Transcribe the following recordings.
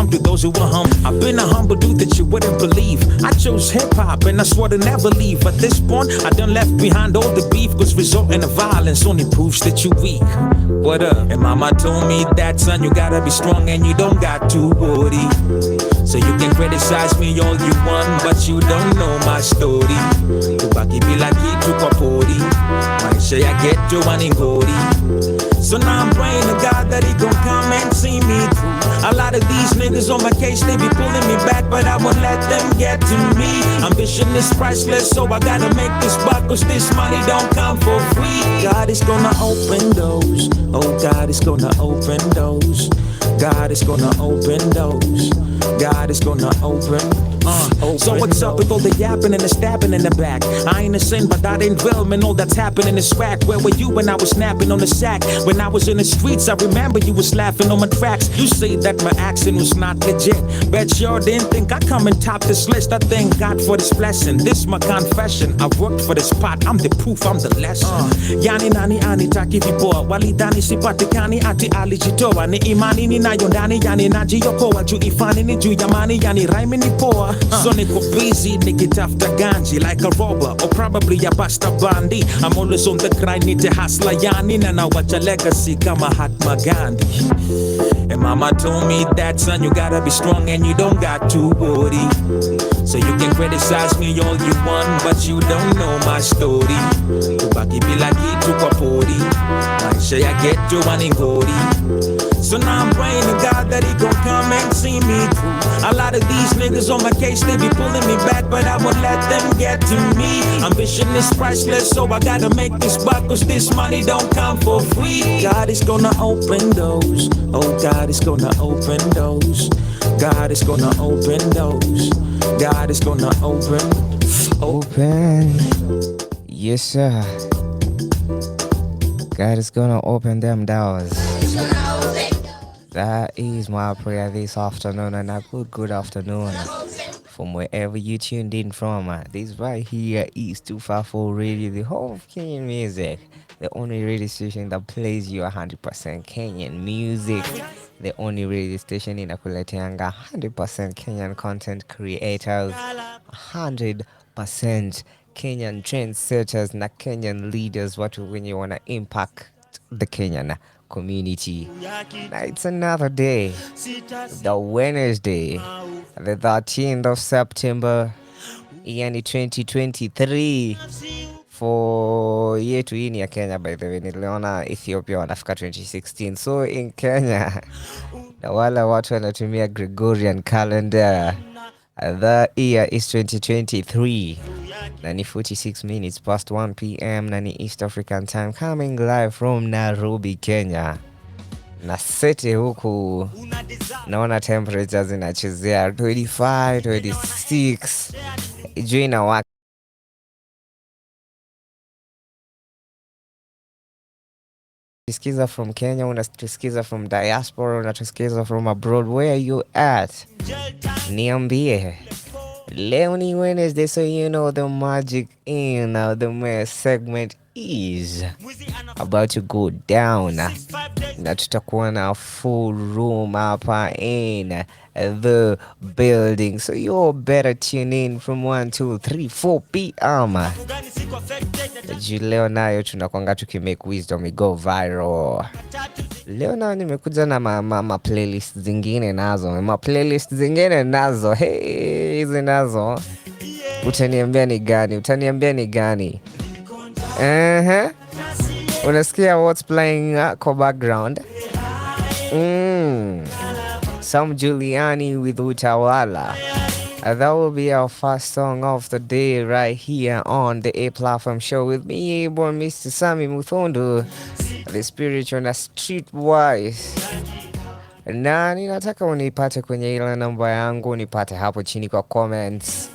come to those who are humble. I've been a humble dude that you wouldn't believe. I chose hip-hop and I swore to never leave. At this point, I done left behind all the beef, cause resulting to violence only proves that you weak. What up? And mama told me that, son, you gotta be strong and you don't got to worry. So you can criticize me all you want, but you don't know my story. Tubaki bila kitu kwa pori, maisha ya ghetto waningori. So now I'm praying to God that he gon' come and see me through. A lot of these niggas on my case, they be pulling me back, but I won't let them get to me. Ambition is priceless, so I gotta make this buck, cause this money don't come for free. God is gonna open doors. Oh, God is gonna open doors. God is gonna open doors. God is gonna open. So what's up with all the yapping and the stabbing in the back? I ain't a sin, but I didn't film, and all that's happening is whack. Where were you when I was snapping on the sack? When I was in the streets, I remember you was laughing on my tracks. You say that my accent was not legit. Bet you didn't think I'd come and top this list. I thank God for this blessing. This my confession. I worked for this pot. I'm the proof, I'm the lesson. Yani nani ani taki vipoa. Walidani sipatikani ati alijitoa. Ni imani ninayo ndani, yani najiokoa. Juu ifani ni juu yamani, yani raimi ni poa. So niko busy nikitafuta ganji like a robber or probably a basta bandi. I'm always on the grind, need to hustle yani, na nawacha legacy kama Mahatma Gandhi. And mama told me that, son, you gotta be strong and you don't got to worry. So you can criticize me all you want, but you don't know my story. Tubaki bila kitu kwa pori, maisha ya ghetto waningori. So now I'm praying to God that he gon' come and see me through. A lot of these niggas on my case, they be pulling me back, but I won't let them get to me. Ambition is priceless, so I gotta make this buck, cause this money don't come for free. God is gonna open doors. Oh, God is gonna open doors. God is gonna open doors. God is gonna open. Yes, sir. God is gonna open them doors. That is my prayer this afternoon, and a good afternoon from wherever you tuned in from. This right here is 254 Radio, the home of Kenyan music, the only radio station that plays you 100% Kenyan music, the only radio station in Akuleteanga 100% Kenyan content creators, 100% Kenyan trendsetters na Kenyan leaders, watu wenye wana impact the Kenyan community. Now it's another day, the Wednesday, the 13th of September, yani 2023. For yetu hii ni ya Kenya, by the way. Niliona Ethiopia wanafika 2016. So in Kenya, na wala watu wanatumia Gregorian calendar, the year is 2023. Na ni 46 minutes past 1 p.m. na ni East African time, coming live from Nairobi, Kenya. Na sete huku naona temperatures zinachezea 25, 26. Juu na waka unatusikiza from Kenya, unatusikiza from diaspora, unatusikiza from abroad, where are you at? Niambie. Leo ni Wednesday, so you know the magic in the segment is about to go down. Na tutakuwa na full room hapa in the building, so you better tune in from 1, 2, 3, 4 p.m. Leo nayo tunakwanga tukimake wisdom go viral. Leo nayo nimekuja na ma playlist zingine nazo. Hey, hizi nazo utaniambia ni gani? Unasikia what's playing kwa background? Some Giuliani with Utawala. That will be our first song of the day right here on the Aplatform show with me, born Mr. Sammy Muthondo, the spiritual na streetwise. Na ninataka unipate kwenye ile namba yangu, unipate hapo chini kwa comments.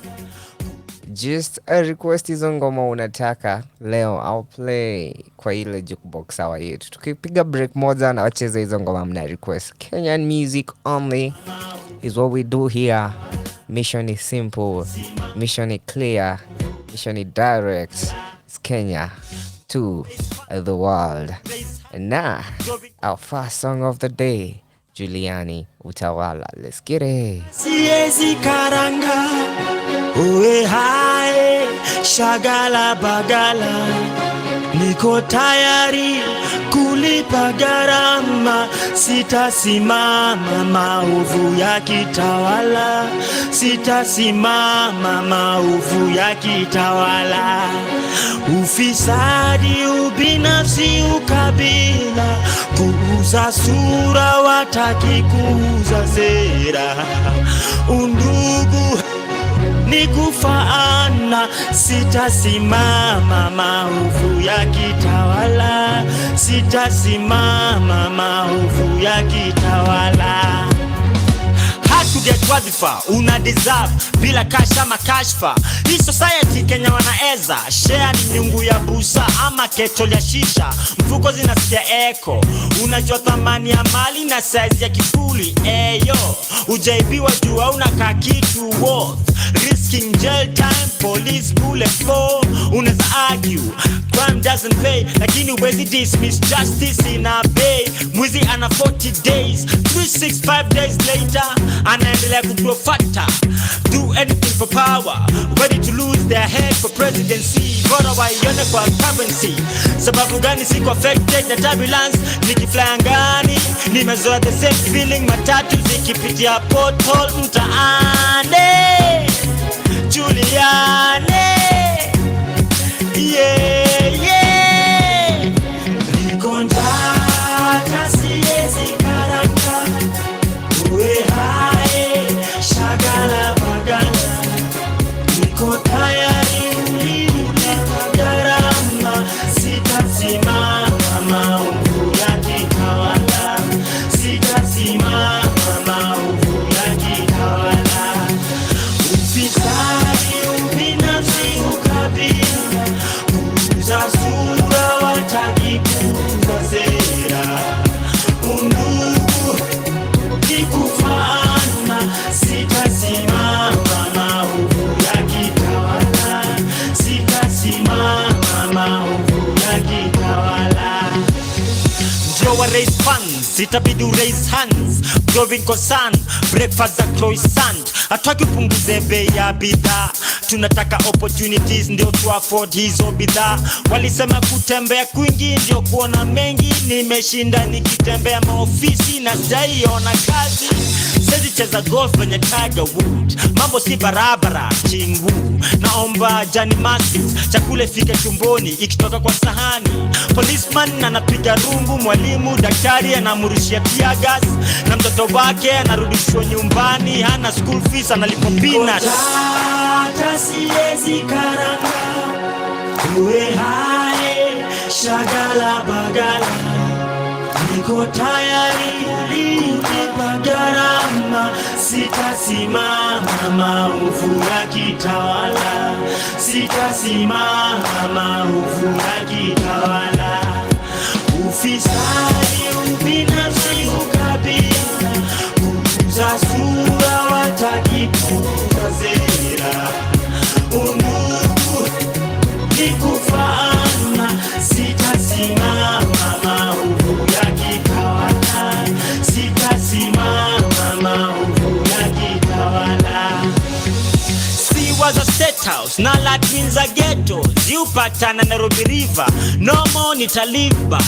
Just a request hizo ngoma unataka leo, I'll play kwa ile jukebox sawa yetu. Tukipiga break moja na wacheze hizo ngoma mna request. Kenyan music only is what we do here. Mission is simple, mission is clear, mission is direct. It's Kenya to the world. And now, our first song of the day, Giuliani utawala. Let's get it. Siezi karanga uwe hae shagala bagala, niko tayari kulipa gharama, sitasimama maovu ya kitawala, sitasimama maovu ya kitawala. Ufisadi, ubinafsi, ukabila, kuuza sura, wataki kuuza sera, undugu ni kufaana, sitasimama maovu ya kitawala, sitasimama maovu ya kitawala. Get wadhifa una deserve bila kasha makashfa. Hii society Kenya wanaeza share ni nyungu ya busa ama ketol ya shisha, mfuko zinasikia eko. Unajua thamani ya mali na size ya kifuli eyo, ujaibiwa jua unakaa kitu worth, risking jail time, police bullet flow. Unaweza argue crime doesn't pay, lakini uwezi dismiss justice in a bay. Mwizi ana 40 days, 365 days later anaendelea kugrow fatter. Do anything for power, ready to lose their head for presidency. Bora waione kwa currency. Sababu gani siko affected na turbulence? Nikifly angani nimezoa the same feeling, matatu zikipitia pothole mtaani. Juliane, yeah, yeah. Nikontaka siezi karaka uwe hae shagala bagala, niko tayari kulipa gharama, sitasimama maovu ya kitawala, sitasimama maovu ya kitawala. Ufisadi, ubinafsi, ukabila, kuuza sura, wataki kuuza sera, undugu ni kufaana, sitasimama maovu ya kitawala, sitasimama maovu ya kitawala. Ndio wa raise funds, itabidi raise hands, growing concern, breakfast za croissant. Hataki upunguze bei ya bidhaa, tunataka opportunities ndio tu afford hizo bidhaa. Walisema kutembea kwingi ndio kuona mengi, nimeshinda nikitembea maofisi na sijaiona kazi. Sezi cheza golf kwenye Tiger Wood, mambo si barabara chingu. Naomba Johnny Massive, chakule fike tumboni ikitoka kwa sahani. Policeman anapiga rungu, mwalimu daktari anamurushia tear gas, na mtoto wake anarudishwa nyumbani, hana school fees analipa peanuts. Hata siezi karanga uwe hae shagala bagala, niko tayari kulipa gharama, sitasimama maovu ya kitawala, sitasimama maovu ya kitawala. Ufisadi, ubinafsi, ukabila, kuuza sura, wataki kuuza sera, undugu ni kufaana, sitasimama maovu ya kitawala, sitasimama maovu ya kitawala. Si was a state house, na Latins a ghetto, ziupatana Nairobi River, no more nita live by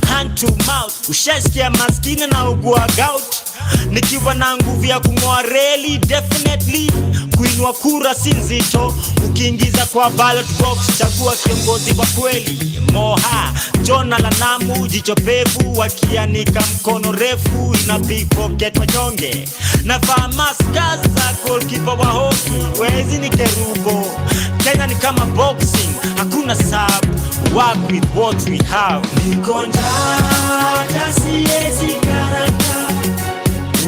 hand to mouth. Ushesikia maskini na ugua gout, nikiwa na nguvu ya kung'oa reli, definitely kuinua kura si nzito. Ukiingiza kwa ballot box, chagua kiongozi wa kweli. Moha, Jona la Namu, jicho pevu, wakianika mkono refu, ina big pocket wanyonge. Navaa maska za goalkeeper wa hockey, wezi ni kerubo. Kenya ni kama boxing, hakuna sub, work with what we have. Nikontaka siezi karaka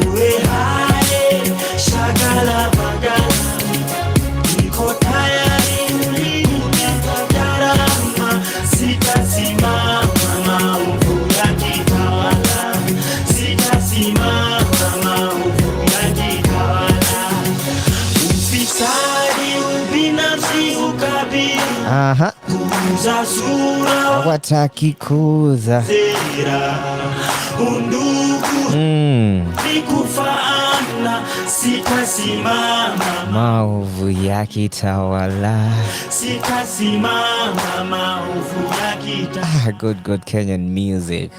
uwe hae shagala bagala, niko tayari kulipa gharama, sitasimama maovu ya kitawala, sitasimama maovu ya kitawala. Ufisadi, ubinafsi, ukabila, kuuza sura, wataki kuuza sera, undugu Nikufaana sitasimama, maovu yakitawala. sitasimama maovu yakitawala. Good Kenyan music.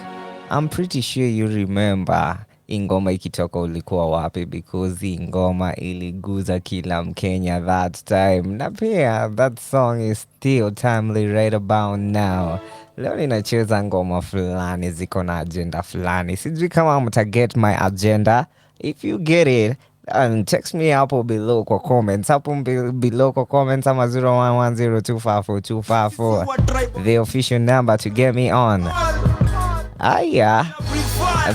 I'm pretty sure you remember ingoma ikitoka ulikuwa wapi, because ingoma iliguza kila Mkenya that time. Na pia that song is still timely right about now. Leo ninacheza ngoma fulani ziko na agenda fulani. Sijui kama mta get my agenda. If you get it, text me hapo below kwa comments. Hapo below kwa comments ama 0110254254. The official number to get me on. Yeah.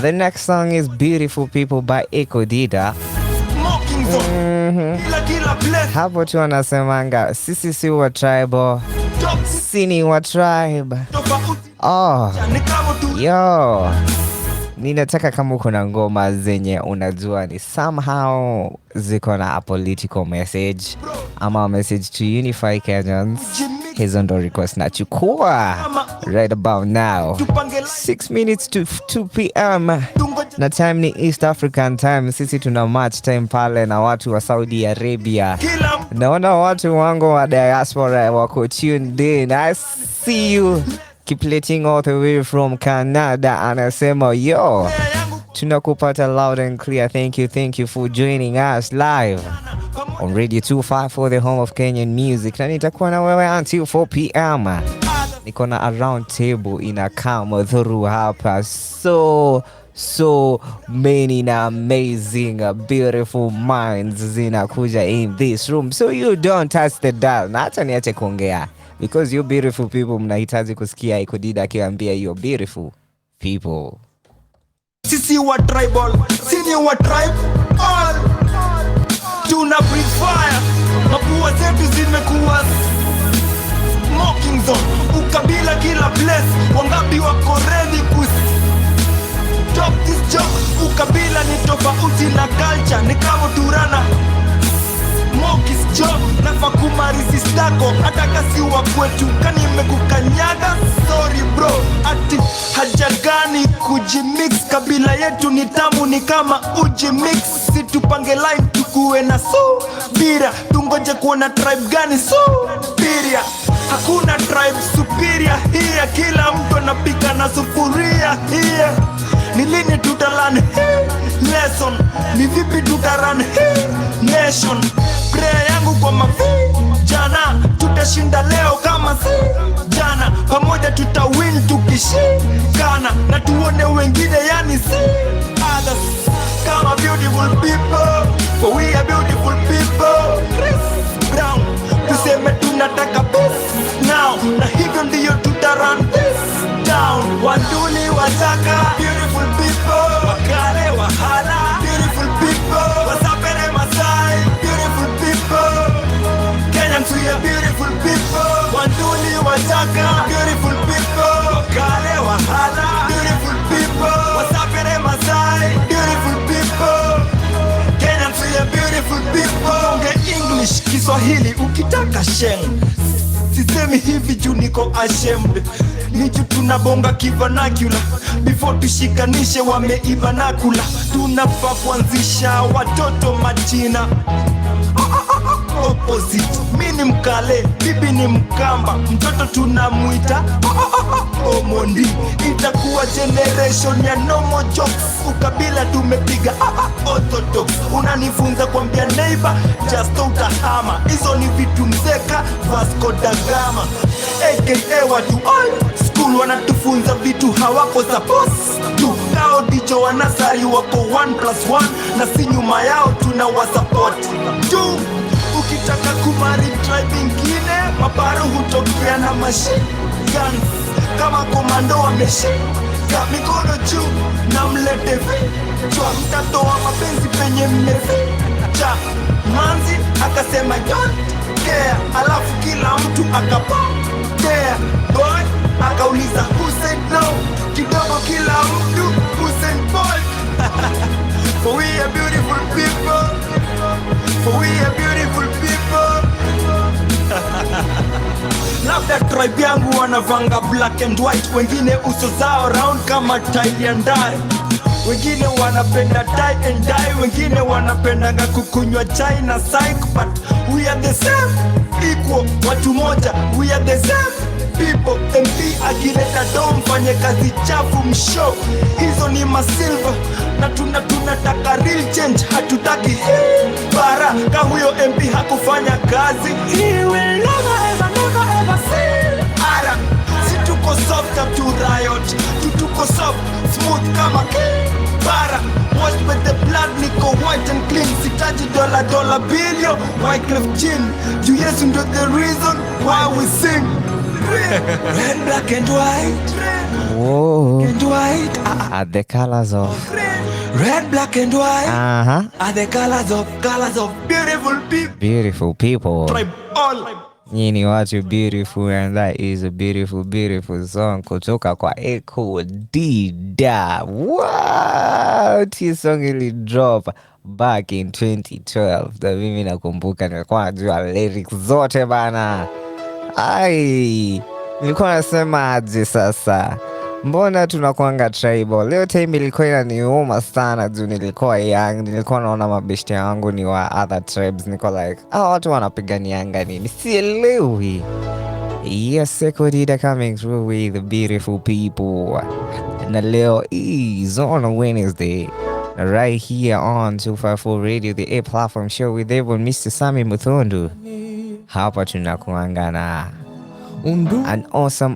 The next song is Beautiful People by Eko Dida. Hapo tu wanasemanga sisi si wa tribal, sini wa tribe. Yo, ninataka kama uko na ngoma zenye unajua ni somehow ziko na a political message ama a message to unify Kenyans, hizo ndo request nachukua right about now. 6 minutes to 2 p.m. na time ni East African time. Sisi tuna match time pale na watu wa Saudi Arabia. Naona watu wangu wa diaspora wako tuned in. I see you Kipleting all the way from Canada. Anasema yo, tunakupata loud and clear. Thank you for joining us live on Radio 254, the home of Kenyan music. Na nitakuwa na wewe until 4 p.m. Niko na a round table inakama through hapa. So many na amazing beautiful minds zinakuja in this room, so you don't touch the dial. Na hata niache kuongea because you beautiful people mnahitaji kusikia Eko Dida akiambia you're beautiful people. Sisi wa tribal, sini wa tribe all. Tuna breathe fire, mapua zetu zimekuwa smoking zone. Ukabila kila place, wangapi wako ready stop this job. Ukabila ni tofauti na culture, ni kama turana Mokis job, nafa kumarisi stako. Hata kasi wa kwetu, kani mekukanyaga. Sorry bro, ati haja gani kujimix. Kabila yetu ni tamu, ni kama ujimix. Situpange line tukuwe na bira. Tungoje kuona tribe gani biria. Hakuna tribe superior here. Kila mtu anapika na sufuria here. Ni lini tutalani lesson, ni vipi tutarani nation. Prayer yangu kwa jana, tutashinda leo kama si jana. Pamoja tutawin tukishikana, na tuone wengine yani si others. Kama beautiful people, for we are beautiful people. Chris Brown, tuseme tunataka peace now, na hivyo ndiyo tutarun this down. Wanduli wataka beautiful people, wakale wahala beautiful people, wasapere Masai beautiful people, Kenyans we are beautiful people. Wanduli wataka beautiful people, wakale wahala beautiful people, wasapere Masai beautiful people, Kenyans we are beautiful people. Unge English Kiswahili ukitaka sheng. Sisemi hivi juu niko ashamed, niju tunabonga kivanakula. Before tushikanishe wameiva nakula. Tunafaa kuanzisha watoto majina opposite. Mini mkale, bibi ni mkamba. Mtoto tunamuita Omondi. Itakuwa generation ya normal jokes. Ukabila tumepiga orthodox. Unanifunza kuambia neighbor just utahama. Hizo ni vitu mzeka Vasco da Gama. AKA watu all school wanatufunza vitu hawako supposed to. Kao dicho wanasari wako 1+1, na si nyuma yao tunawasupport tu. Ukitaka kumari tribe ingine, mabaro hutokea na machine guns. Kama komando wameshika mikono juu na mlete vichwa. Mtatoa mapenzi penye mmeficha. Manzi akasema don't care, alafu kila mtu akapotea. Boy akauliza who said no, kidogo kila mtu Hussein Bolt. For we are beautiful people, for we are beautiful people. Labda tribe yangu wanavanga black and white, wengine uso zao round kama tie and dye. wengine wanapenda tie and die, wengine wanapendanga kukunywa chai na psych, but we are the same, equal, watu moja, we are the same people. MP akileta dom fanye kazi chafu mshow, hizo ni masilva na tunataka real change, hatutaki bara. Ka huyo MP hakufanya kazi, he will never ever see ara. Si tuko soft up to riot, tuko soft smooth kama bara. Washed with the blood, niko white and clean. Sitaji dollar billion, Wycliffe Jean. You yes ndo the reason why we sing. Red, black and white. Whoa. And white Are the colors of red, black and white. Are the colors of beautiful people. Beautiful people. Tribe all. Nyinyi watu beautiful, and that is a beautiful song kutoka kwa Echo Dida. What? Hii song ili drop back in 2012. Na mimi nakumbuka nilikuwa najua lyrics zote bana. Ai, nilikuwa nasema aje sasa, mbona tunakuanga tribal? Leo time ilikuwa inaniuma sana juu nilikuwa young, nilikuwa naona mabeshte yangu ni wa other tribes, niko like, watu wanapiganianga nini? Sielewi. Yes, Echo Dida coming through with the beautiful people. Na leo is on a Wednesday, right here on 254 Radio, the Aplatform show with everyone, Mr. Sami Muthundu. Hapa tunakuanga na an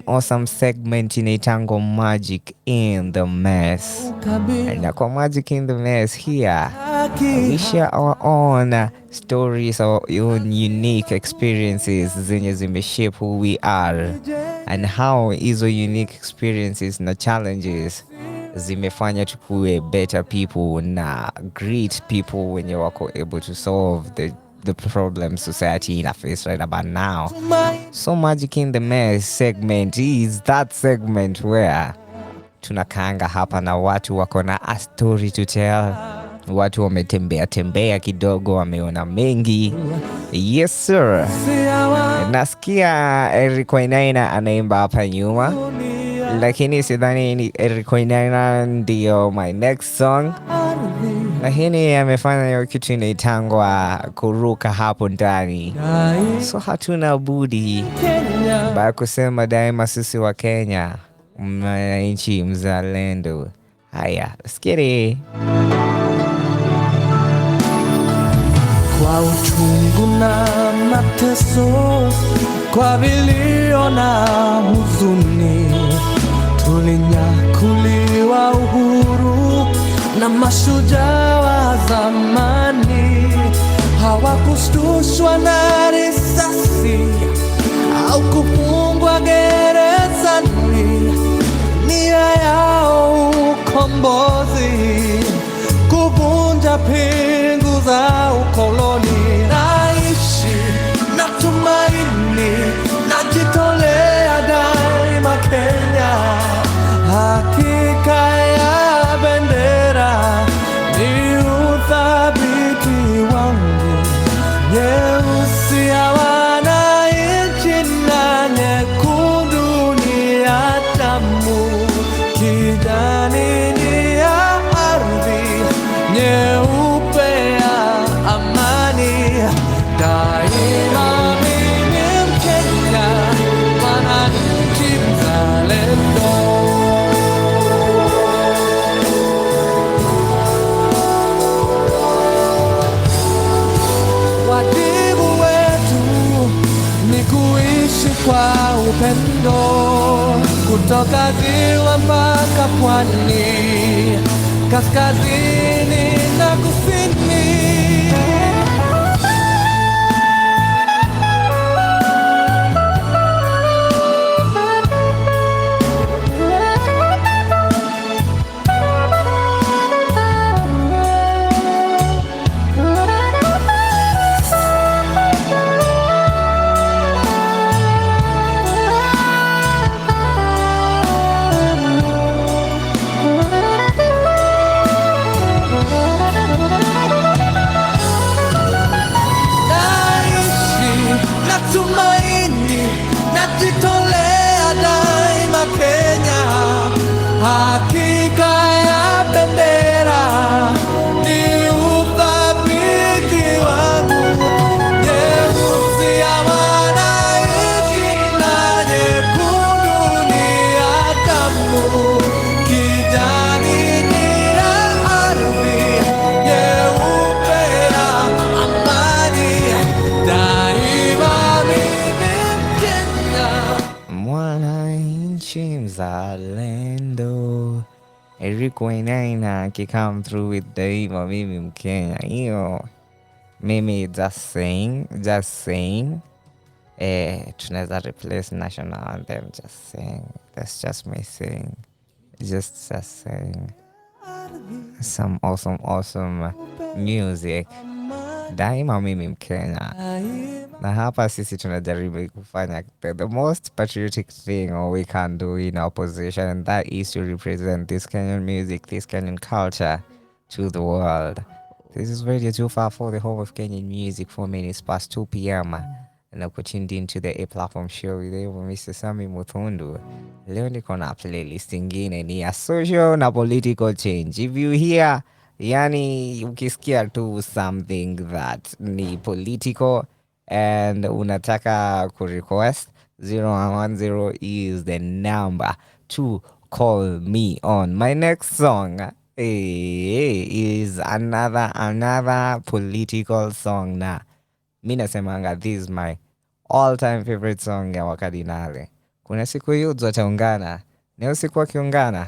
awesome segment inaitangwa Magic in the Mess. And kwa Magic in the Mess here, we share our own stories, our own unique experiences zenye zimeshape who we are, and how hizo unique experiences na challenges zimefanya tukue better people na great people wenye wako able to solve the problems society ina face right about now. So Magic in the Mess segment is that segment where tunakaanga hapa na watu wako na a story to tell. Watu wametembea kidogo, wameona mengi. Yes sir. Nasikia Eric Wainaina anaimba hapa nyuma, lakini sidhani ni Eric Wainaina ndio my next song. Lakini amefanya hiyo kitu inaitangwa kuruka hapo ndani. So hatuna budi ba kusema daima sisi wa Kenya, mwananchi mzalendo. Haya, skiri. Kwa uchungu na mateso, kwa vilio na huzuni, tulinyakuliwa uhuru na mashujaa wa zamani. Hawakushtushwa na risasi au kufungwa gerezani. Nia yao ukombozi, kuvunja pingu za ukoloni. Naishi na tumaini, najitolea daima Kenya. Hakika ya bendera ni uthabiti wangu. Nyeusi ya wananchi na nyekundu ni ya damu. Kijani ni ya ardhi, nyeupe ya amani. Daima mimi Mkenya, mwananchi mzalendo. Wajibu wetu ni kuishi kwa upendo, kutoka ziwa mpaka pwani, kaskazini na kusini. mzalendo. Eric Wainaina come through with daima mimi Mkenya. Hiyo mimi just saying. Tunaweza replace national anthem, just saying. That's just me saying. Just saying. Some awesome music. Daima mimi Mkenya. Na hapa sisi tunajaribu kufanya the most patriotic thing we can do in opposition, and that is to represent this Kenyan music, this Kenyan culture to the world. This is Radio 254, the home of Kenyan music, 4 minutes past 2 p.m. And I'm tuned into the Aplatform show with Mr. Sami Muthundu. Leo niko na playlist ingine ni ya social na political change. If you hear, yani ukisikia tu something that ni political and unataka kurequest, 0110 is the number to call me on. My next song is another political song na mi nasemanga this is my all-time favorite song ya Wakadinali. Kuna siku youths wataungana, na usiku wakiungana,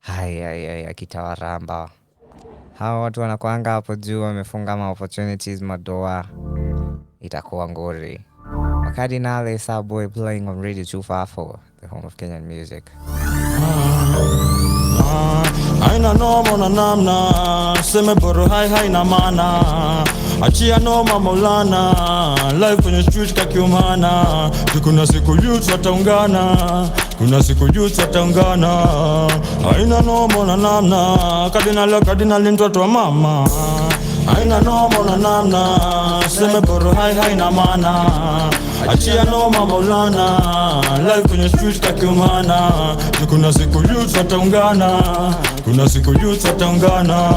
haya kitawaramba. Hawa watu wanakuanga hapo juu wamefunga ma opportunities madoa, itakuwa ngori. Wakadinali, Subway, playing on Radio 254, the home of Kenyan music. Aina noma na namna, seme boro hai na mana. Achia noma Maulana, live kwenye street kakiumana. Kuna siku youths wataungana, kuna siku youths wataungana. Aina noma na namna, Cardinal mtoto wa mama. Aina noma na namna, seme boro hai na mana. Achia noma Maulana, live kwenye street kakiumana. Kuna siku youths wataungana, kuna siku youths wataungana.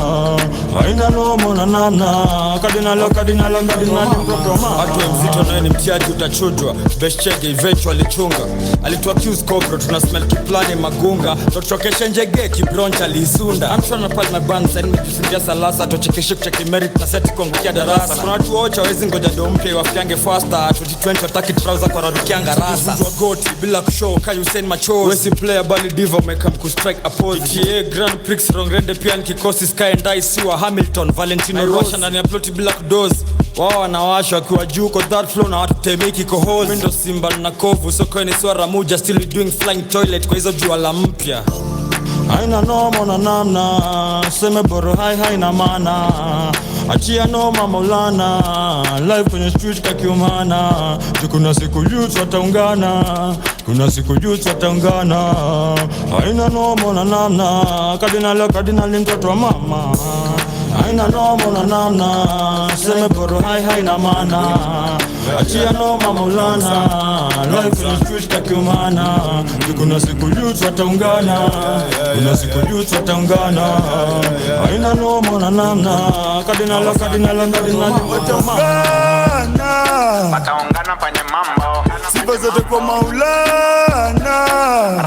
Aina noma na namna, Cardinal mtoto wa mama. Watu mzito naye ni mtiaji utachujwa. Best chege eventually chunga. Alitua accuse kokro, tuna smell kiplani magunga. Tochokeshe njege kibroncha liisunda. I'm trying to pile my bands and mejifungia salasa. Tochekeshe kucheki merit na seti kuangukia darasa. Kuna watu wocha wezi ngoja dompe wafiange faster. 2020 wataki trouser kwa rarukianga rasa. Mzwa goti bila kushow kayu send machozi. Wesi player bali diva umeka mkustrike appose. GTA Grand Prix wrong rende pia nkikosi Sky and I siwa Hamilton Valentino Rosha ndani ya ploti bila kudozi. Wao wanawasha wakiwa juu kwa that flow na watu temeki kohozi. Window Simba na kovu soko ni swara muja still doing flying toilet kwa hizo jua la mpya. Aina noma na namna, seme boro hai na mana. Achia noma Maulana, live kwenye street kakiumana. Kuna siku youths wataungana, kuna siku youths wataungana. Aina noma na namna, Cardinal mtoto wa mama. Aina noma na namna, seme boro hai na mana. Achia noma Maulana, live kwenye street kakiumana. Kuna siku youths wataungana, kuna siku youths wataungana. Aina noma na namna, Cardinal wataungana fanye mambo. sifa zote kwa Maulana.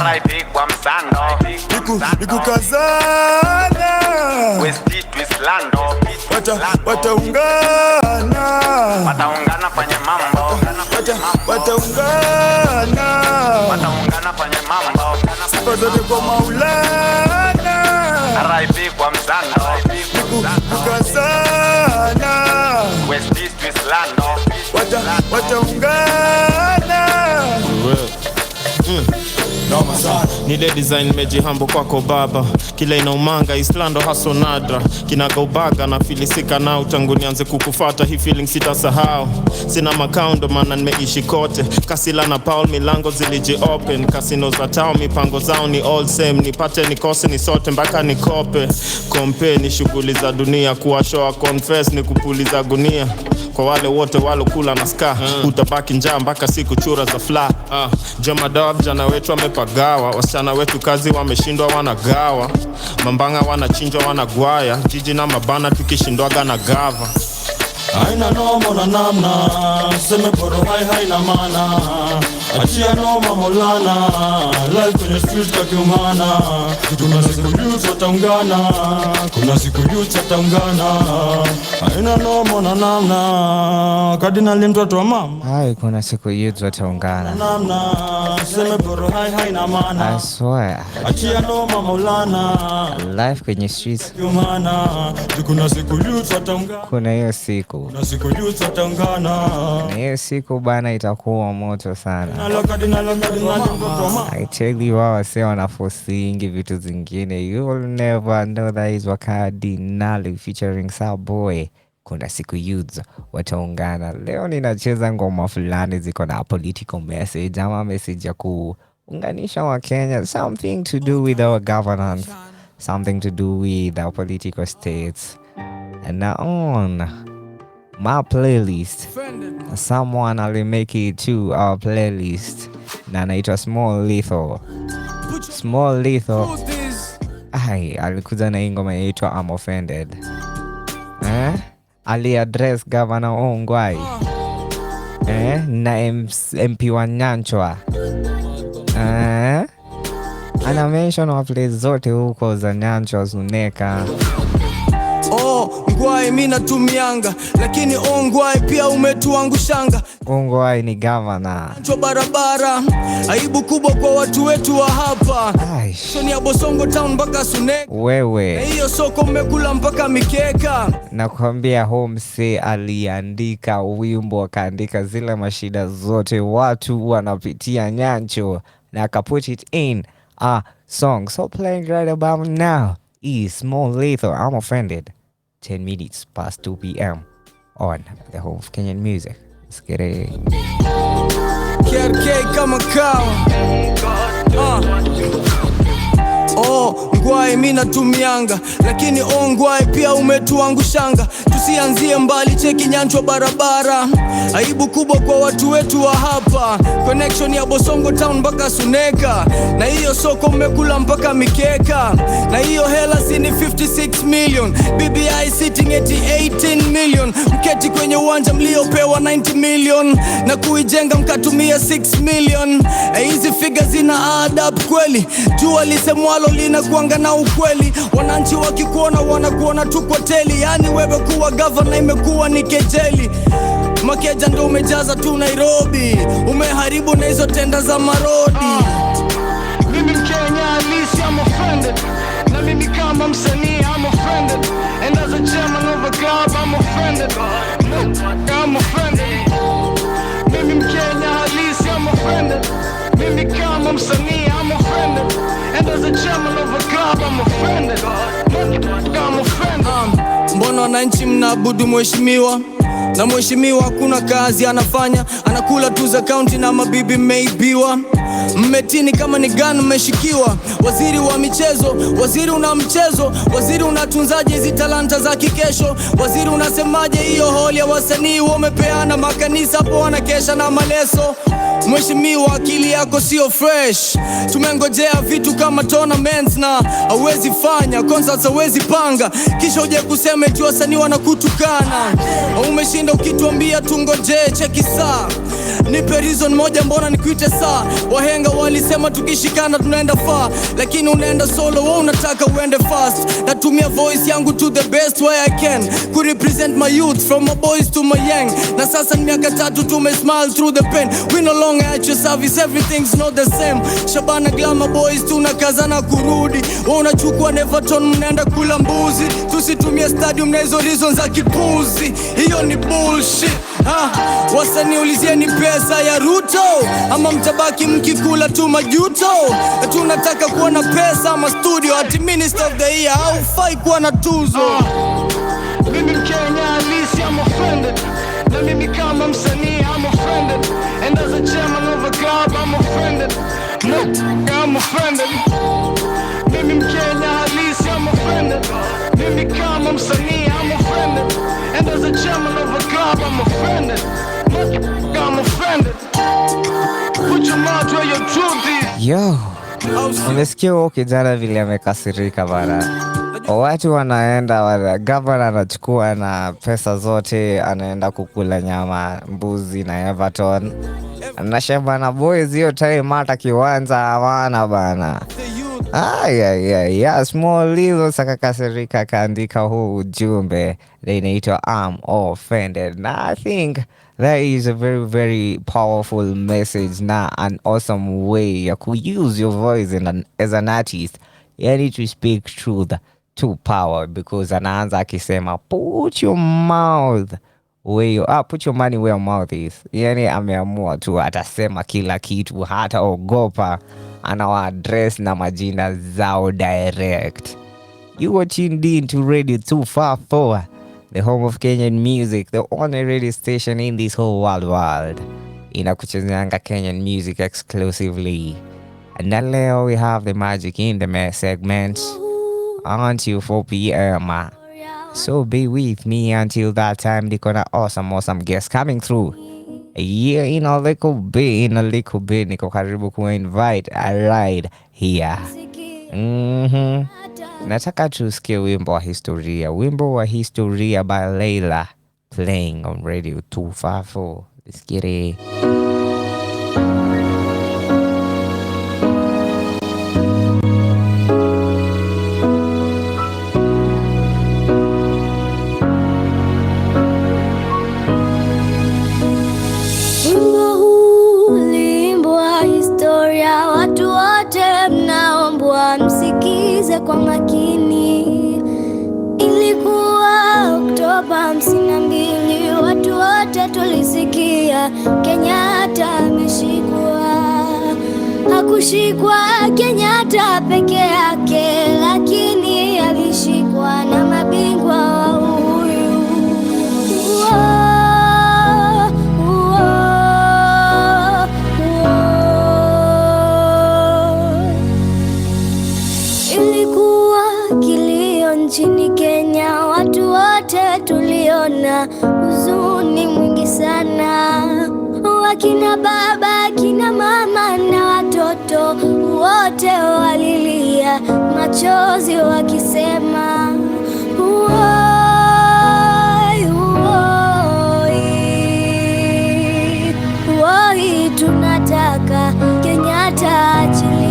Raipi kwa msando. Nikukazana. West Twislando. Wataungana. Wataungana fanye mambo. Wataungana. Wataungana fanye mambo. Sifa zote kwa Maulana. Raipi kwa msando. Nikukazana. West Twislando. Wataungana. Noma sana. Nile design meji hambo kwako baba. Kila inaumanga Islando haso nadra. Kinaga ubaga na filisika nao. Tangu nianze kukufata hii feeling sitasahau. Sina makaundo maana nimeishi kote. Kasila na Paul milango ziliji open. Casino za town mipango zao ni all same. Nipate nikose ni sote mpaka nikope. Kompe ni shughuli za dunia. Kuwashoa confess ni kupuliza gunia. Kwa wale wote walo kula na ska utabaki njaa mpaka siku chura za fla. Jomadov jana wetu wamepagawa. Wasichana wetu kazi wameshindwa wanagawa. Mambanga wanachinjwa wanagwaya. Jiji na mabana tukishindwaga na gava. Aina noma na namna, seme boro hai na mana. Achia noma Maulana, live kwenye street kakiumana. Kuna siku youths wataungana, kuna siku youths wataungana. Aina Sina nomo na namna Kardinali mtoto wa mama. Hai, kuna siku youth wataungana. Namna seme boro hai na maana. I swear. Achia noma Maulana. Life kwenye streets. Yumana kuna siku youth wataungana. Kuna hiyo siku. Kuna siku youth wataungana. Na hiyo siku bana itakuwa moto sana. Kardinali mtoto wa mama. I tell you, wao wase wanafosingi vitu zingine. You'll never know that is Wakardinali featuring Starboy. Kuna siku youths wataungana. Leo ninacheza ngoma fulani ziko na political message ama message ya kuunganisha wa Kenya. Something to do with our governance. Something to do with our political states. And now on my playlist, someone will make it to our playlist. Na naitwa Small Lethal. Small Lethal. Ai, alikuja na hii ngoma inaitwa I'm Offended. Ali-address Governor Ongwae. Na MP wa Nyanchwa. Ana mention wa place zote huko za Nyanchwa, Zuneka. Ongwae mimi natumianga, lakini Ongwae pia umetuangushanga. Ongwae ni governor. Cho barabara, aibu kubwa kwa watu wetu wa hapa. Shoni ya Bosongo town mpaka Suneka. Wewe. Hiyo soko mmekula mpaka mikeka. Nakwambia Homse aliandika wimbo, akaandika zile mashida zote watu wanapitia Nyancho na akaput it in a song. So playing right about now is Small Lethal, I'm Offended. 10 minutes past 2 p.m. on the home of Kenyan music. Let's get it. KRK kama kawa. Ngwae mimi natumianga, lakini Ongwae pia umetuangushanga. Tusianzie mbali, cheki Nyanchwa barabara, aibu kubwa kwa watu wetu wa hapa. Connection ya Bosongo town mpaka Suneka, na hiyo soko mmekula mpaka mikeka. Na hiyo hela si ni 56 million, BBI sitting at 18 million. Mketi kwenye uwanja mliopewa 90 million, na kuijenga mkatumia 6 million. Hizi figures zina add up kweli, jua lisemwalo lina kuanga na ukweli. Wananchi wakikuona wanakuona tu kwa teli, yani wewe kuwa governor imekuwa ni kejeli. Makeja ndo umejaza tu Nairobi, umeharibu na hizo tenda za marodi. Mimi Mkenya halisi, I'm offended. Na mimi kama msanii, I'm offended. And as a chairman of a club, I'm offended. I'm offended. Mimi Mkenya halisi, I'm offended. Mimi kama msanii, I'm offended. And as a chairman of a club, I'm offended. I'm offended. Mbona wananchi mnaabudu mheshimiwa? Na mheshimiwa hakuna kazi anafanya, anakula tu za county na mabibi mmeibiwa. Mmetini kama ni gani mmeshikiwa. Waziri wa michezo, waziri una mchezo, waziri unatunzaje hizi talanta za kikesho, waziri unasemaje hiyo holi ya wasanii wamepeana makanisa hapo wanakesha na maleso. Mheshimiwa akili yako sio fresh, tumengojea vitu kama tournaments na hauwezi fanya concerts, hauwezi panga, kisha uje kusema eti wasanii wanakutukana. Umeshinda ukituambia tungoje, cheki saa, nipe reason moja mbona nikuite saa. Wahenga walisema tukishikana tunaenda far, lakini unaenda solo, wewe unataka uende fast. Natumia voice yangu to the best way I can, ku represent my youth from my boys to my young. Na sasa ni miaka 3 tume smile through the pain, we no longer at your service, everything's not the same. Shabana Glamour boys tunakazana kurudi, wewe unachukua Neverton mnaenda kula mbuzi. Tusitumie stadium na hizo reasons za kipuzi, hiyo ni bullshit. Wasanii ulizieni pesa ya Ruto, ama mtabaki mkikula tu majuto. Tunataka kuona pesa ama studio at Minister of the Year, haufai kuwa na tuzo. Mimi Mkenya halisi, I'm offended. Na mimi kama msanii, I'm offended. And as a chairman of a club, I'm offended. No, I'm offended. Mimi Mkenya halisi, I'm offended. Mimi kama msanii, I'm offended. And as a chairman of a club, I'm offended. I'm offended. Put your mouth where your truth is. Yo, umesikia huo kijana vile amekasirika bana. Watu wanaenda, governor anachukua na pesa zote, anaenda kukula nyama mbuzi na Everton. Anasema na boys hiyo time hata kiwanja hawana bana. Yeah. Small Lilo sakakasirika kaandika huu ujumbe linaitwa I'm offended. Na I think that is a very very powerful message na an awesome way ya use your voice as an artist. Yani to speak truth to power, because anaanza akisema put your mouth put your money where your mouth is. Yani ameamua tu atasema kila kitu, hata ogopa, anawa address na majina zao direct. You are tuned in to Radio 254, the home of Kenyan music, the only radio station in this whole world. Inakuchezeanga Kenyan music exclusively. And then leo we have the magic in the segment until 4 p.m. So be with me until that time. They're gonna awesome guests coming through. Yeah, in a little bit, niko karibu ku-invite a ride here. Nataka tusikie wimbo wa historia by Layla, playing on Radio 254. Let's get it. Kwa makini, ilikuwa Oktoba 52, watu wote tulisikia Kenyatta ameshikwa. Hakushikwa Kenyatta peke yake, lakini alishikwa na mabingwa wa huyu. Nchini Kenya watu wote tuliona huzuni mwingi sana, wakina baba, kina mama na watoto wote walilia machozi wakisema woi, tunataka Kenyatta achiliwe.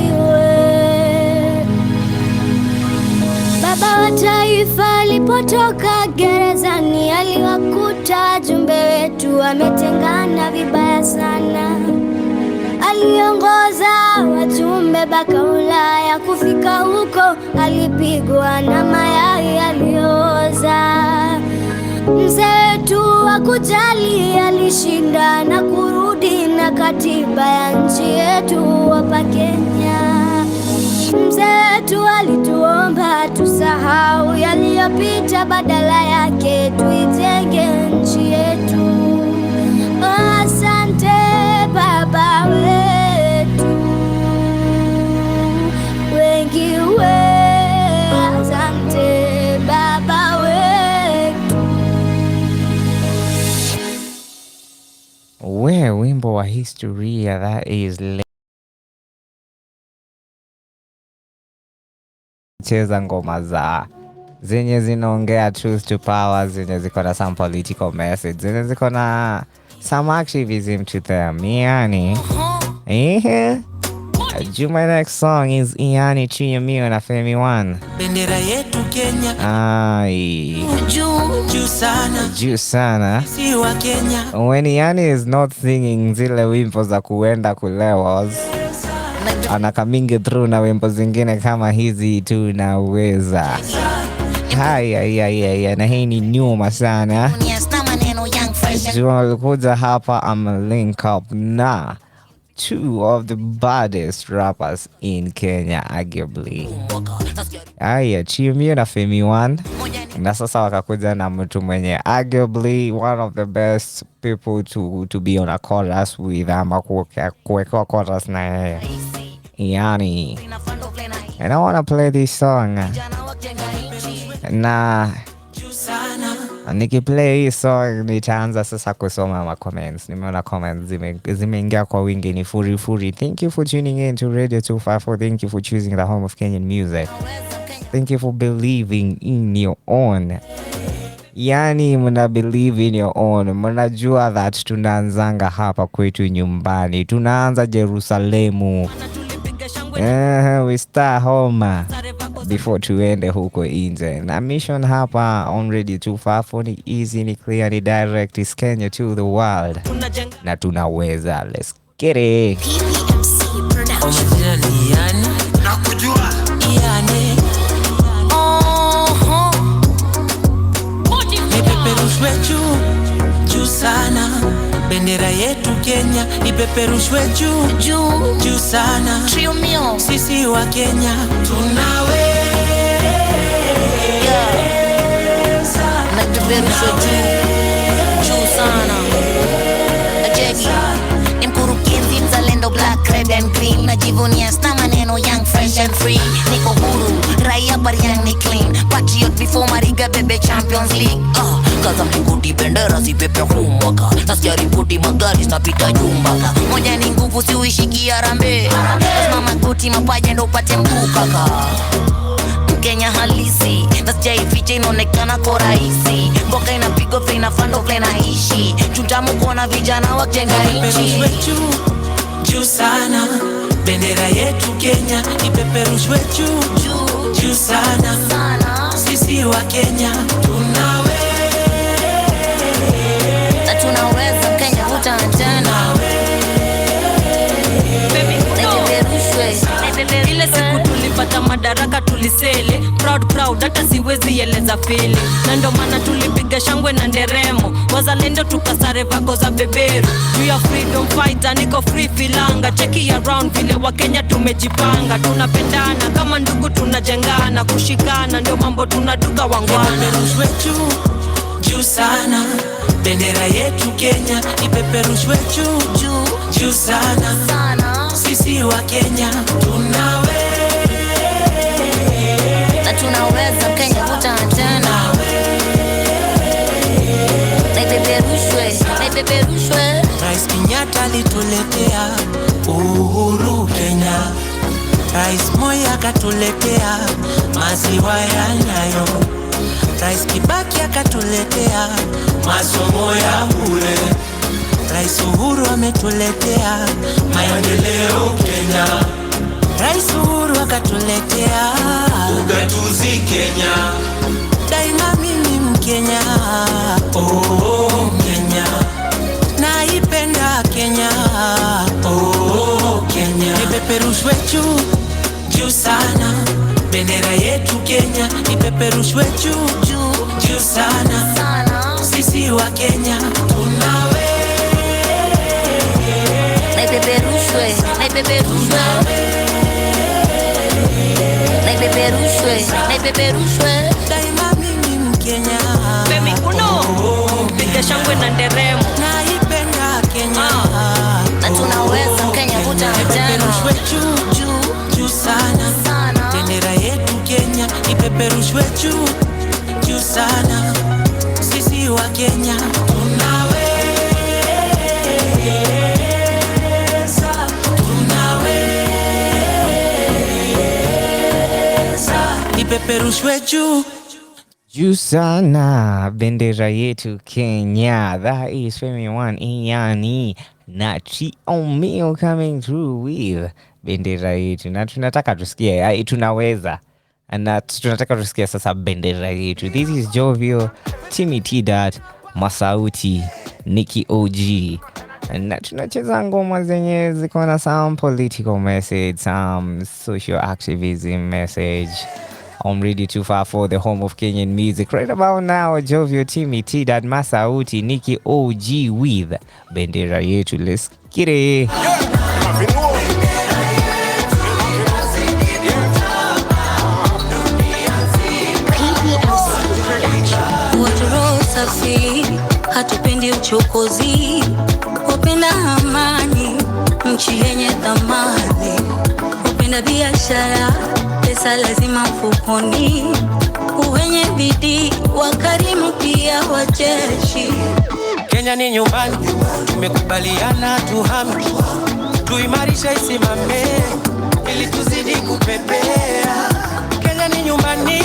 Baba wa taifa alipotoka gerezani, aliwakuta jumbe wetu wametengana vibaya sana. Aliongoza wajumbe baka Ulaya, kufika huko alipigwa na mayai alioza. Mzee wetu wa kujali alishinda na kurudi na katiba ya nchi yetu hapa Kenya. Mzee wetu alituomba tusahau yaliyopita, badala yake tuijenge nchi yetu. Asante baba wetu, wengi asante baba wetu. Wimbo wa historia, that is cheza ngoma za zenye zinaongea truth to power, zenye ziko na some political message, zenye ziko na some activism to them. Yani my next song is Iani Chinyamio na Femi One. Bendera yetu Kenya juu sana. Si wa Kenya. When Iani is not singing zile wimbo za kuenda kulewa, anakamingi through na wimbo zingine kama hizi tu naweza. Haya, na hii ni nyuma sana. Alikuja hapa link up na two of the baddest rappers in Kenya arguably. Chiumio na Femi One. Na sasa wakakuja na mtu mwenye arguably one of the best people to be on a chorus with, ama kuwekwa chorus na yeye. Yani, and I wanna play this song. Na nikiplay hii song nitaanza sasa kusoma ma comments. Nimeona comments zimeingia kwa wingi, ni furi. Thank you for tuning in to Radio 254. Thank you for choosing the home of Kenyan music. Thank you for believing in your own. Yani mna believe in your own. Mnajua that tunaanzanga hapa kwetu nyumbani. Tunaanza Jerusalemu. We start home before tuende huko nje. Na mission hapa on Radio 254 ni easy, ni clear, ni direct, is Kenya to the world. Na tunaweza. Let's get it. Nakujua Iane Ipeperushwe juu sana, bendera yetu Kenya ipeperushwe juu sana. Sisi wa Kenya tunaweza, ipeperushwe juu sana. Ni mkurugenzi mzalendo, black, red and green. Najivunia sta maneno young, fresh and free. Niko huru, raia bariang ni clean. Patriot before Mariga bebe Champions League. Kaza mlingoti bendera zipepe humwaka. Nasikia ripoti magari zinapita jumbaka. Moja ni nguvu siuishi kiarambe. Lazima magoti mapaja ndo upate mkuu kaka. Kenya halisi, nasikia ifiche inaonekana kwa rahisi. Mboka inapigwa vile inafando vile naishi. Chutamu kuona vijana wajenga nchi. juu sana, bendera yetu Kenya ipeperushwe juu sana. Sisi wa Kenya tunaweza Kenya utantana. Ile siku tulipata madaraka tulisele proud hata siwezi eleza fili. Na ndo maana tulipiga shangwe na nderemo, wazalendo tukasare vago za beberu. We are freedom fighter, niko free filanga. Cheki around vile wa Kenya tumejipanga. Tunapendana kama ndugu, tunajengana, kushikana ndio mambo tunaduka wangwana. Ipeperushwe juu sana, bendera yetu Kenya ipeperushwe juu sana. Sisi wa Kenya tunaweza Kenya utantana. Ipeperushwe. Rais Kenyatta alituletea uhuru Kenya. Rais Moi akatuletea maziwa ya Nyayo. Rais Kibaki akatuletea masomo ya bure. Rais Uhuru ametuletea maendeleo Kenya. Rais Uhuru akatuletea ugatuzi Kenya. Daima mimi Mkenya, Kenya. Naipenda Kenya, Kenya. Ipeperushwe juu sana, bendera yetu Kenya ipeperushwe juu sana. Sisi wa Kenya Ipeperushwe. Daima mimi Mkenya. Mimi kuno piga shangwe na nderemo. Naipenda Kenya. Na tunaweza Kenya Ipeperushwe juu sana. Bendera yetu Kenya ipeperushwe juu sana. Sisi wa Kenya ipeperushwe juu sana, bendera yetu Kenya. That is Femi One Iani na Chiomio coming through with bendera yetu. Na tunataka tusikie, tunaweza. Na tunataka tusikie sasa bendera yetu. This is Jovio, Timmy T. Masauti, Nikki OG. Na tunacheza ngoma zenye ziko na some political message, some social activism message. On Radio 254, the home of Kenyan music. Right about now, Jovio, Timmy T. Masauti, Nikki OG with bendera yetu. Let's get it. Safi, hatupendi uchokozi, upenda amani, nchi yenye thamani, upenda biashara, pesa lazima mfukoni, uwenye bidii, wakarimu pia wacheshi. Kenya ni nyumbani, tumekubaliana tuhame, tuimarisha isimame, ili tuzidi kupepea. Kenya ni nyumbani,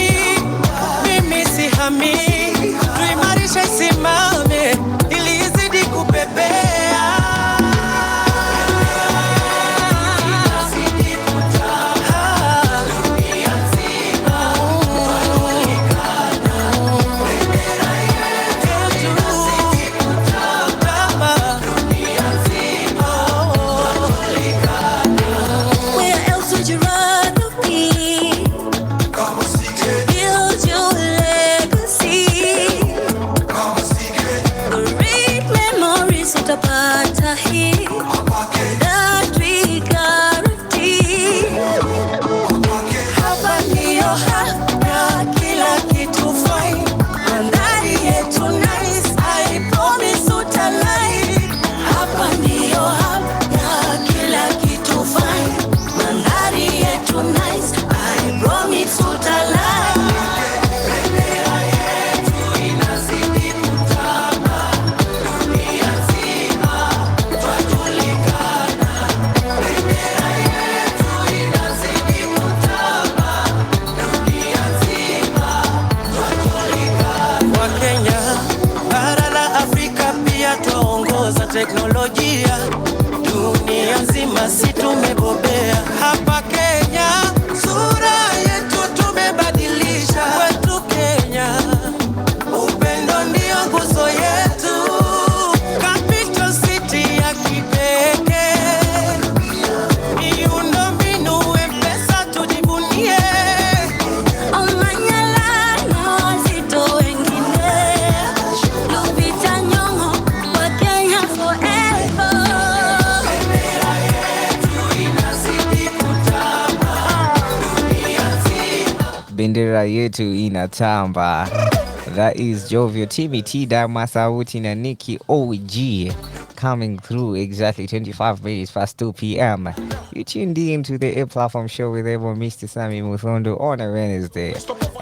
mimi sihami, tuimarisha isimame, ili izidi kupepea. teknolojia, dunia nzima si tumebobea. Hapa Kenya sura yetu tumebadilisha. Kwetu Kenya upendo ndio nguzo yetu, capital city ya kipekee, miundombinu M-Pesa tujivunie. Omanyala na wazito wengine, Lupita Nyong'o wa Kenya forever. Bendera yetu inazidi kutamba dunia nzima. Bendera yetu inatamba. That is Jovio, Timmy T, Dama Sauti na Nikki OG coming through exactly 25 minutes past 2 p.m. You tuned in to the Aplatform show with everyone, Mr. Sammy Muthondo on a Wednesday.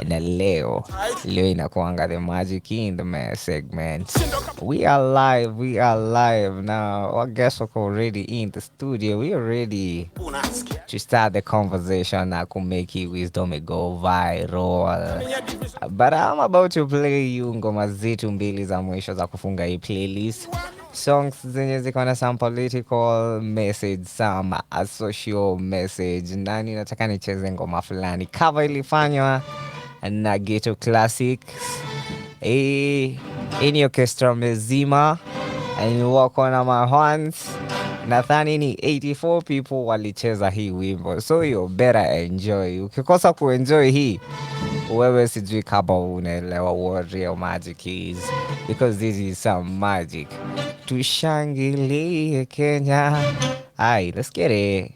Na leo inakuanga the Magic in the Man segment. We are live now. Our guests are already in the studio. We are ready to start the conversation na kumeki wisdom go viral. But I'm about to play you ngoma zetu mbili za mwisho za kufunga hii playlist. Songs zenye ziko na some political message, some a social message. Nani nataka nicheze ngoma fulani. Cover ilifanywa na Ghetto Classics. Any orchestra mezima. And wako na mahans. Nadhani ni 84 people walicheza hii wimbo. So you better enjoy. Ukikosa kuenjoy hii, wewe sijui kama unaelewa what real magic is. Because this is some magic. Tushangilie Kenya. Aye, let's get it.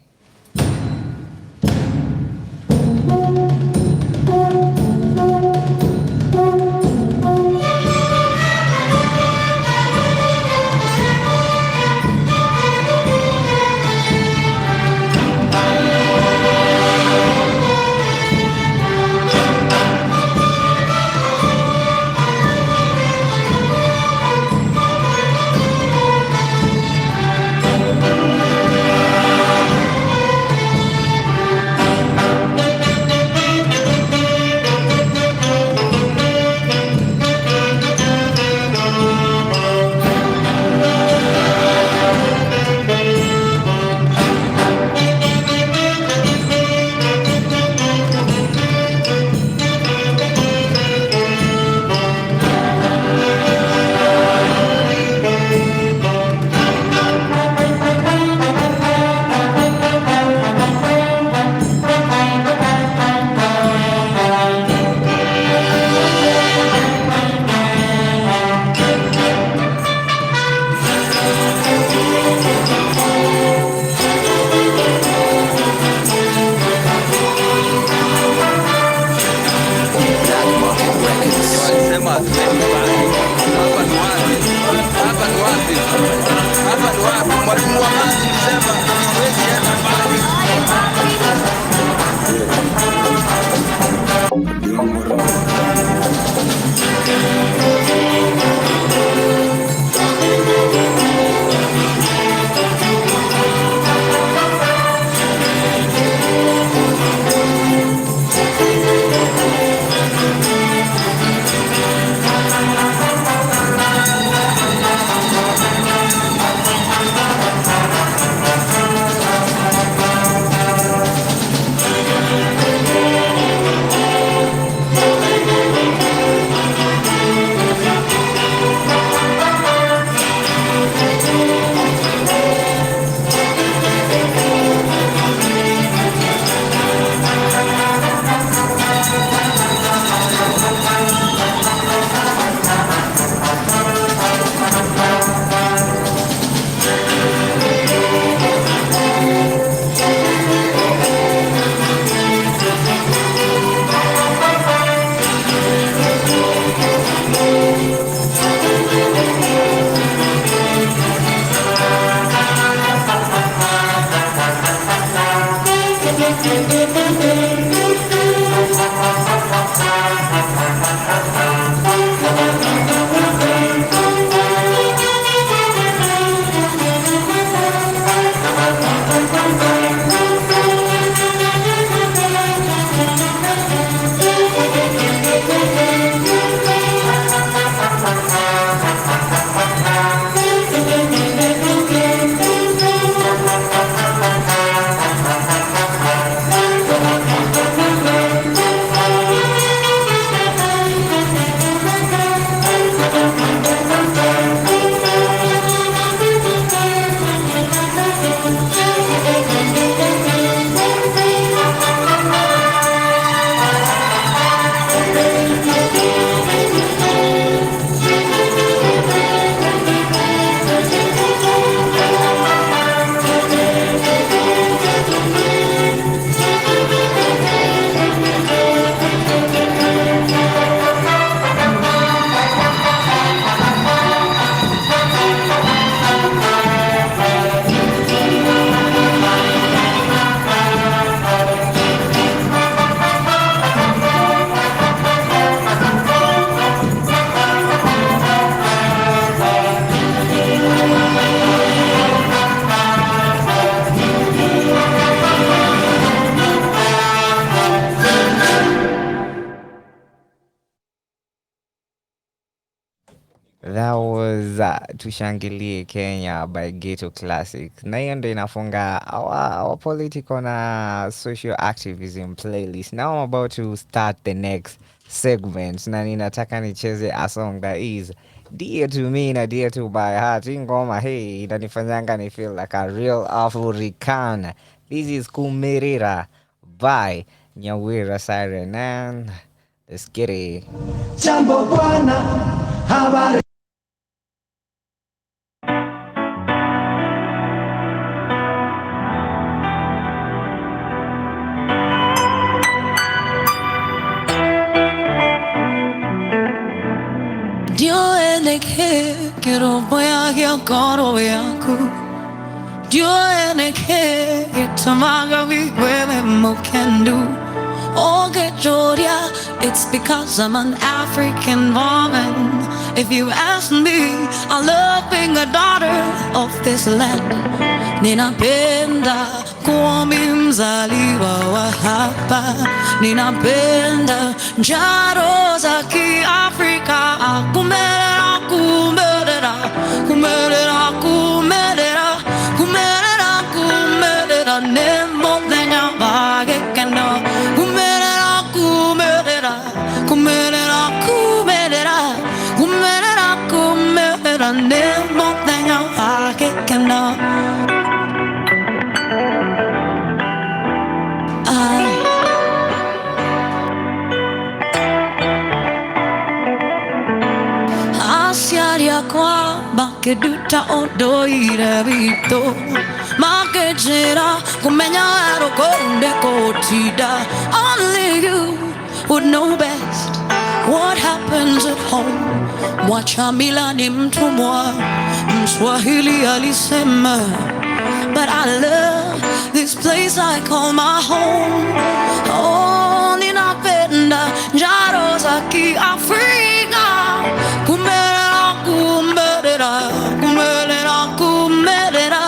was Tushangilie Kenya by Ghetto Classic. Na hiyo ndo inafunga our political na social activism playlist. Now I'm about to start the next segment. Na ninataka nicheze a song that is dear to me na dear to my heart. Hii ngoma hey inanifanyanga ni feel like a real African. This is Kumerera by Nyawira Siren, and let's get it. Jambo bwana, habari. Dio ene ke quiero voy a koro yaku. Dio ene ke itamaga vi weme mo can do. Oh get Georgia, it's because I'm an African woman. If you ask me, I love being a daughter of this land. Ninapenda kuwa mzaliwa wa hapa. Ninapenda njaro za Kiafrika. Kumerera, kumerera, kumerera, kumerera, kumerera, kumerera. Nemo denya bage kendo. Kumerera, kumerera, kumerera, kumerera, kumerera, kumerera. Nemo denya bage kendo. Asiaria kwa bakeduta odoire vito makejera kumenya ero konde kotida. Only you would know best what happens at home. Mwacha mila ni mtumwa, Mswahili alisema. But I love this place I call my home. Oh, ninapenda njaro za Kiafrika. Kumerera, kumerera, kumerera, kumerera,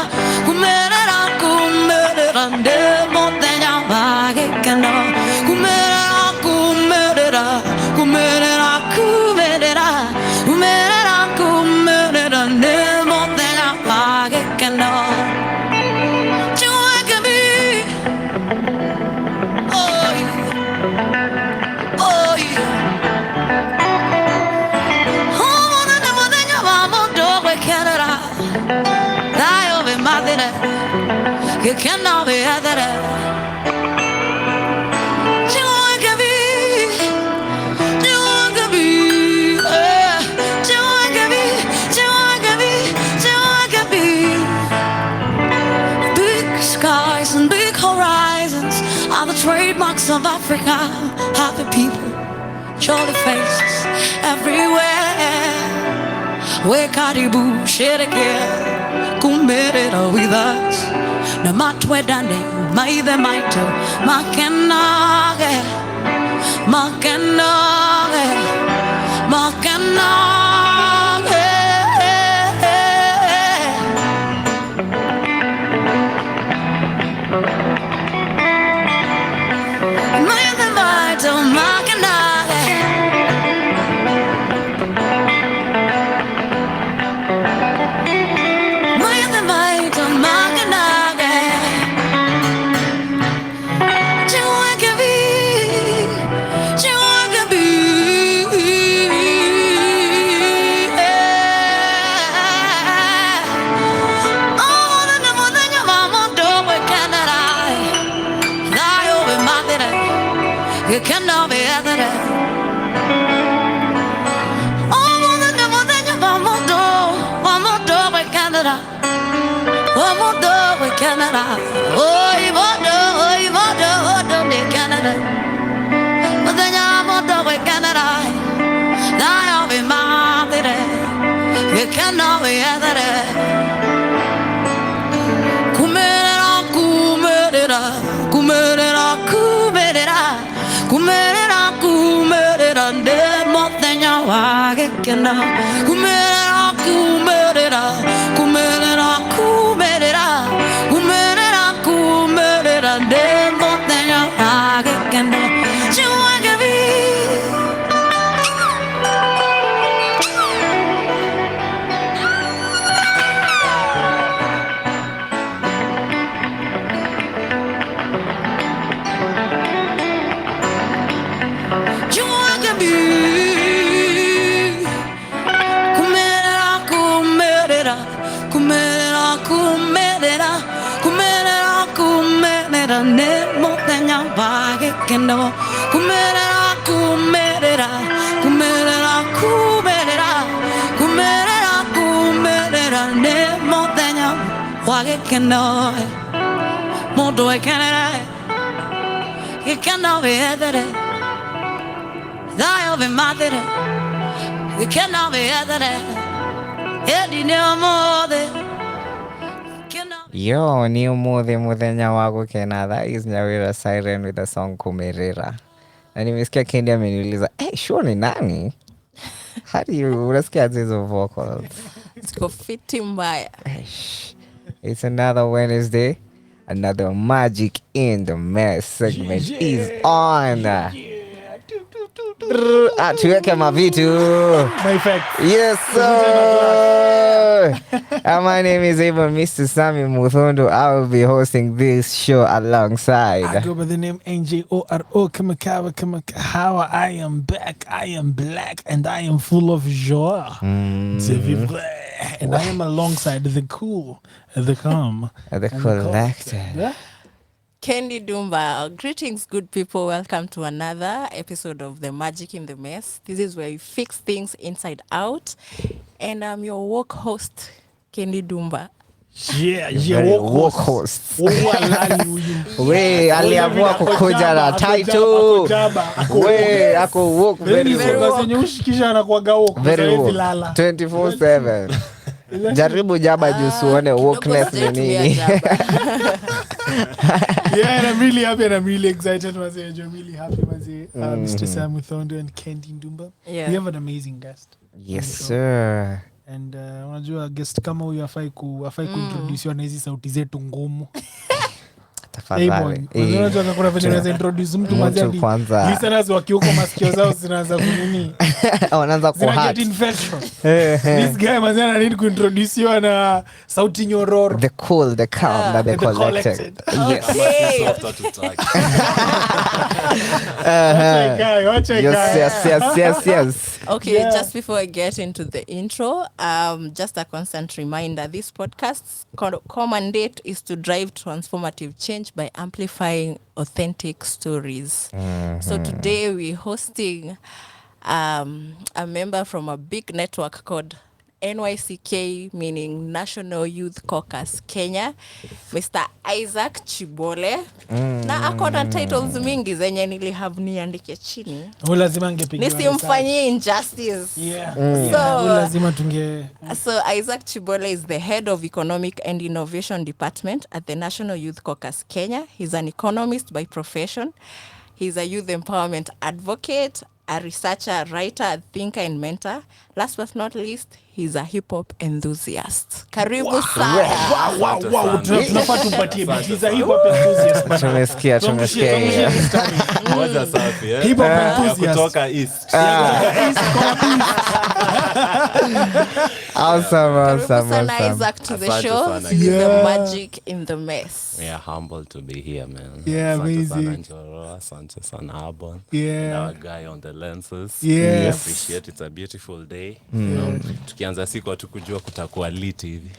kumerera, kumerera. Ndemo tenya bage kendo. Kumerera, kumerera, kumerera, kumerera, kumerera, kumerera. Ndemo tenya bage kendo. You cannot be other. Big skies and big horizons are the trademarks of Africa. Happy people, jolly faces everywhere. Where Karibu share again, Kumerera with us. Na matwedane, maithe maito, makenage, makenage, makenage. Maithe maito, makenage. Maithe maito, makenage. You cannot be other. Oh, one more door with Canada. One more door with Canada. Oh, you want to Canada. But then I'm more door with Canada. Now I'll be my lady. You cannot be other. Kumerera, kumerera, kumerera, kumerera. Kumerera, kumerera, ndemo tenya wage kenda. Kumerera, kumerera, kumerera, kumerera, kumerera, kumerera, ndemo tenya wage kenda. Chiwage kumerera kumerera kumerera kumerera kumerera ne motenya bage kendo kumerera kumerera kumerera kumerera kumerera kumerera ne motenya bage kendo moto ekenera ekendo vedere dai ove madre ekendo vedere edi ne amore. Yo, ni muthenya wa gukena. That is Nyawira Siren with the song Kumerera. Na nimesikia Kendi ameniuliza, sure ni nani? How do you unasikia hizo vocals? Ziko fiti mbaya. It's another Wednesday. Another Magic in the Mess segment is on. Tuweke mavitu. Yes, sir. My name is Ava, Mr. Sammy Muthondo. I will be hosting this show alongside. I go by the name NJORO Kamakawa. I am back. I am black and I am full of joy. And I am alongside the cool, the calm, the collected. Kendi Dumba. Greetings, good people. Welcome to another episode of The Magic in the Mess. This is where we fix things inside out. And I'm your walk host, Kendi Dumba. Walk host. We aliamua kukuja na title. We ako walk very well. Very well. 24/7. Jaribu jaba jusu uone wokeness ni nini. Yeah, and I'm really happy and I'm really excited. I'm really happy, Mr. Sam Muthondo and Kendi Dumba. Yeah. We have an amazing guest. Yes, sir. And unajua guest kama huyu afai kuintroduce na hizi sauti zetu ngumu. Tafadhali. Unajua kuna venye unaweza introduce mtu mazadi. Listeners wakiuko masikio zao zinaanza kunini. Wanaanza kuhat. Get infection. This guy mazana need kuintroduce na sauti nyororo. The cool, the calm, that the collected. Yes. Yes. Okay, just before I get into the intro, just a constant reminder, this podcast's common date is to drive transformative change by amplifying authentic stories. So today we're hosting a member from a big network called NYCK, meaning National Youth Caucus Kenya, Mr. Isaac Chibole. Na akona titles mingi zenye nilihave niandike chini. Lazima angepigiwa. Nisimfanyie injustice. Yeah. So, tunge. So Isaac Chibole is the head of Economic and Innovation Department at the National Youth Caucus Kenya. He's an economist by profession. He's a youth empowerment advocate, a researcher, writer, thinker, and mentor. Last but not least, he's a hip-hop enthusiast. Karibu sana. Wow. Tunafaa tumpatie beat. He's a hip-hop enthusiast. Tumesikia. Waza safi, Hip-hop enthusiast. Kutoka East. Awesome. Sana Isaac to the show. This is the magic in the mess. Yeah, humble to be here, man. Yeah, amazing. Asante sana Arbon. Yeah. And our guy on the lenses. Yes. We appreciate it's a beautiful day. You know, tukianza siku hatukujua kutakuwa lit hivi.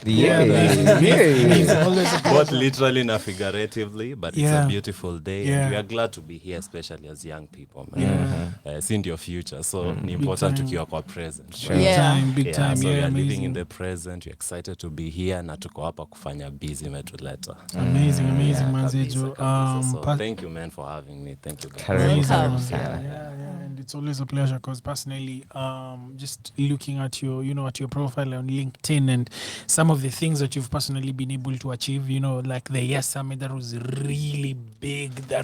Both literally and figuratively, but it's a beautiful day. And we are glad to be here, especially as young people, man. It's in your future, so ni important tukiwa kwa present. Big time. So we are living in the present. We're excited to be here na tuko hapa kufanya busy imetuleta. Amazing, manzejo. So thank you, man, for having me. Thank you, guys. And it's always a pleasure because personally, just looking at your, at your profile on LinkedIn and some of the things that you've personally been able to achieve, like the Yes Summit, that was really big. I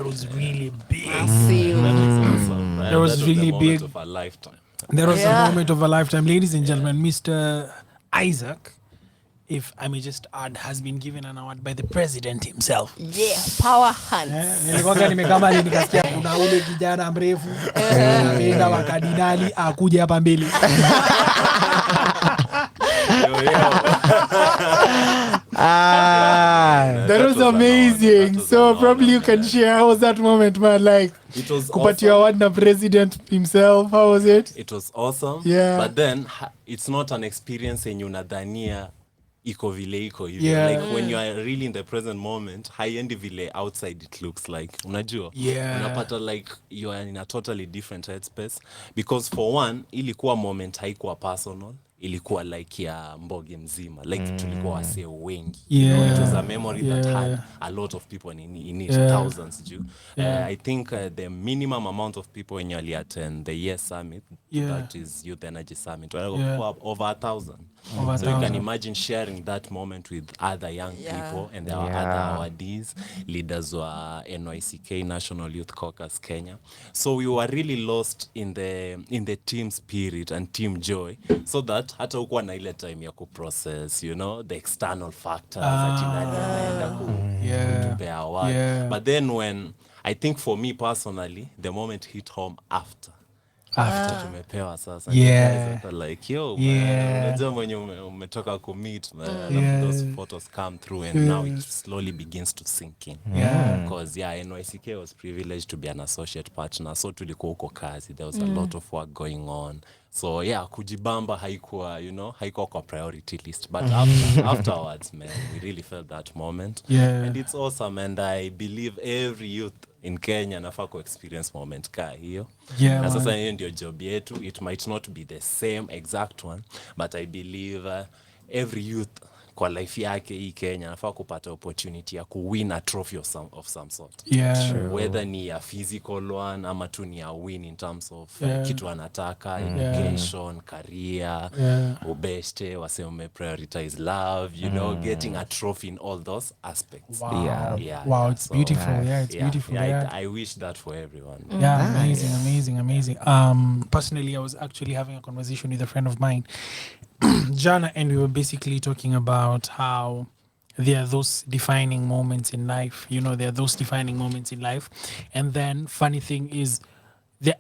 See you. That was really big. Of a lifetime. There was a moment of a lifetime. Ladies and gentlemen, Mr. Isaac, if I may just add, has been given an award by the president himself. Yeah, power hands. Nilikuwa nimekama nikasikia kuna ule kijana mrefu ameenda wa kardinali akuja hapa mbele. That was amazing. So probably you can share, how was that moment, man? Like, it was kupatia award na president himself. How was it? It was awesome. Yeah. But then it's not an experience yenye unadhania iko vile iko hivyo. Yeah. Like when you are really in the present moment, haiendi vile outside it looks like. Unajua? Yeah. Unapata like you are in a totally different headspace because for one ilikuwa moment haikuwa personal, ilikuwa like ya mboge mzima, like tulikuwa wasee wengi. You know, it was a memory that had a lot of people in it, thousands juu. I think the minimum amount of people when you attend the Yes Summit, that is Youth Energy Summit, over 1,000. So you can imagine sharing that moment with other young people and our other awardees, leaders were NYCK, National Youth Caucus Kenya. So we were really lost in the team spirit and team joy, so that hata ukuwa na ile time ya kuprocess, you know, the external factors that inaenda kutupea award. But then when, I think for me personally, the moment hit home after tumepewa sasa, like yo, unajua mwenye umetoka kumeet, those photos come through and now it slowly begins to sink in, because NYCK was privileged to be an associate partner, so tulikuwa huko kazi, there was a lot of work going on, so kujibamba haikuwa, you know, haikuwa kwa priority list, but afterwards, man, we really felt that moment, and it's awesome, and I believe every youth in Kenya nafaa ku experience moment ka hiyo. Na sasa hiyo ndio job yetu. It might not be the same exact one, but I believe every youth kwa life yake hii Kenya nafaa kupata opportunity ya win a trophy of some sort. Whether ni a physical one ama tu ni a win in terms of kitu anataka, education, career, ubeste, wase prioritize love, you know, getting a trophy in all those aspects. Wow, it's beautiful. It's beautiful. I wish that for everyone. Amazing. Personally, I was actually having a conversation with a friend of mine, Jana, and we were basically talking about how there are those defining moments in life. You know, there are those defining moments in life. And then funny thing is,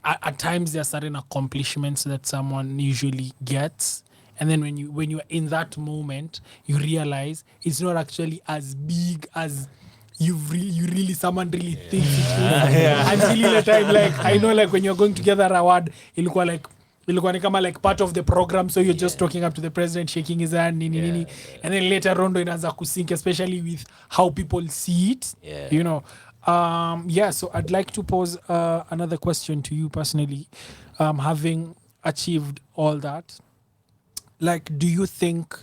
at times there are certain accomplishments that someone usually gets. And then when you're in that moment, you realize it's not actually as big as someone really thinks it is. Until the time, like, I know, like when you're going to get that award, ilikuwa ni kama like part of the program, so you're just talking up to the president, shaking his hand, nini. And then later on inaanza kusink, especially with how people see it, you know. So I'd like to pose another question to you personally, having achieved all that, like, do you think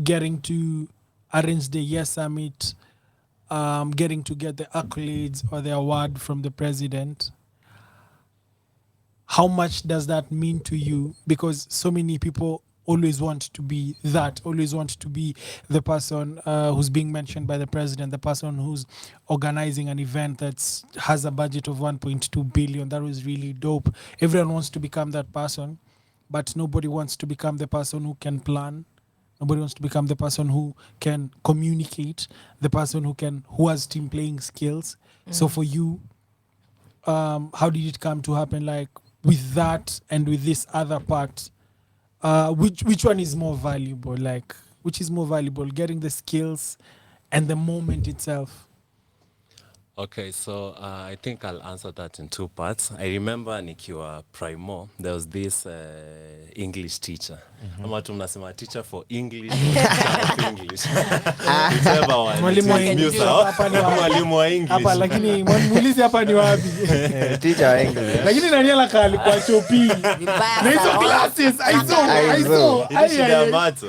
getting to arrange the Yes Summit, getting to get the accolades or the award from the president, how much does that mean to you? Because so many people always want to be that, always want to be the person who's being mentioned by the president, the person who's organizing an event that has a budget of 1.2 billion. That was really dope. Everyone wants to become that person, but nobody wants to become the person who can plan. Nobody wants to become the person who can communicate, the person who has team playing skills. So for you, how did it come to happen? Like, with that and with this other part, which one is more valuable? Like, which is more valuable, getting the skills and the moment itself? Okay, so I think I'll answer that in two parts. I remember nikiwa Primo, there was this English teacher. Ama tunasema teacher for English or teacher of English. Whichever one. Mwalimu wa English. Hapa lakini muulize hapa ni wapi? Teacher wa English. Lakini nani alakali kwa chopi? Na hizo classes, aizo. Ini shida ya macho.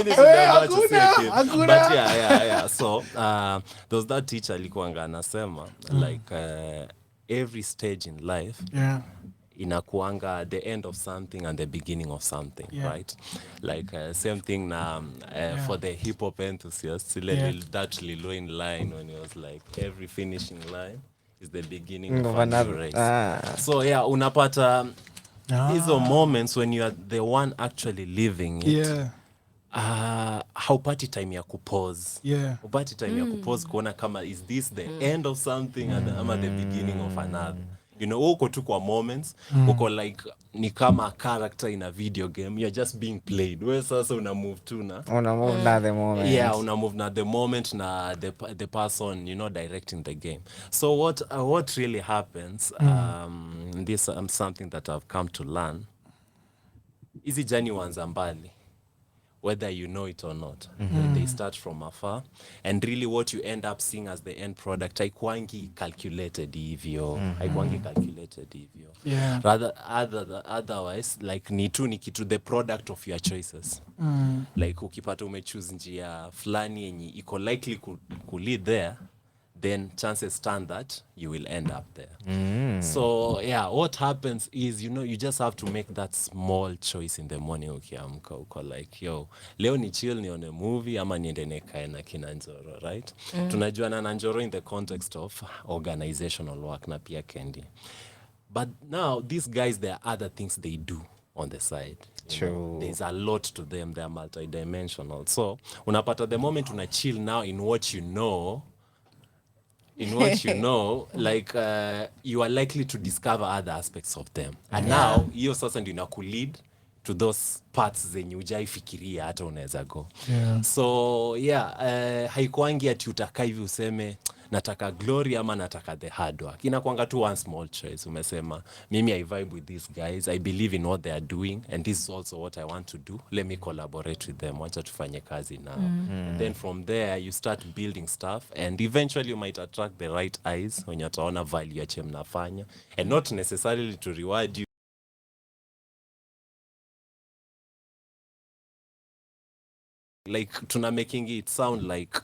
Ini shida ya macho. Hakuna. But yeah. So, there was that teacher alikuwa anasema, like every stage in life, inakuanga the end of something and the beginning of something, right? Like same thing now for the hip hop enthusiasts, that Lilo in line when it was like every finishing line is the beginning of another race. So unapata hizo moments when you are the one actually living it. Haupati time ya kupause. Upati time ya kupause kuona kama is this the end of something ama the beginning of another. You know, uko tu kwa moments, uko like ni kama a character in a video game, you're just being played. Wewe sasa una move tu na the moment. Yeah, una move na the moment na the person, you know, directing the game. So what really happens, this something that I've come to learn. Hizi journey wanza mbali. whether you know it or not. They start from afar, and really what you end up seeing as the end product haikuangi calculated hivyo. Haikuangi calculated hivyo. Yeah. Rather otherwise like ni kitu the product of your choices. Like ukipata umechoose njia fulani yenye iko likely ku lead there, then chances stand that you will end up there. So yeah, what happens is, you just have to make that small choice in the morning. Ukiamka uko like, yo, leo ni chill nione movie ama niende nikae na kina Njoro, right? Tunajuana na Njoro in the context of organizational work na pia Kendi. But now these guys, there are other things they do on the side. True. There's a lot to them. They are multidimensional. So unapata the moment una chill now in what you know, like you are likely to discover other aspects of them. And now hiyo sasa ndio inakulead to those parts zenye hujaifikiria hata unaweza go. So haikuangi ati utakaa hivi useme nataka glory ama nataka the hard work. Inakuanga tu one small choice. Umesema mimi I vibe with these guys, I believe in what they are doing, and this is also what I want to do. Let me collaborate with them. Wacha tufanye kazi now. And then from there you start building stuff, and eventually you might attract the right eyes when wataona value ya chem nafanya, and not necessarily to reward you. Like tuna making it sound like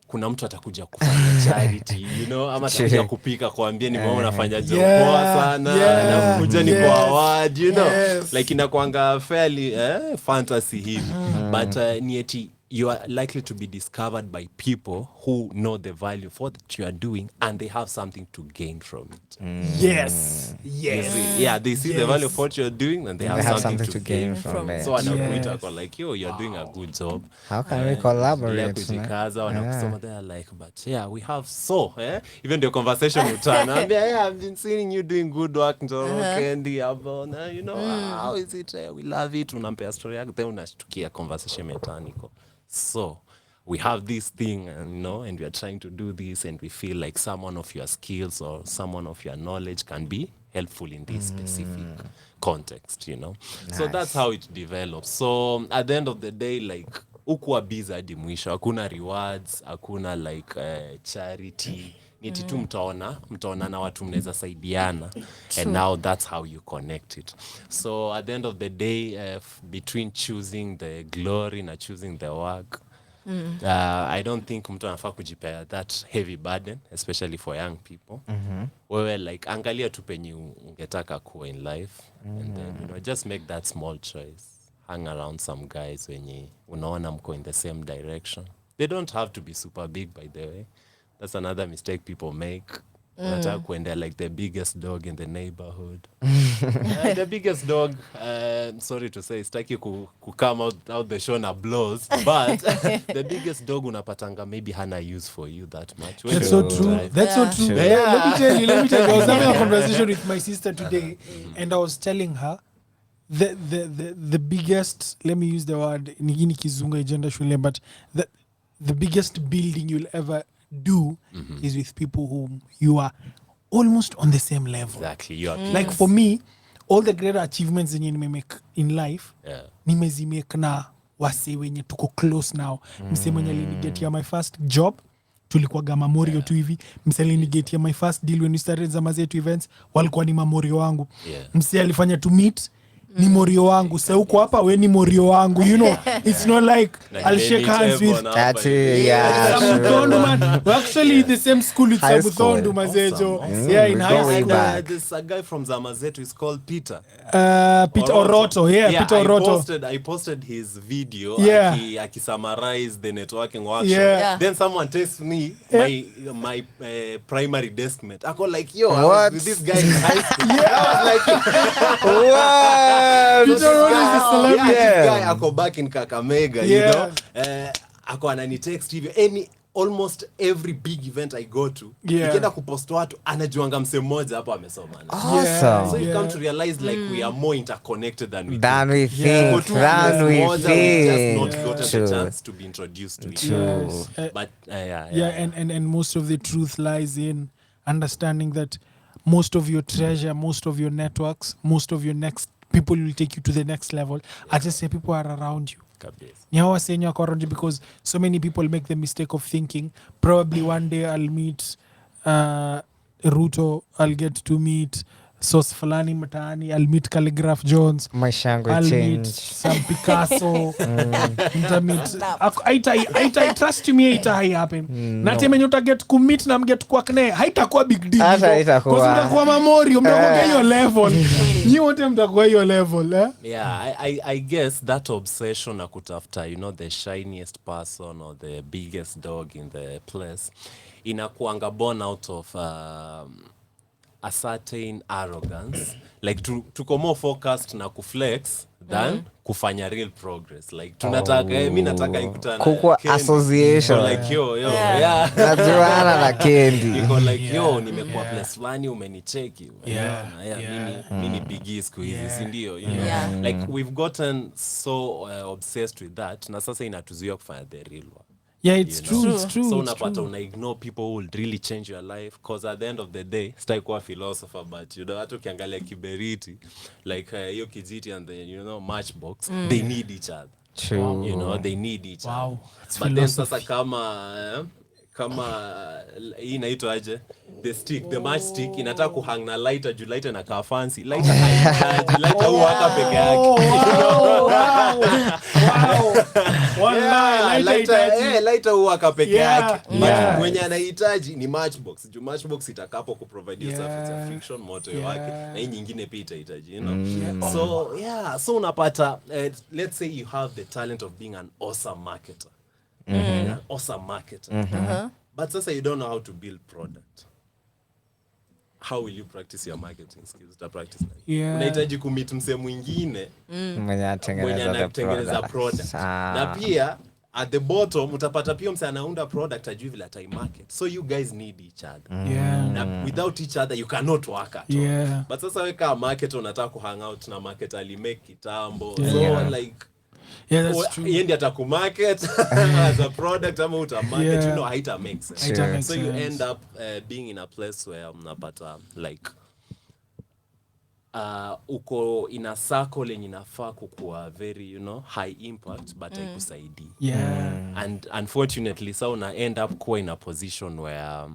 kuna mtu atakuja kufanya charity, ama atakuja kupika kuambia ni mama unafanya job poa sana, na kuja ni kwa award, like inakuanga fairly fantasy hivi. But ni eti you are likely to be discovered by people who know the value of what you are doing, and they have something to gain from it. Yes. They see the value of what you're doing, and they have something to gain from it. So anakuita kwa like, yo, you're doing a good job. How can we collaborate? Kujikaza, wanakusoma there like, but we have even the conversation will turn. I've been seeing you doing good work, Kendi, how is it? We love it. Unampea story yako, then unashtukia conversation metaniko. So we have this thing, and we are trying to do this, and we feel like someone of your skills or someone of your knowledge can be helpful in this specific context, Nice. So that's how it develops. So at the end of the day, like ukuwa busy hadi mwisho, hakuna rewards, hakuna like charity. Niti tu mtaona na watu mnaweza saidiana, and now that's how you connect it. So at the end of the day, between choosing the glory na choosing the work, I don't think mtu anafaa kujipea that heavy burden, especially for young people. Wewe like angalia tu penye ungetaka kuwa in life, and then just make that small choice. Hang around some guys wenye unaona mko in the same direction. They don't have to be super big, by the way. That's another mistake people make. Nataka kuendea like the biggest dog in the neighborhood. The biggest dog, sorry to say, sitaki ku come out the show na blows, but the biggest dog unapatanga maybe hana use for you that much. That's so true. That's so true. Let me tell you. I was having a conversation with my sister today, and I was telling her the biggest, let me use the word nigini kizungu agenda shule, but the biggest building you'll ever do is with people whom you are almost on the same level. Exactly. You are like for me, all the greater achievements zenye nimemake in life, nimezimake na wase wenye tuko close now. Mse mwenye alinigetia my first job, tulikuwa Memorial tu hivi. Mse alinigetia my first deal when we started Zama Zetu events, walikuwa ni Memorial wangu. Mse alifanya to meet ni morio wangu. Sasa uko hapa we ni morio wangu. It's not like I'll shake hands with that's Samuthondu, man. We're actually the same school with Samuthondu, Mazejo. Yeah, in high school. There's a guy from Zama Zetu, he's called Peter. Peter Oroto. Peter Oroto. I posted his video. Yeah. Aki summarize the networking workshop. Then someone texts me my primary desk mate. I go like, yo, I was with this guy in high school. I was like, wow. Peter Oroto is a celebrity. This guy ako back in Kakamega, ako anani text hivyo. Almost every big event I go to, nikienda kupost watu anajuanga mse mmoja hapo amesoma. Awesome. So you come to realize like we are more interconnected than we think. Just not gotten the chance to be introduced to each other. But and most of the truth lies in understanding that most of your treasure, most of your networks, most of your next people will take you to the next level. I just say people are around you. ni hawa senye wako around you, because so many people make the mistake of thinking probably one day I'll meet Ruto, I'll get to meet Sos fulani mtaani, I'll meet Calligraph Jones, maisha yangu I'll change meet some Picasso, I trust me ita happen. Na temenye utaget kumit na mget kwa kne haitakuwa big deal, because mtakuwa Mamorio, mtakuwa hiyo level, nyi wote mtakuwa hiyo level Yeah, I guess that obsession na kutafuta, you know, the shiniest person or the biggest dog in the place inakuanga born out of a certain arrogance, like tuko more focused na kuflex than kufanya real progress. Like tunataka mimi nataka ikutana kukua association like yo yeah najuana na Kendi iko like yo nimekuwa place fulani umenicheki mimi biggie siku hizi si ndio, you know? Like we've gotten so obsessed with that na sasa inatuzuia kufanya the real work. Yeah, it's true. So unapata una ignore people who will really change your life, because at the end of the day sitaki kuwa philosopher, but you know hata ukiangalia Kiberiti like hiyo kijiti and the, you know, Matchbox, they need each other. True. You know, they need each other. Wow. But then sasa kama hii inaitwa aje, the match stick inataka kuhang na lighter, juu lighter na kaa fancy, lighter lighter huwaka peke yake. Lighter huwaka peke yake, mwenye anahitaji ni Matchbox, juu Matchbox itakapo kuprovide hiyo surface of friction moto wake, na hii nyingine pia itahitaji, you know. So unapata let's say you have the talent of being an awesome marketer. An awesome marketer. But sasa you don't know how to build product. How will you practice your marketing skills? Unahitaji kumit mse mwingine mwenye anatengeneza product. Na pia at the bottom utapata pia mse anaunda product ajui vile atai market. So you guys need each other. Na without each other you cannot work at all. But sasa weka market unataka kuhang out na market alimake kitambo. So like that's true. Yendi atakumarket as a product ama utamarket, you know, haita make sense. So you end up being in a place where unapata like uko in a circle lenye inafaa kukuwa very, you know, high impact but haikusaidii. And unfortunately so una end up kuwa in a position where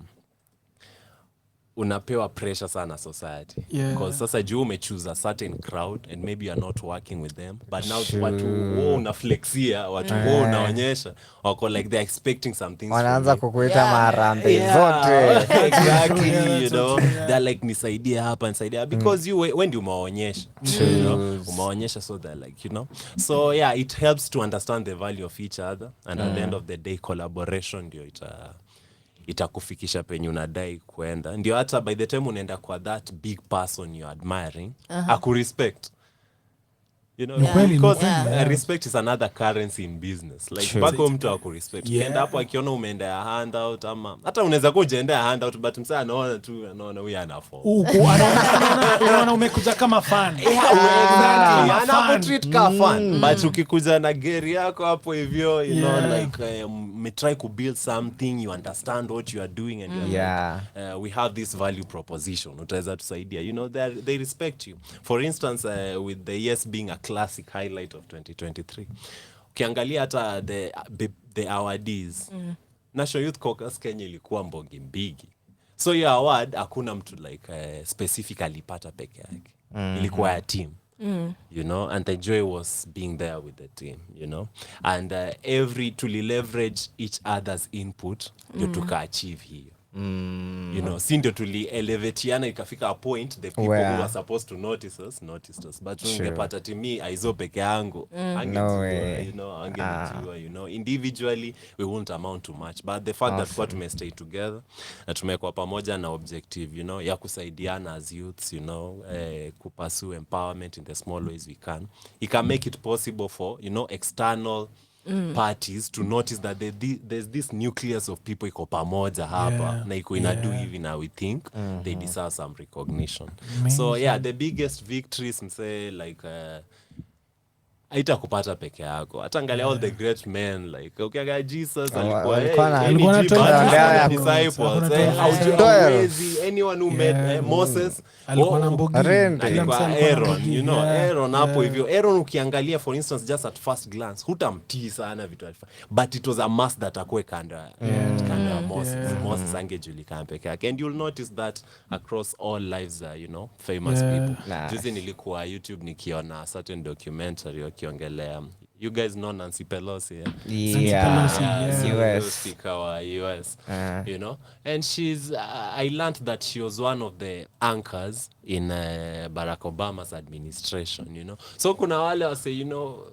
unapewa pressure sana society, because sasa juu umechoose a certain crowd and maybe you're not working with them, but now watu unaflexia, watu unaonyesha wako like they're expecting something, wanaanza kukuita marambe zote. Exactly, you know, they're like nisaidia hapa nisaidia, because you when you umeonyesha, you know, umeonyesha, so they're like, you know. So yeah, it helps to understand the value of each other, and at the end of the day collaboration ndio itakufikisha penye unadai kwenda. Ndio hata by the time unaenda kwa that big person you're admiring, respect. You know, because respect is another currency in business. Like bako mtu respect. Ukienda hapo akiona umeenda ya handout ama hata unaweza kuenda ya handout, but msana anaona huyu anafo. Unaona umekuja kama fan. Anakutreat kama fan. But ukikuja na geri yako hapo hivyo, you know, like me try to build something, you understand what you are doing, and we have this value proposition. Utaweza tusaidia. You know, they respect you. For instance, with the yes being a classic highlight of 2023. Ukiangalia hata the awardees. National Youth Caucus Kenya ilikuwa mbongi mbigi. So your award hakuna mtu like specifically pata peke yake. Ilikuwa ya team. You know, and the joy was being there with the team, you know. And to leverage each other's input to achieve here. You know, si ndio tuli-elevatiana ikafika a point the people who were supposed to noticed us. But ungepata timi aizo peke yangu, you know, you know, individually we won't amount to much. But the fact that what we stay together, na tumekuwa pamoja na objective, you know, ya kusaidiana as youths, you know, pursue empowerment in the small ways we can. It can make it possible for, you know, external parties to notice that there's this nucleus of people iko pamoja hapa na iko inadu hivi, na we think they deserve some recognition. So yeah, the biggest victories mse like haitakupata peke yako. Hata angalia all the great men like ukiangalia Jesus alikuwa alikuwa na disciples haujiwezi anyone who met Moses alikuwa na Mbogi, alikuwa Aaron, you know, Aaron hapo hivyo. Aaron ukiangalia for instance just at first glance hutamtii sana vitu alifanya, but it was a must that akue kando ya Moses. Moses angejulikana peke yake, and you'll notice that across all lives, you know, famous people. Juzi nilikuwa YouTube nikiona certain documentary wakiongelea, you guys know Nancy Pelosi, US speaker wa US, you know, and she's I learned that she was one of the anchors in Barack Obama's administration, you know. So kuna wale wase, you know,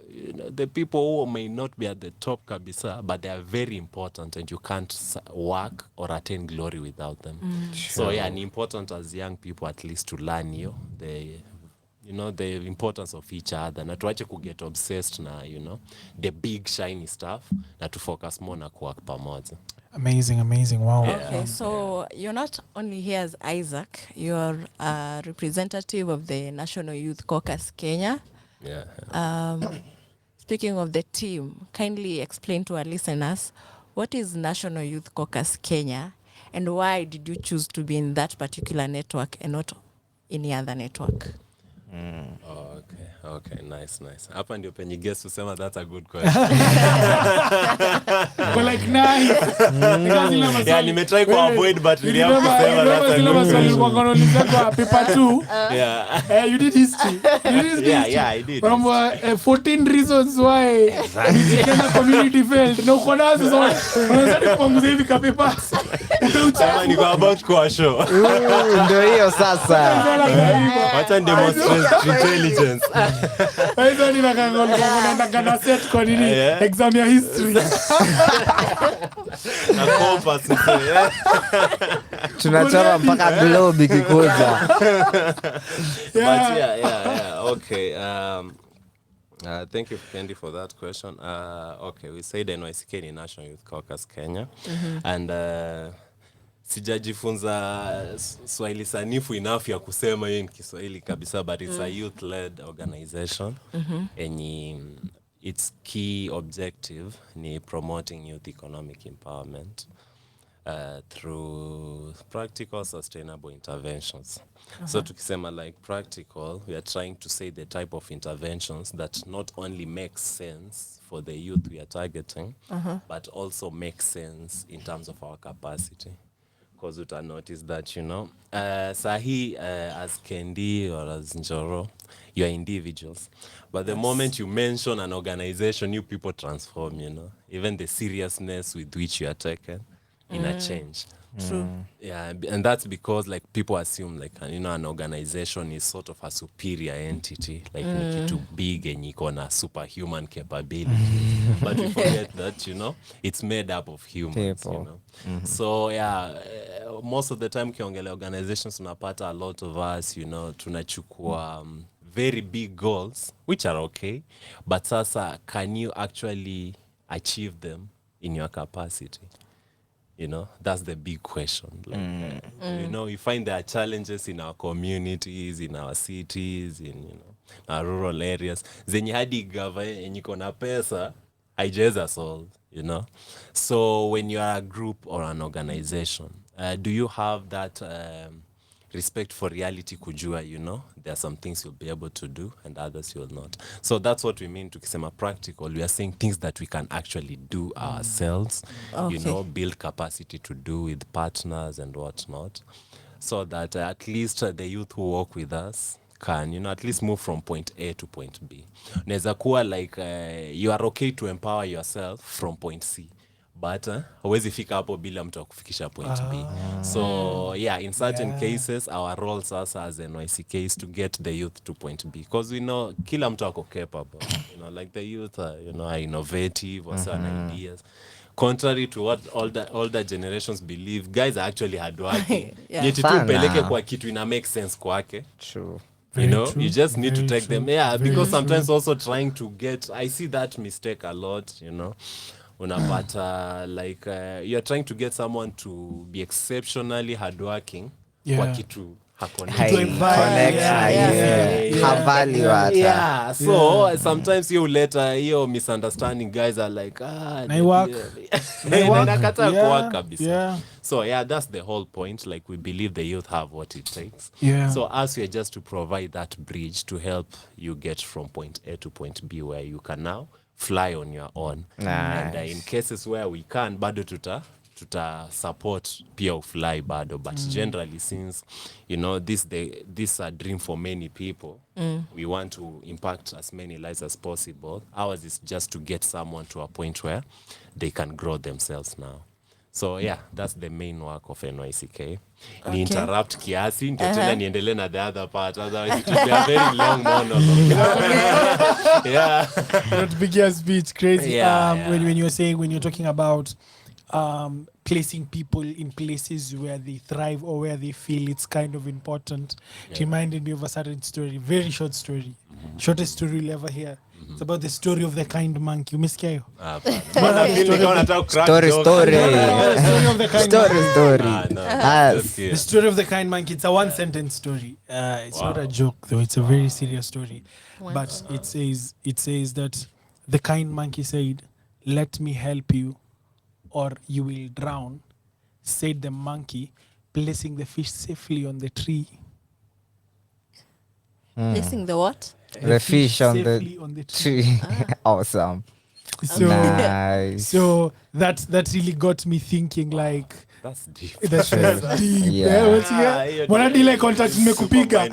the people who may not be at the top kabisa, but they are very important and you can't work or attain glory without them. So yeah, ni important as young people at least to learn the importance of each other, na tuache get obsessed na, you know, the big shiny stuff, na to focus more na kuwork pamoja. Amazing. Wow. Okay, so you're not only here as Isaac, you're a representative of the National Youth Caucus Kenya. Speaking of the team, kindly explain to our listeners, what is National Youth Caucus Kenya, and why did you choose to be in that particular network and not any other network? Okay, nice. Hapa ndio penye guess to sema that's a good question. But like nice. Yeah, nimetry ku avoid but really have to sema that's a good question. Kwa kanoniza kwa paper 2. Yeah. You did history. Yeah, I did. From 14 reasons why the Kenya community failed. No kona sasa. Unaweza kupunguza hivi kwa papers. Sema niko about kwa show. Ndio hiyo sasa. Wacha demonstrate intelligence. Hizo ni nakangana set kwa nini exam ya history. Na compass tunachora mpaka globe ikikuja. But yeah. Okay. Thank you, Kendi, for that question. Okay, we said NYCK ni National Youth Caucus Kenya, and sijajifunza Swahili sanifu enough ya kusema hiyo ni Kiswahili kabisa, but it's a youth-led organization, and its key objective ni promoting youth economic empowerment through practical sustainable interventions. So tukisema like practical, we are trying to say the type of interventions that not only make sense for the youth we are targeting, but also make sense in terms of our capacity. Because you notice that, you know, sahi as Kendi or as Njoro, you are individuals. But the moment you mention an organization, you people transform, you know. Even the seriousness with which you are taken in a change. True. Yeah, and that's because like people assume like, you know, an organization is sort of a superior entity, like too big and iko na superhuman capability. But we forget that, you know, it's made up of humans, people. You know. So yeah, most of the time kiongele organizations unapata a lot of us, you know, tunachukua very big goals, which are okay, but sasa can you actually achieve them in your capacity? You know, that's the big question. Like, you know, you find there are challenges in our communities, in our cities, in, you know, our rural areas. Zenye hadi gava yenye iko na pesa haijaweza solve, you know. So when you are a group or an organization, do you have that respect for reality kujua, you know, there are some things you'll be able to do and others you'll not. So that's what we mean tukisema practical. We are saying things that we can actually do ourselves, you know, build capacity to do with partners and whatnot, so that at least the youth who work with us can, you know, at least move from point A to point B. Neza kuwa like you are okay to empower yourself from point C, but huwezi fika hapo bila mtu akufikisha point B. So yeah, in certain cases our role sasa as NYCK is to get the youth to point B, because we know kila mtu ako capable, you know, like the youth you know, are innovative, or certain ideas. Contrary to what older generations believe, guys are actually hardworking. Yet tu peleke kwa kitu ina make sense kwake. True. You know, you just need to take them. Yeah, because sometimes also trying to get, I see that mistake a lot, you know. Unapata like you're trying to get someone to be exceptionally hardworking kwa kitu So sometimes you later hiyo misunderstanding guys are like inakata kuwa kabisa. So yeah, that's the whole point. Like we believe the youth have what it takes. So us we are just to provide that bridge to help you get from point A to point B where you can now fly on your own. And in cases where we can bado tuta support pia fly bado, but generally since you know this a dream for many people, we want to impact as many lives as possible. Ours is just to get someone to a point where they can grow themselves now. So yeah, that's the main work of NYCK. Ni interrupt kiasi ndio tena niendelee na the other part, otherwise it will be a very long monologue. Yeah. Not big speech crazy. When you're saying, when you're talking about placing people in places where they thrive or where they feel it's kind of important. It reminded me of a certain story, very short story, shortest story you'll ever hear. It's about the story of the kind monkey. Umesikia hiyo? The story of the kind monkey. It's a one sentence story. It's not a joke though. It's a very serious story. But it says that the kind monkey said, "Let me help you or you will drown," said the monkey, placing the fish safely on the tree. Placing the what? The fish on the tree. Awesome. So, nice. So that really got me thinking, like, that's deep. That's deep. Yeah. Mbona dile contact nimekupiga?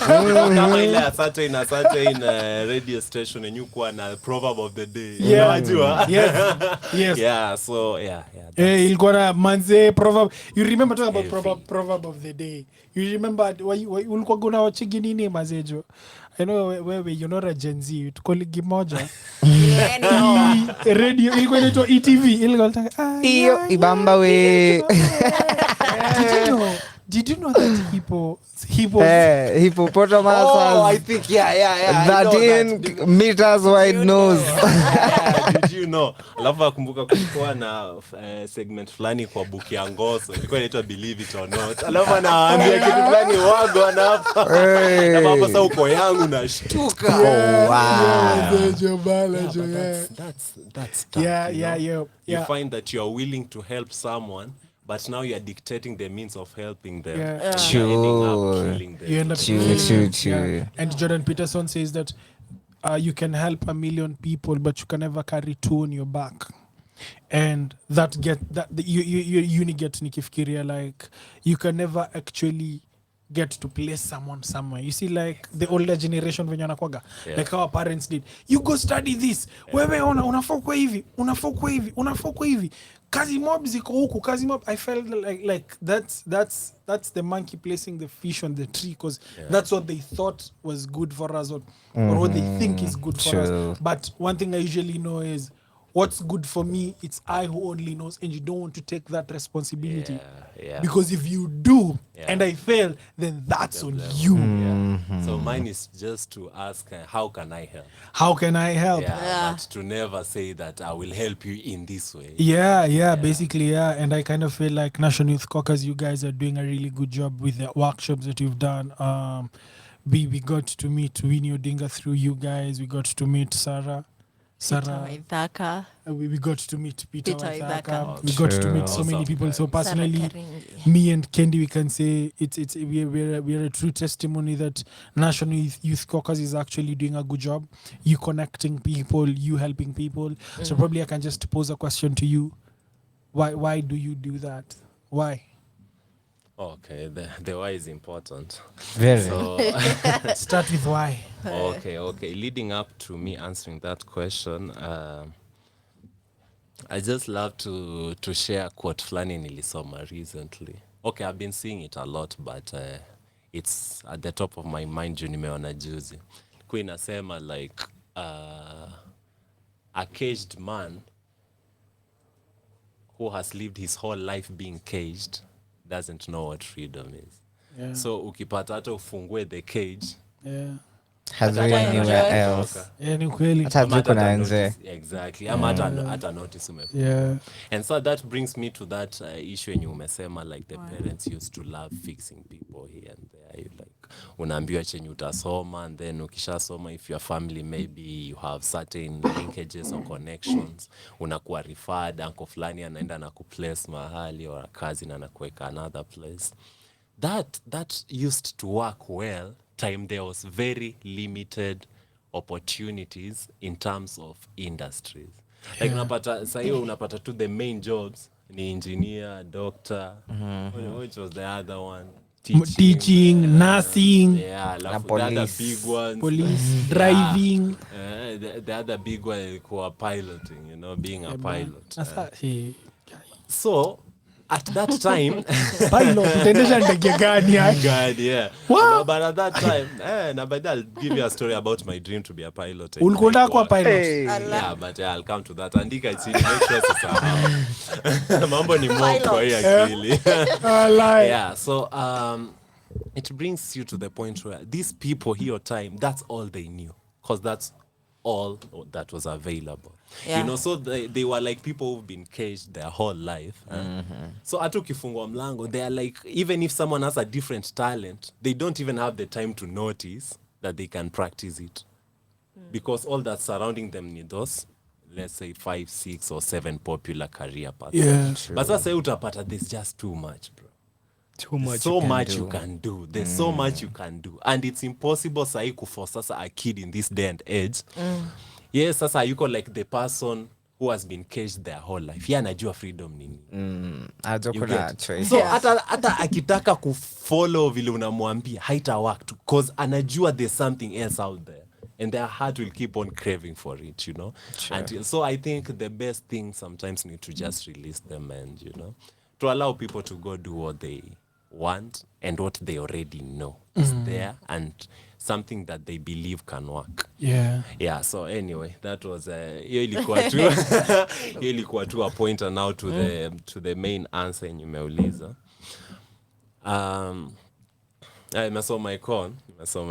Kama ile certain radio station yenyu kwa na proverb of the day. Unajua? Yes. Yeah, so yeah. Ilikuwa na manze proverb. You remember talking about proverb of the day? You remember ulikuwa guna wachigi nini mazejo? I know you're not a Gen Z. Tukoligi moja. Radio ilikuwa inaitwa ETV. Iyo ibamba we. Did you know that hippopotamus I think 13 meters wide nose. Did you know? Alafu akumbuka kulikuwa na segment fulani kwa buki ya Ngoso. Ilikuwa inaitwa Believe It or Not. Alafu anaambia kitu fulani wago anapa. Na hapa sasa uko yangu nashtuka. That's tough. You find that you are willing to help someone, but now you are dictating the means of helping them. You end up killing them. And Jordan Peterson says that you can help 1 million people, but you can never carry 2 on your back. And you get nikifikiria, like, you can never actually get to place someone somewhere. You see, like the older generation when wanakwaga, like our parents did. You go study this. Wewe unafokwa hivi. Kazi mob ziko huku, kazi mob. I felt like that's the monkey placing the fish on the tree, because that's what they thought was good for us, or what they think is good for us. But one thing I usually know is what's good for me, it's I who only knows, and you don't want to take that responsibility. Because if you do and I fail, then that's on you. So mine is just to ask, how can I help? How can I help? But to never say that I will help you in this way. Basically. And I kind of feel like National Youth Caucus, you guys are doing a really good job with the workshops that you've done. We got to meet Winnie Odinga through you guys. We got to meet Sarah. Waithaka. We got to meet Peter Waithaka. We got to meet so many people. So personally, me and Kendi, we can say we're a true testimony that National Youth Caucus is actually doing a good job. You connecting people, you helping people. So probably I can just pose a question to you. Why do you do that? Why? Okay, the why is important. Very. So start with why. Okay. Leading up to me answering that question, I just love to share quote fulani nilisoma recently. Okay, I've been seeing it a lot, but it's at the top of my mind juu nimeona juzi. Kwa inasema like a caged man who has lived his whole life being caged doesn't know what freedom is. So ukipata hata ufungue the cage, Hazui anywhere else. Ni kweli. Hata hazui kuna nje. Exactly. Ama hata notice umefika. Yeah. And so that brings me to that issue when you umesema like the parents used to love fixing people here and there. You like unaambiwa chenye utasoma, and then ukishasoma, if your family maybe you have certain linkages or connections, unakuwa referred, uncle fulani anaenda na kuplace mahali, or a cousin anakuweka another place. That used to work well time there was very limited opportunities in terms of industries. Like unapata saa hiyo unapata tu the main jobs ni engineer, doctor, which was the other one, teaching, nursing, yeah, the other big ones, police, driving. The other big one ilikuwa piloting, you know, being a pilot. So at that time, pilot, utaendesha ndege gani? God, yeah. But at that time, I'll give you a story about my dream to be a pilot. Ulikuwa kwa pilot? Yeah, but I'll come to that. Andika chini, make sure sasa. Mambo ni mob kwa hii akili. Yeah, so it brings you to the point where these people here time, that's all they knew, because that's all that was available. Yeah. You know, so they were like people who've been caged their whole life. So hata ukifungwa mlango, they are like, even if someone has a different talent, they don't even have the time to notice that they can practice it. Because all that's surrounding them need those, let's say 5, 6 or 7 popular career paths. Yeah, but sasa utapata, there's just too much, bro. Too much. So much you can do. There's so much you can do. And it's impossible sahi kuforce sasa a kid in this day and age. Yes, sasa yuko like the person who has been caged their whole life. Yeah, anajua freedom nini. Kuna choice. So hata akitaka kufollow vile unamwambia haita work too, because anajua there's something else out there. And their heart will keep on craving for it, you know. Sure. And so I think the best thing sometimes need to just release them, and, you know, to allow people to go do what they want and what they already know is there, and something that they believe can work. Yeah, so anyway, that was hiyo ilikuwa tu a pointer now to the main answer yenye umeuliza. Nimesoma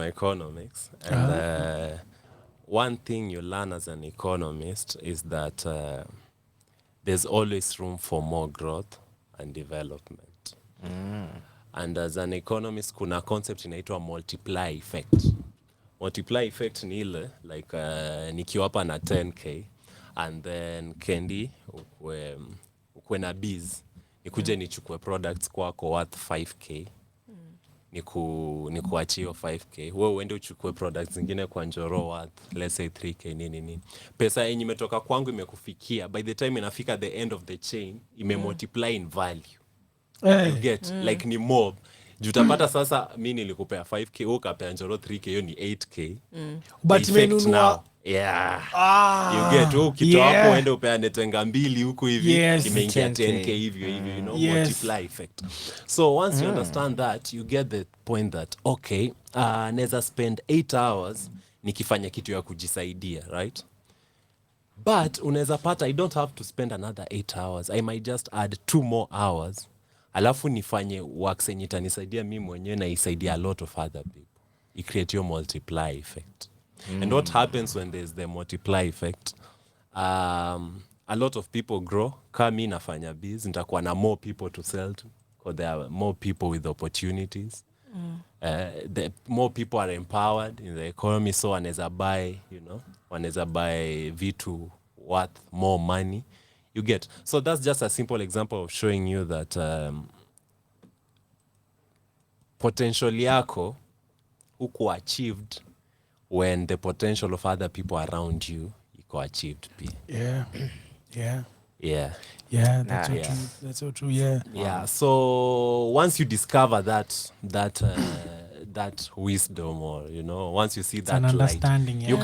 economics, and one thing you learn as an economist is that there's always room for more growth and development. And as an economist, kuna concept inaitwa multiply effect. Multiply effect ni ile like nikiwa hapa na 10k and then Kendi ukwe na biz, nikuje nichukue products kwako worth 5k, nikuachie 5k, wewe uende uchukue products zingine kwa Njoro worth let's say 3k nini. Pesa yenye imetoka kwangu imekufikia, by the time inafika the end of the chain imemultiply in value. You get like ni mob. Jutapata sasa mimi nilikupea 5k, wewe ukapea Njoro 3k, hiyo ni 8k. But menunua. Yeah. You get ukitoa hapo uende upeane tenga mbili huku hivi, imeingia 10k hivyo, you know, multiply effect. So once you understand that, you get the point that okay, naweza spend 8 hours nikifanya kitu ya kujisaidia, right? But unaweza pata I don't have to spend another 8 hours. I might just add 2 more hours. Alafu nifanye work yenye itanisaidia mimi mwenyewe na isaidia a lot of other people. You create your multiply effect. And what happens when there's the multiply effect? A lot of people grow. Kama mimi nafanya biz, nitakuwa na more people to sell to, because there are more people with opportunities. The more people are empowered in the economy, so wanaweza buy, you know, wanaweza buy vitu worth more money. You get. So that's just a simple example of showing you that potential yako huku achieved when the potential of other people around you iko achieved pia. Yeah, that's so true. Yeah. So once you discover that wisdom, or, you know, once you see It's that an understanding, light, you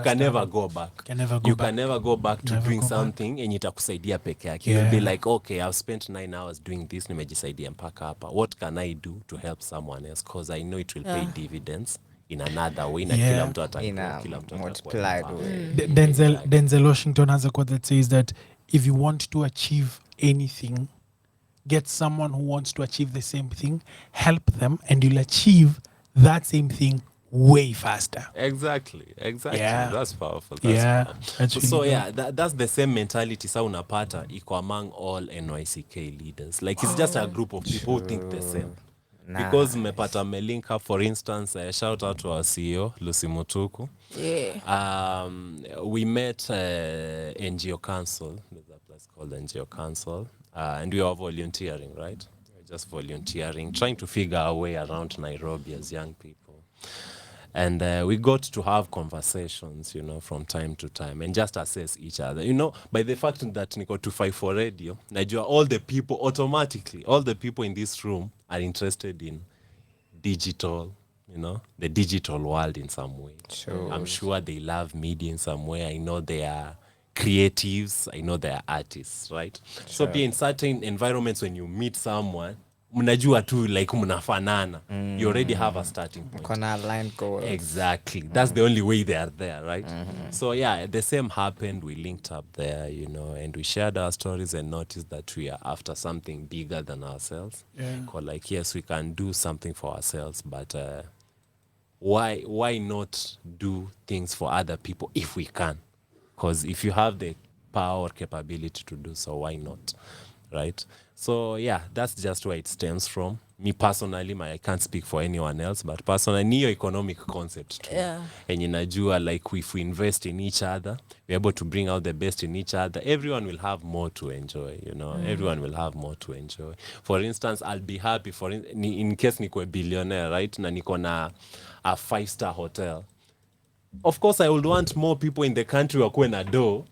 can never go back. Can never go back. To doing something yenye itakusaidia peke yake. You'll be like, okay, I've spent 9 hours doing this, nimejisaidia mpaka hapa. What can I do to help someone else? Because I know it will pay dividends in another way. Na kila mtu atakuwa multiplied way. Denzel Washington has a quote that says that if you want to achieve anything, get someone who wants to achieve the same thing, help them, and you'll achieve that same thing way faster. Exactly. Yeah. That's powerful. Yeah, that's really so dope. yeah, that's the same mentality sa unapata iko among all NYCK leaders. Like it's just a group of people who think the same. Because mepata melink up, for instance, shout out to our CEO, Lucy Mutuku. Yeah. We met NGO Council. There's a place called NGO Council. And we are volunteering, right? We're just volunteering, trying to figure our way around Nairobi as young people. And we got to have conversations, from time to time and just assess each other. By the fact that niko 254 radio, najua all the people in this room are interested in digital, the digital world in some way. Sure. I'm sure they love media in some way. I know they are creatives. I know they are artists, right? So be in certain environments when you meet someone, mnajua tu like mnafanana. You already have a starting point. Kona line goal. Exactly. That's the only way they are there, right? So yeah, the same happened. We linked up there, and we shared our stories and noticed that we are after something bigger than ourselves. Like, yes, we can do something for ourselves, but why not do things for other people if we can? Because if you have the power or capability to do so, why not? Right? So yeah, that's just where it stems from. Me personally, I can't speak for anyone else, but personally, niyo economic concept too. Yeah. And inajua, like, if we invest in each other, we're able to bring out the best in each other, everyone will have more to enjoy, Everyone will have more to enjoy. For instance, I'll be happy in case niko a billionaire, right? Na niko na a 5-star hotel. Of course, I would want more people in the country wakuwe na do.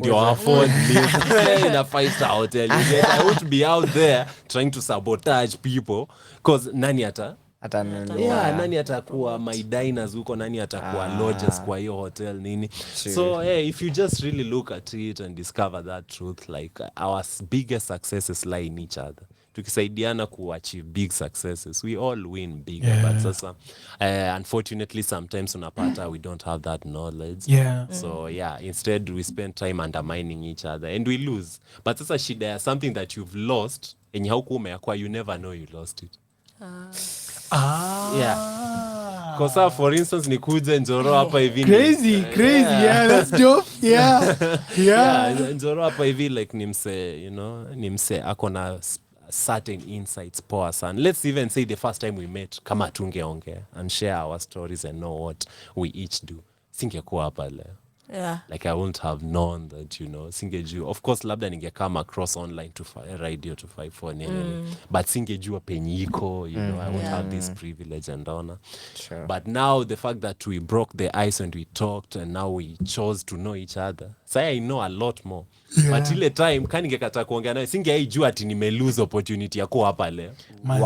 You afford live in a 5-star hotel. I would be out there trying to sabotage people because nani atakuwa my diners huko, nani atakuwa lodgers kwa hiyo hotel nini. So if you just really look at it and discover that truth, like our biggest successes lie in each other. Tukisaidiana achieve big successes, we all win big. But sasa unfortunately sometimes unapata we don't have that knowledge. So instead we spend time undermining each other and we lose. But sasa shida ya something that you've lost and you never know you lost it. Kosa, for instance, nikuje Njoro hapa hivi. Crazy. Yeah, that's dope. Yeah. Njoro hapa hivi like nimse akona certain insights poa sana. Let's even say the first time we met, kama tungeongea and share our stories and know what we each do. Singekuwa hapa leo. Yeah. Like I wouldn't have known that, singejua. Of course, labda ningekama across online to radio to 54 nini. But singejua penyiko, I won't have this privilege and honor. Sure. But now the fact that we broke the ice and we talked and now we chose to know each other. Say I know a lot more. But ile time kani ningekata kuongea naye singeijua ati nime lose opportunity ya kuwa hapa leo. Wow.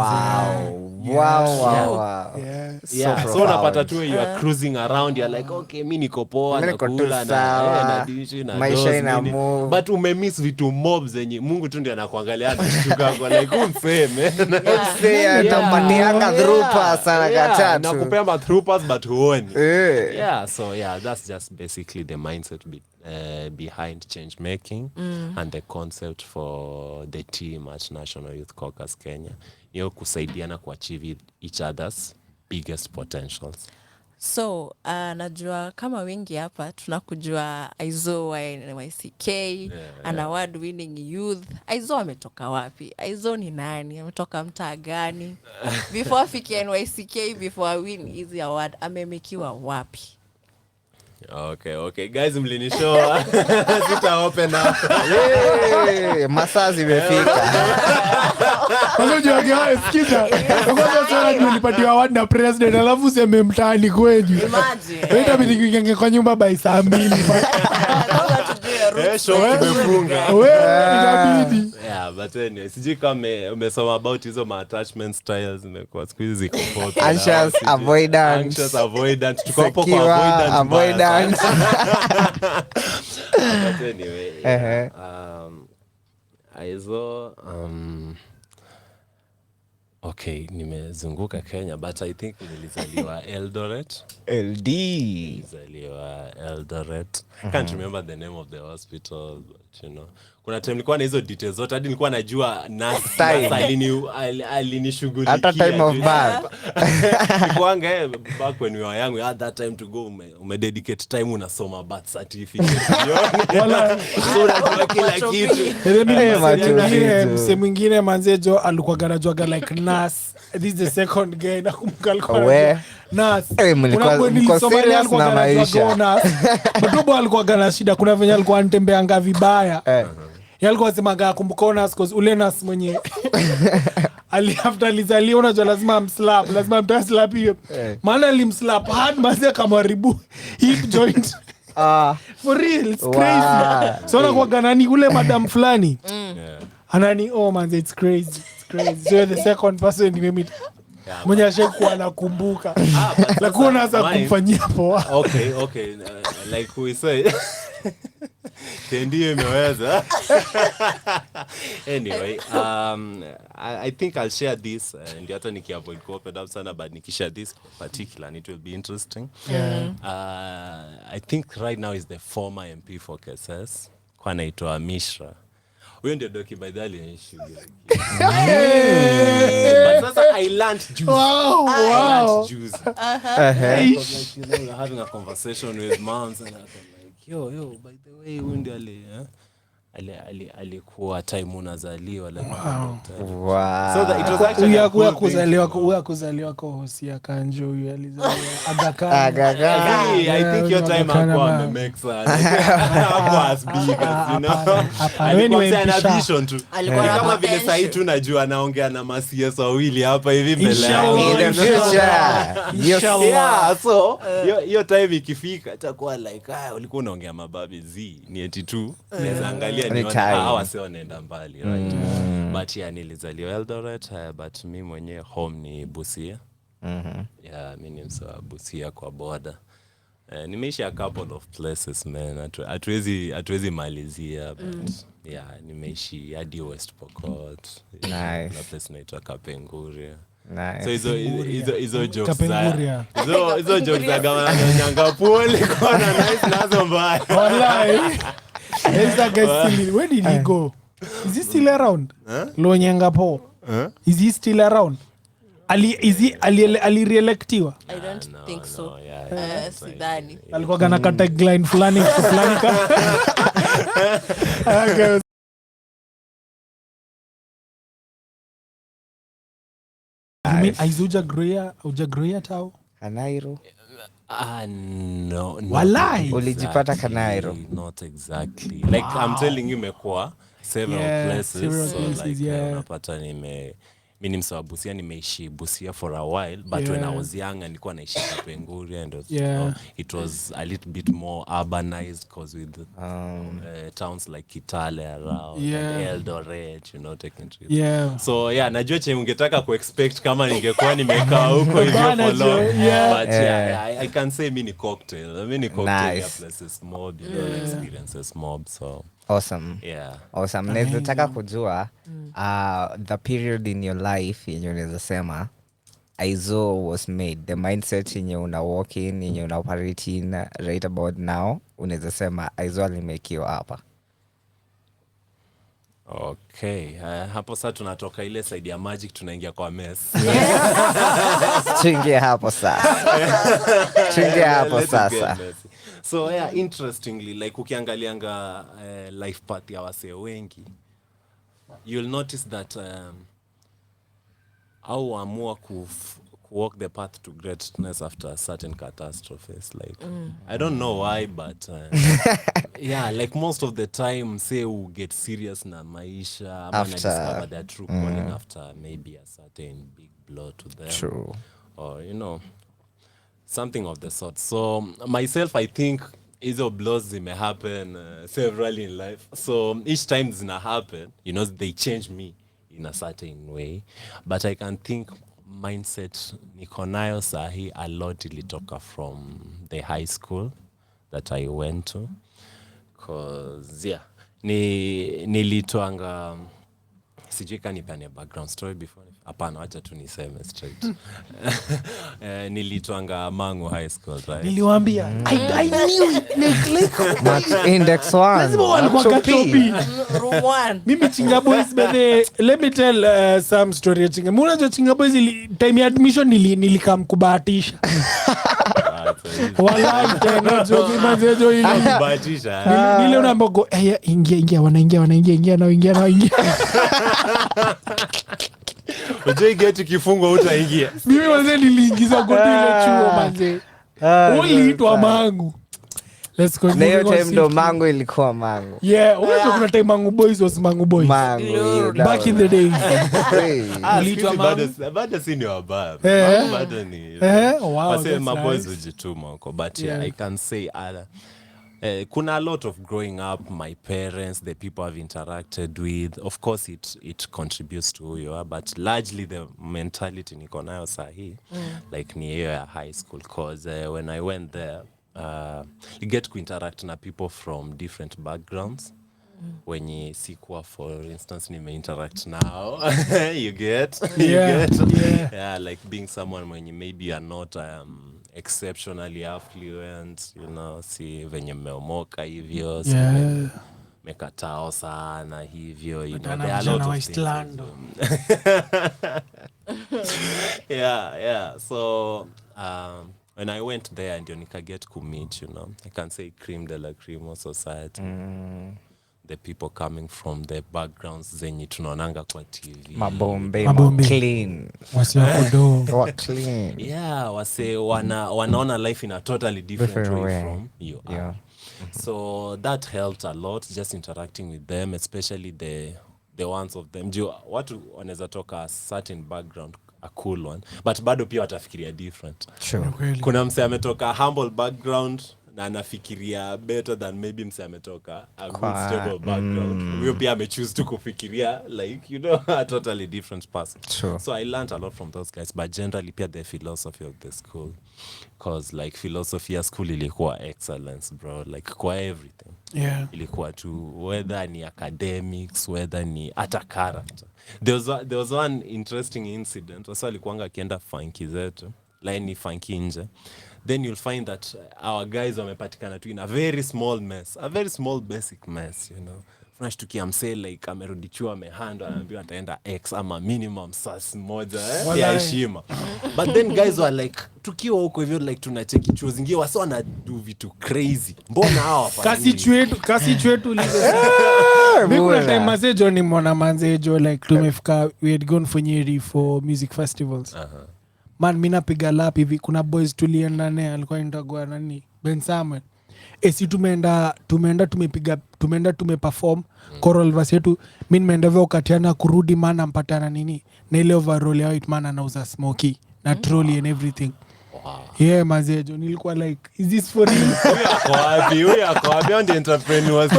So unapata tu you are cruising around, you're like, okay, mimi niko poa na kula na dishi na maisha ina move. But umemiss vitu mobs zenye Mungu tu ndiye anakuangalia anashtuka kwa like umseme. Tampatianga throughpass sana katatu. Nakupea ma throughpass but huoni. So that's just basically the mindset behind change making and the concept for the team at National Youth Caucus Kenya. Kusaidiana kuachieve each other's biggest potentials. So najua kama wengi hapa tunakujua Aizo wa NYCK, an award winning youth. Aizo ametoka wapi? Aizo ni nani? Ametoka mtaa gani? Before afike NYCK, before win hizi award, amemekiwa wapi? Okay. Guys, mlinishow. Sita open up. Masaa zimefika. Unajua guys, sikiza. Ngoja sana nilipatiwa award na president alafu sema mtaani kwenyu. Imagine. Wewe mimi kwa nyumba by saa 2. Show tumefunga. Inabidi. But anyway, sijui kama umesoma about hizo attachment styles zimekuwa siku hizi ziko forth. Anxious avoidant. Tuko hapo kwa avoidant. But anyway, Aizo, okay, nimezunguka Kenya, but I think nilizaliwa Eldoret. LD. Can't remember the name of the hospital, but kuna time nilikuwa na hizo details zote hadi nilikuwa najua Time. alinishughulikia Hata time of birth. Nikuanga back when we were young we had that time to go dedicate time unasoma birth certificate Wala kila kitu mse mwingine manzejo alikuwa garajwaga like nas. This is the second guy nakumbuka alikuwa We. nas. Mlikuwa serious na maisha. Mtobo alikuwa gana shida, kuna venye alikuwa anatembeanga vibaya. Yalikuwa semaga kumbuka nas cause ule nas mwenye after alizaliwa unajua lazima amslap, lazima amtoe slap hiyo. Maana alimslap hard mazee kamaribu hip joint. For real, it's crazy. So anakuwa ganani ule madam fulani. Anani man, it's crazy. It's crazy. So you're the second person you meet. Mwenye ashakuwa anakumbuka. Lakini unaanza kumfanyia poa. Okay. Like we say. Ndio imeweza. Anyway, I think I'll share this and hata nikiavoid cooped up sana but nikishare this particular it will be interesting. I think right now is the former MP for KSS kwa anaitwa Mishra. Huyo ndio doki by the way but sasa I learned juice. Wow. We're having a conversation with moms and I'm like, yo, by the way, huyu ndio alikuwa time unazaliwa like so that it was actually kuzaliwa kwa Hosia Kanjo huyu alizaliwa Aga. I think your time hapo make sense hapo as big as you know alikuwa ana vision tu kama vile sasa tu najua anaongea na CS wawili hapa hivi mbele yeah so your time ikifika itakuwa like ulikuwa unaongea mababi ni eti tu naweza angalia ni hawa sio wanaenda mbali right but yeah nilizaliwa Eldoret but mimi mwenyewe home ni Busia yeah mimi ni msoa Busia kwa border nimeishi a couple of places man hatuwezi malizia but yeah nimeishi hadi West Pokot nice na place inaitwa Kapenguria nice so hizo jokes hizo jokes za gavana nyanga pole kona nice nazo mbaya wallahi. Is that guy still? Where did he go? Is he still around? Lonyangapo. Is he still around? Ali re-electiwa? I don't think so. Sidhani. Alikuwa gana kata line fulani ka. Okay. You mean Ujagroya tao? Kanairo. No. Walai. Ulijipata Kanairo. Not exactly. Like I'm telling you mekwa several places so like unapata mimi ni msawa Busia nimeishi Busia for a while but when I was young nilikuwa naishi Kapenguria and it was a little bit more urbanized cause with towns like Kitale around and Eldoret taking trips so najua che ungetaka kuexpect kama ningekuwa nimekaa huko hivyo for long but I can say mini cocktail nice. Places mob experiences mob so awesome awesome naweza kujua the period in your life yenye unaweza sema Aizo was made the mindset yenye una walk in yenye una operate in right about now unaweza sema Aizo alimekiwa hapa. Okay, hapo sasa tunatoka ile side ya magic tunaingia kwa mess. Tuingie hapo sasa. So interestingly like ukiangalianga life path ya wasee wengi you'll notice that au amua walk the path to greatness after certain catastrophes like I don't know why but like most of the time say who get serious na maisha ama na discover their true calling after maybe a certain big blow to them. True. Or something of the sort. So myself I think hizo blows may happen severally in life. So each time zina happen, they change me in a certain way. But I can think mindset niko nayo sahi a lot ilitoka from the high school that I went to. Cause nilitwanga sijui kanipane background story before. Hapana, acha tu niseme straight. Nilitwanga Mangu High School, right? Niliwaambia I knew it. Max Index 1. Lazima walikuwa kachopi. Mimi Chinga Boys let me tell some story ya Chinga. Mbona Chinga Boys time ya admission nilikamkubahatisha. Wallahi tena joki mazejo ile. Kubahatisha. Nile unaambiwa ingia wanaingia nao ingia. Unajua geti kifungwa utaingia. Mimi wazee niliingiza kwa ile chuo manze. Uliitwa Mangu. Let's go. Na hiyo time ndo Mangu ilikuwa Mangu. Yeah, unajua kuna time Mangu Boys was Mangu Boys. Mangu. Back in the days. Uliitwa Mangu. Bado si ni wabaya. Bado ni. Wow. Wase maboys hujituma huko, but yeah, I can say kuna a lot of growing up, my parents, the people I've interacted with, of course it contributes to who you are, but largely the mentality niko nayo sahi, like ni hiyo ya high school, cause when I went there, you get to interact na people from different backgrounds. Wenye sikuwa, for instance, interact now. you get yeah, like being someone when you maybe are not exceptionally affluent, you know, si venye meomoka hivyo, si mekatao sana hivyo, you know, there are a lot of things. yeah, so when I went there ndio nika get to meet, you know, I can say cream de la cream of society. The people coming from the backgrounds zenye tunaonanga kwa TV. Mabombe. Clean. Wasi wakodo. Clean. Yeah, wase wanaona life in a totally different way from you. Yeah. So that helped a lot, just interacting with them, especially the ones of them. Watu wanaweza toka a certain background, a cool one, but bado pia watafikiria different. Sure. Kuna mse ametoka humble background na anafikiria better than maybe mse ametoka a good stable background. Huyo pia amechoose tu kufikiria like, you know, a totally different person. Sure. So I learned a lot from those guys, but generally pia the philosophy of the school, cause like philosophy ya school ilikuwa excellence, bro, like kwa everything. Yeah. Ilikuwa tu whether ni academics, whether ni hata character. There was one interesting incident. Wasa alikuanga akienda funky zetu, line ni funky nje. Then you'll find that our guys wamepatikana tu in a very small mess, a very small basic mess, you know. Tunashtukia mse like amerudichua amehando, anaambiwa ataenda X ama minimum sas moja ya heshima. But then guys were like, tukiwa huko hivyo like tunacheki chuo zingine wasa wana do vitu crazy. Mbona hawa kasi chetu lizo. Mimi kuna time mazejo ni mwana manzejo like tumefika, we had gone for Nyeri for music festivals. Man, mimi napiga lap hivi, kuna boys tulienda naye alikuwa anatagwa nani Ben Samuel. Si tumeenda tumeperform choral verse yetu, mimi nimeenda vyo katiana kurudi, man ampatana nini na ile overall ya white man anauza smoky na trolley and everything. Yeah, mazejo nilikuwa like, is this for real? Huyo ako wapi on the entrepreneurs?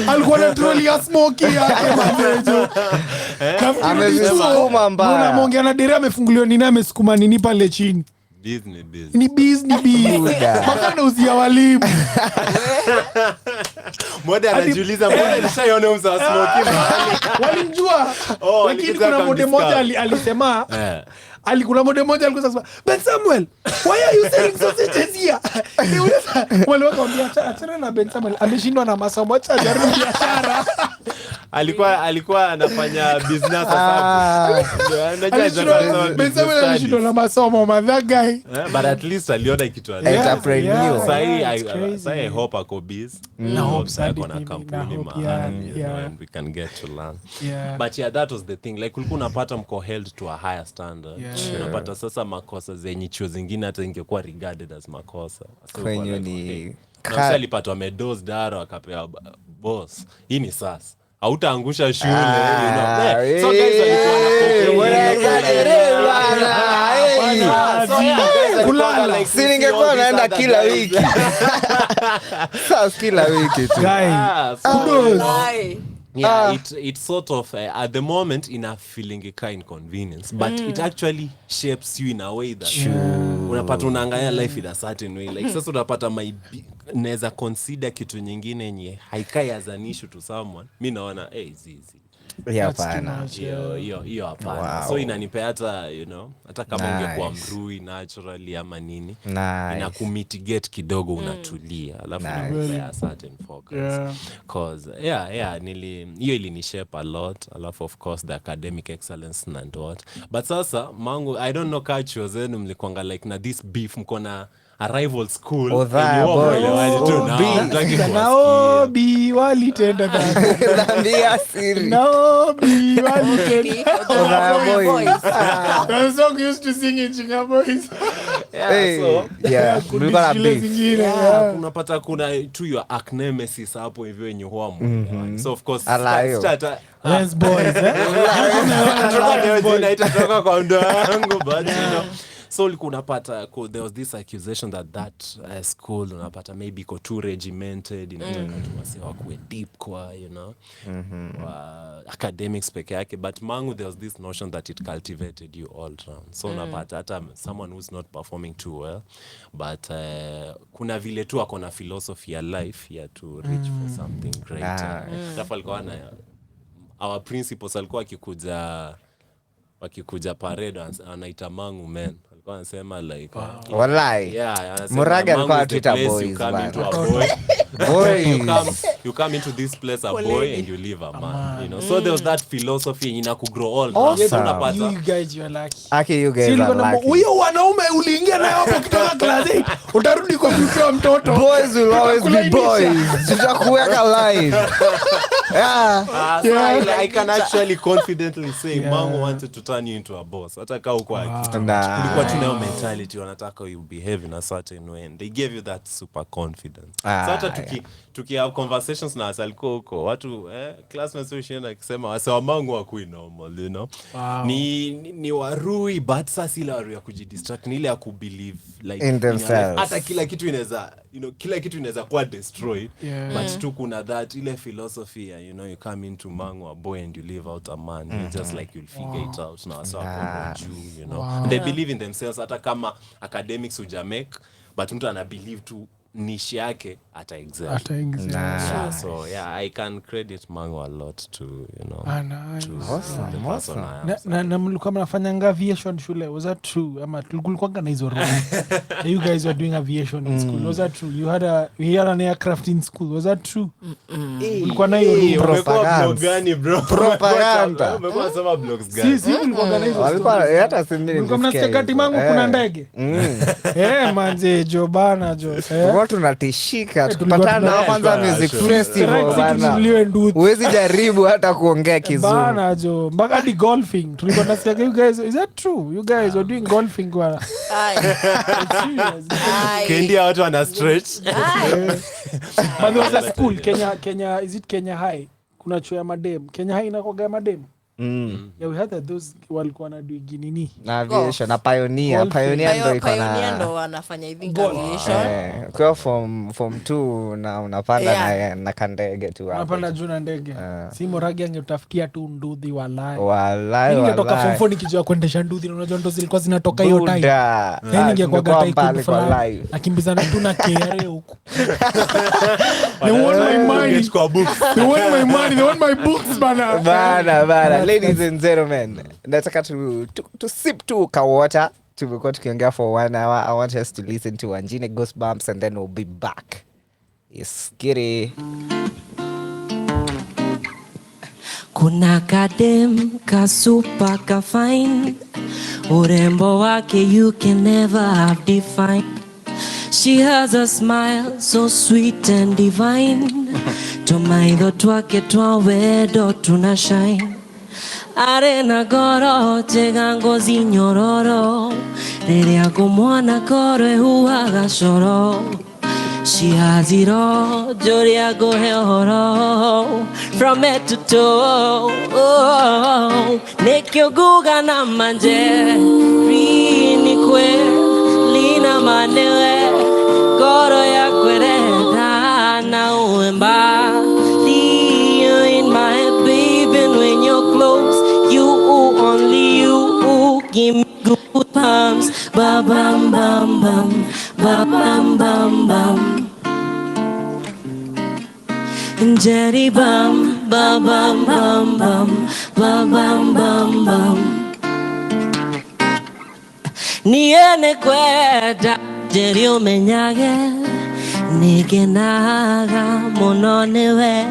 Alikuwa na trolley ya smoky yake mazejo. Amesukuma mbaya. Mbona monge na dere amefunguliwa nini, amesukuma nini pale chini? Ni business. Makana uzia walimu. Mode anajiuliza mbona nishaiona msa smoky mahali. Walimjua. Lakini kuna mode moja alisema alikula mode moja alikuwa sasa, Ben Samuel, why are you selling sausages here? Wale wakamwambia achana na Ben Samuel, ameshindwa na masomo, acha ajaribu biashara. Alikuwa anafanya business sasa. Ben Samuel ameshindwa na masomo, that guy. But at least aliona kitu entrepreneur. Sasa I hope ako busy. Na hope sadi kuna kampuni mahali, and we can get to learn. But yeah, that was the thing. Like ulikuwa unapata mko held to a higher standard. Unapata sasa makosa zenye chuo zingine hata ingekuwa regarded as makosa. Kwenye ni na alipatwa medos daro akapewa boss. Hii ni sasa. Hautaangusha shule, you know. So guys walikuwa ningekuwa naenda kila wiki. Sasa kila wiki tu. Yeah, it sort of at the moment in a feeling a kind inconvenience, but it actually shapes you in a way that unapata unaangalia life in a certain way. Like sasa unapata neza consider kitu nyingine yenye haikai as an issue to someone, mi naona zizi hiyo hapana. So inanipea hata hata kama ungekuwa mrui naturally ama nini, ina kumitigate kidogo, unatulia alafu unapea certain focus cause hiyo ilinishape a lot, alafu of course the academic excellence and what. But sasa mangu, I don't know culture zenu mlikwanga like na this beef, mko na a rival school Naobi walitenda dhambi ya siri. Naobi walitenda I'm so used to singing Chinga Boys. Unapata kuna tu your nemesis hapo hivyo yenye huwa so of course Les Boys itatoka kwa ndo yangu but so unapata there was this accusation that school unapata maybe iko too regimented, inataka tu wase wakuwe deep kwa academics peke yake, but mangu there was this notion that it cultivated you all round. So unapata hata someone who's not performing too well but kuna vile tu ako na philosophy ya life ya to reach for something greater. Tafadhali alikuwa na our principals alikuwa wakikuja parade anaita mangu men, alikuwa anasema like wallahi Muraga alikuwa atuita boys you come into this place a boy and you leave a man, so there was that philosophy ina kugrow all unapata you guys you are lucky you guys are lucky. Huyo wanaume uliingia nayo hapo kutoka class 8 utarudi kwa future wa mtoto. Boys will always be boys. Tutakuweka line. I can actually confidently say Mango wanted to turn you into a boss. Hata kama uko kulikuwa tunayo mentality wanataka you behave in a certain way and they gave you that super confidence. So hata tuki have conversations na asalikuwa huko watu classmates wao akisema wase wa Mango wakui normal ni warui but sasa ile waru ya kujidistract ni ile ya kubelieve like in themselves. Hata kila kitu inaweza kila kitu inaweza kuwa destroyed but tu kuna that ile philosophy you come into Mango a boy and you leave out a man, you just like you'll figure it out now, so and they believe in themselves hata kama academics ujamake but mtu ana believe tu niche yake ata excel. So I can credit Mango a lot to awesome. Na mlikuwa mnafanyanga aviation shule, was that true? Ama tulikuwa na hizo roho you guys were doing aviation in school, was that true? You had an aircraft in school, was that true? Mlikuwa na hiyo propaganda. Umekuwa sema blogs gani? Sisi mlikuwa na hizo walikuwa hata simili mlikuwa mnastakati Mango kuna ndege manze Jobana watu tunatishika tukipatana kwanza music festival bana, huwezi jaribu hata kuongea kizungu bana mpaka di golfing tulikuwa tunasikia you guys, is that true you guys were doing golfing bwana Kenya watu wana stretch but there was a school Kenya is it Kenya High, kuna chuo ya madem Kenya High inakoga madem we had those walikuwa na doing nini na aviation na pioneer ndo iko na ndo wanafanya hivi aviation kwa form 2 na unapanda na kandege tu hapo unapanda juu na ndege si Moragi angetafikia tu ndudhi wallahi ningetoka form 4 nikijua kuendesha ndudhi, unajua ndo zilikuwa zinatoka hiyo time ningekuwa gata fulani nakimbizana tu na KRA huko they want my money they want my books bana. Ladies and gentlemen, nataka to sip to water. Tumekuwa tukiongea for 1 hour. I want us to listen to Anjine Goosebumps and then we'll be back. Yes, Giri. Kuna kadem kasupa ka fine, urembo wake you can never have defined. She has a smile so sweet and divine. Tumaidho twake twawedo tuna shine. Arena goro tega ngozi nyororo, riria kumwona korwe huaga coro. She has it all, joria gohe horo, from head to toe. Nekyo guga na manje, rini kwe, lina manewe, goro ya kwereda na uemba. You in my baby, when you're close, you only you give me good palms. Ba bam bam bam, ba bam bam bam. Jerry bum bum bum bum bum bum bum bum bum. Niene kwenda Jerry umenyage nigenaga muno niwe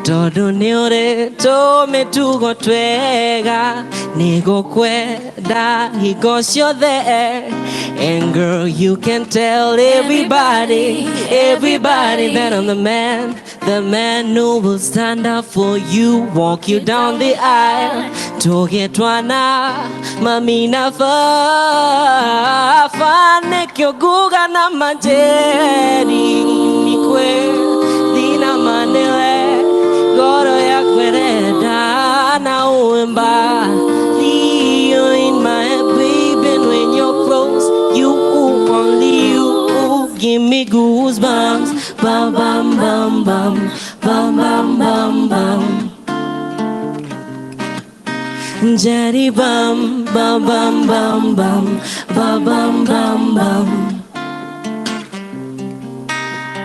tondu ni uri tumitugo twega nigukwenda hingo ciothe. And girl, you can tell everybody that I'm the man who will stand up for you, walk you down the aisle, tugitwana mamina fa nekyo guga na majeri nikwe dina manele goro ya kwereda na uemba you in my baby when you're close, you only you give me goosebumps, bum bum bum bum bum bum bum bum. Jerry bum bum bum bum bum bum bum bum bum.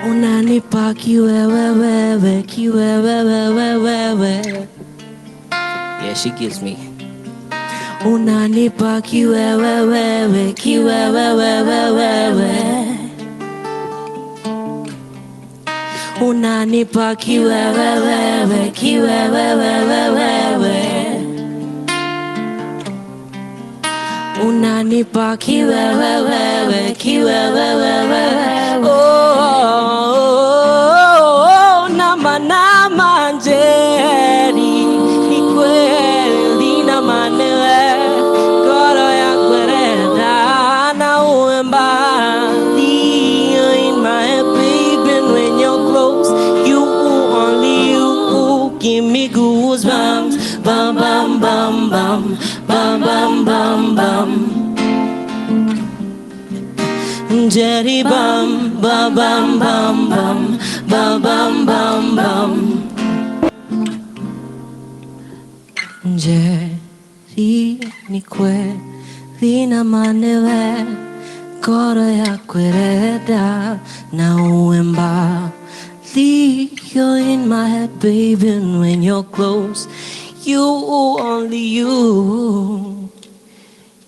Unanipa kiwewewewe kiwewewewewe. Yeah, she gives me. Unanipa kiwewewewe kiwewewewewe. Unanipa kiwewewewe kiwewewewewe. Unanipa kiwewewewe kiwewewewewe. Oh, nama nama Jerry ni kweli na manewe goro ya kwereda na uemba you in my baby when you're close, you only you give me goosebumps, bum bum bum bum bum bum bum bum. Jerry bum bum bum bum bum bum bum bum bum. Jerry ni kweli na manewe goro ya kwereda na uemba you're in my head baby and when you're close, you only you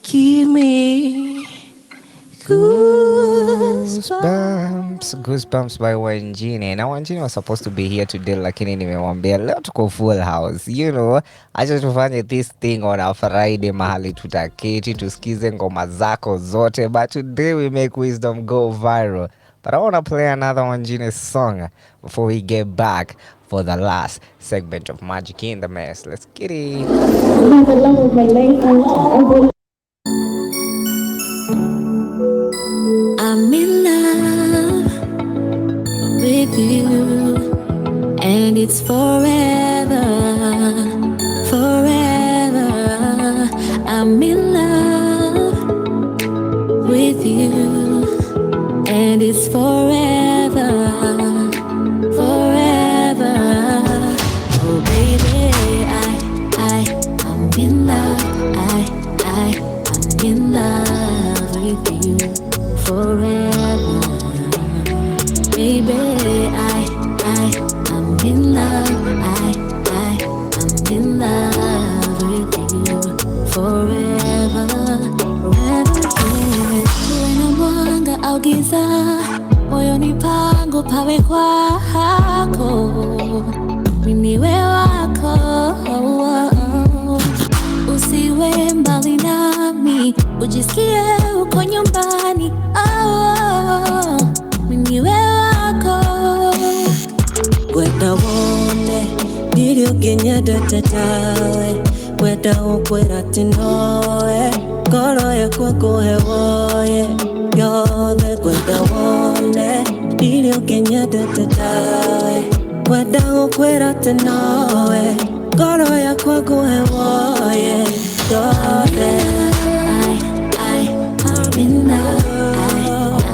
give me Goosebumps by Wanjini. Now Wanjini was supposed to be here today, lakini nimemwambia leo tuko full house. You know, acha tufanye this thing on a Friday mahali tutaketi tusikize ngoma zako zote, but today we make wisdom go viral. But I want to play another Wanjini song before we get back for the last segment of Magic in the Mess. Let's get it. I'm in love with you, and it's forever, forever. I'm in love with you, and it's forever, forever. Oh baby, I'm in love. I'm in love with you forever. Baby, I'm in love. I'm in love with you forever, forever. Uwe na mwanga au giza, moyoni pangu pawe kwako, miniwe wako. Usiwe mbali nami, ujisikie uko nyumbani. Miniwe wako. Weta wone Dirio genya datatawe Weta ukwera tinoe Koro ya kwa kuhewoye Yothe weta wone Dirio genya datatawe Weta ukwera tinoe Koro ya kwa kuhewoye Yothe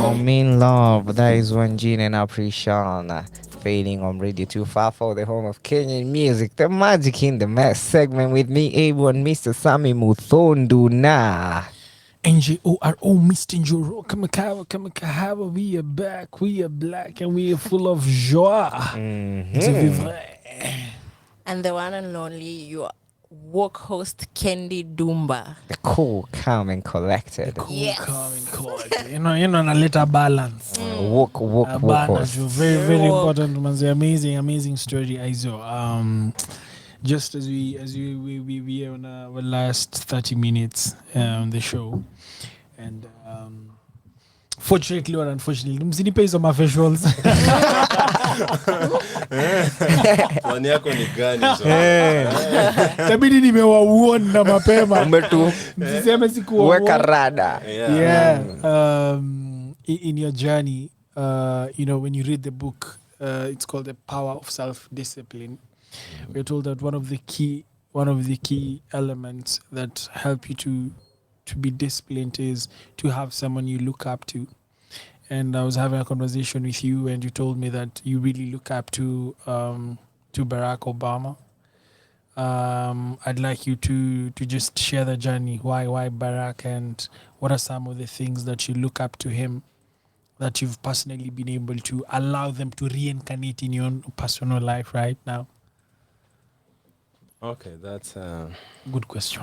I'm in love. That is Wanjini and Aprishan fading on Radio 254, the home of Kenyan music. The Magic in the Mess segment with me, Abu and Mr. Sammy Muthondu na. NJORO, Mr. Njoro, Kamakawa, we are back, we are black, and we are full of joie. De vivre. And the one and only your work host, Kendi Dumba. The cool, calm, and collected. Yes. Calm and collected. You know, a little balance. Walk host. Very important, manze. Amazing story, Aizo. Just as we are on our last 30 minutes on the show, and fortunately or unfortunately, msinipe hizo visuals. Plani yako ni gani? Tabidi nimewauona mapema. Msiseme sikuwa weka rada. In your journey, when you read the book, it's called The Power of Self-Discipline. We're told that one of the key elements that help you to be disciplined is to have someone you look up to. And I was having a conversation with you, and you told me that you really look up to Barack Obama. I'd like you to just share the journey. Why Barack, and what are some of the things that you look up to him that you've personally been able to allow them to reincarnate in your own personal life right now? Okay, that's a good question.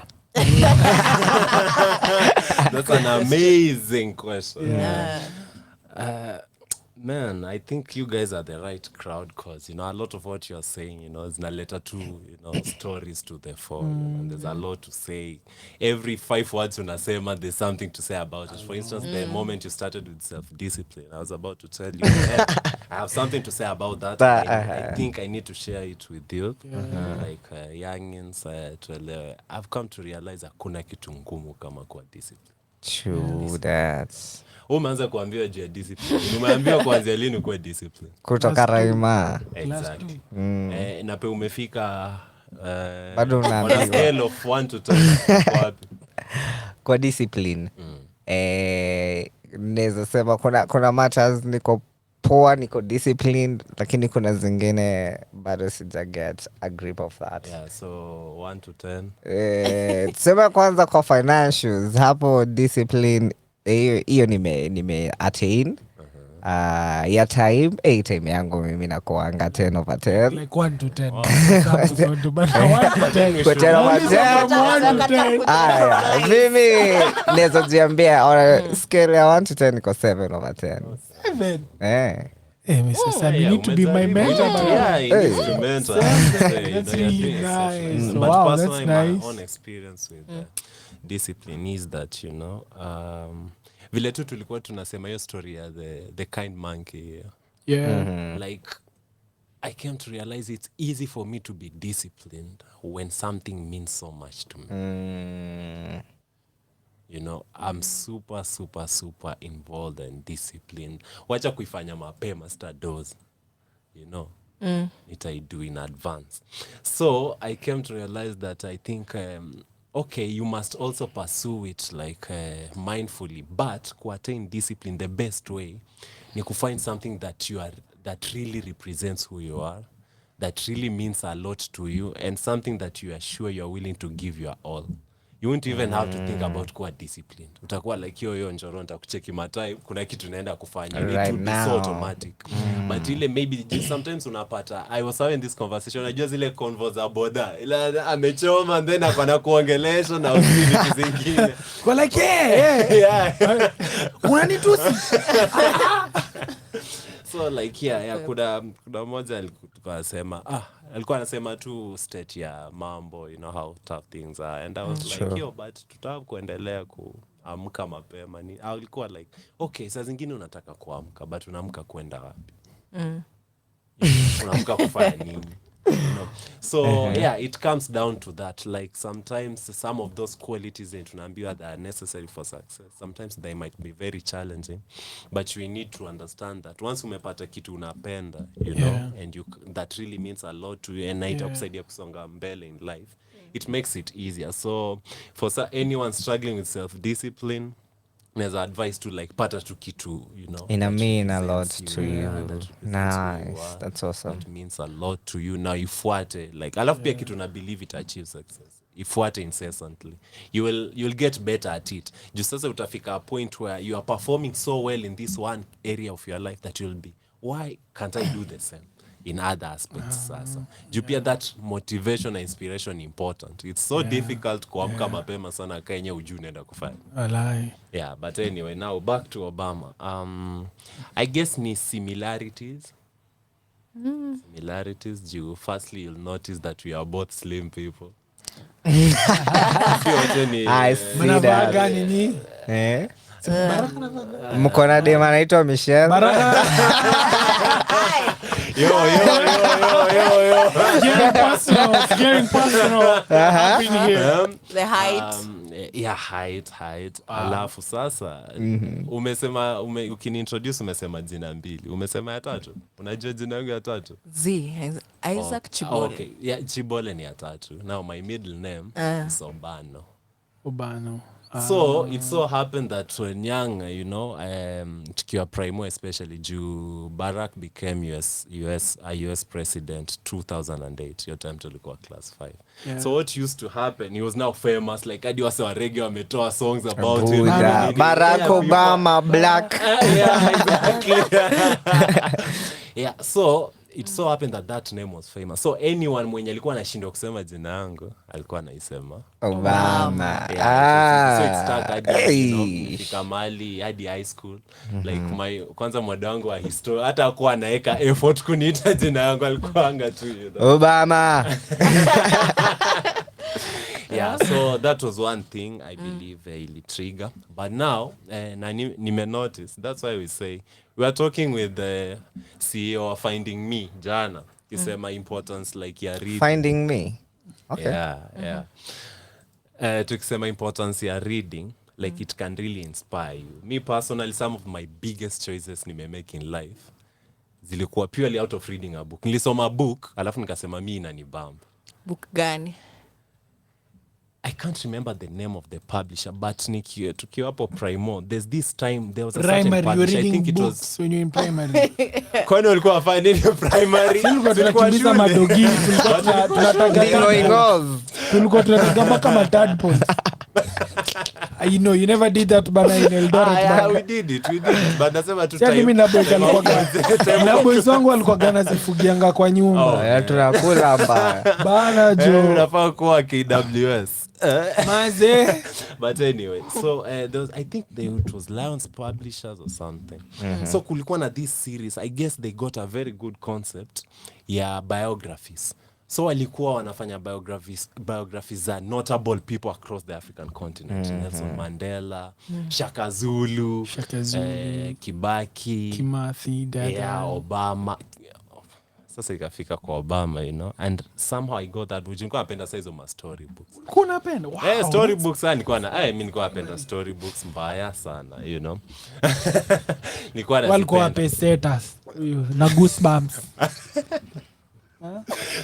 That's an amazing question. Man, I think you guys are the right crowd, because a lot of what you're saying, is in a letter to stories to the fore. And there's a lot to say. Every 5 words unasema, there's something to say about it. For instance, the moment you started with self-discipline, I was about to tell you, I have something to say about that. I think I need to share it with you, like youngins. I've come to realize hakuna kitu ngumu kama kuwa discipline. True that. Umeanza kuambiwa juu ya discipline. Umeambiwa kuanzia lini kuwa discipline? Kutoka Raima. Exactly. Na pe umefika bado on a scale of 1 to 10 wapi? Kwa discipline. Naweza sema kuna matters niko poa, niko disciplined, lakini kuna zingine bado sija get a grip of that. Yeah, so 1 to 10. Tuseme kwanza kwa financials, hapo discipline hiyo nime attain. Ya time yangu mimi nakuanga 10 over 10. Like 1 to 10. Mimi naweza jiambia on scale ya 1 to 10 niko 7 over 10. 7? Mr. you need to be my mentor. He needs to mentor. That's really nice. But Wow, personally, that's nice. my own experience with discipline is that, vile tu tulikuwa tunasema hiyo story ya the kind monkey. Like, I came to realize it's easy for me to be disciplined when something means so much to me. I'm super involved and disciplined. Wacha kuifanya mapema start doors. I do in advance. So I came to realize that I think okay, you must also pursue it like mindfully, but to attain discipline, the best way ni to find something that really represents who you are, that really means a lot to you, and something that you are sure you are willing to give your all. You won't even have to think about kuwa disciplined. Utakuwa like yo Njoro nitakucheki matai, kuna kitu naenda kufanya. It will be so automatic. But ile maybe sometimes unapata, I was having this conversation, najua zile convos za boda. Ila amechoma and then akana kuongelesha na usini vitu zingine. Kwa like yeah. Unanitusi. So like kuna mmoja alikuwa anasema tu state ya mambo, how tough things are, and I was like but tutaka kuendelea kuamka mapema. Alikuwa like okay, saa zingine unataka kuamka but unaamka kwenda wapi? Unaamka kufanya nini? So it comes down to that. Like sometimes some of those qualities that tunaambiwa that are necessary for success, sometimes they might be very challenging, but you need to understand that once umepata kitu unapenda, and that really means a lot to you, and itakusaidia kusonga mbele in life, it makes it easier. So for anyone struggling with self-discipline, there's advice to like pata tu kitu, ina mean a lot to you. Nice, that's awesome. It means a lot to you. Now ifuate like alafu pia kitu na believe it achieve success. ifuate incessantly, you'll get better at it. Just sasa utafika a point where you are performing so well in this one area of your life that you'll be, why can't I do the same in other aspects? Sasa juu pia that motivation and inspiration important. It's so difficult kuamka mapema sana kenye ujue unaenda kufanya. Walai. Yeah, but anyway, now back to Obama. I guess ni similarities. Similarities. Juu firstly you'll notice that we are both slim people. I see that. Mko na dem anaitwa Michelle. Yo. Getting personal. The height. Height. Alafu sasa umesema ukiniintroduce umesema jina mbili. Umesema ya tatu. Unajua jina yangu ya tatu? Isaac Chibole. Okay. Yeah, Chibole ni ya tatu. Now my middle name is Obano. So it so happened that when young, you know, tukiwa primo especially, juu Barack became a US president 2008. Your time tulikuwa class 5. Yeah. So what used to happen, he was now famous, like hadi wase wa reggae wametoa songs about him. Barack Obama black. Yeah, exactly. Yeah, so it so happened that name was famous. So anyone mwenye alikuwa anashindwa kusema jina yangu alikuwa anaisema Obama. So it started fika mali hadi high school. Like kwanza mwada wangu wa history hata hakuwa anaweka effort kuniita jina yangu, alikuwa anga tu Obama. Yeah, so that was one thing I believe ili trigger. But now na nime notice, that's why we say we are talking with the CEO of Finding Me jana. Kisema importance like ya reading. Finding Me. Okay. Yeah. Tukisema importance ya reading, like it can really inspire you. Me personally, some of my biggest choices nimemake in life zilikuwa purely out of reading a book. Nilisoma book alafu nikasema mimi inanibamba. Book gani? I can't remember the name of the publisher, but tukiwa hapo primo, there's this time there was a primary, certain publisher. I think it books was when you're in primary. Kwani ulikuwa wafanya nini primary? Tulikuwa madogi, tulikuwa tunataka kama tadpoles. You know, you never did that bana in Eldoret. Yeah, we did it. But nasema tu time. Mimi na boys wangu walikuwa gana zifugianga kwa nyumba. Tunakula mbaya. Bana jo. Unafaa kuwa KWS. Maze. But anyway, so I think it was Lions Publishers or something. So kulikuwa na this series, I guess they got a very good concept ya biographies. So walikuwa wanafanya biographies za notable people across the African continent. Nelson Mandela, Shaka Zulu, Kibaki, Kimathi, Dada, Obama. Sasa ikafika kwa Obama, you know, and somehow I got that, which nilikuwa napenda hizo ma storybooks. Kuna penda? Wow. Storybooks mimi nilikuwa napenda storybooks mbaya sana, you know. Nilikuwa napenda. Walikuwa pesetas na goosebumps.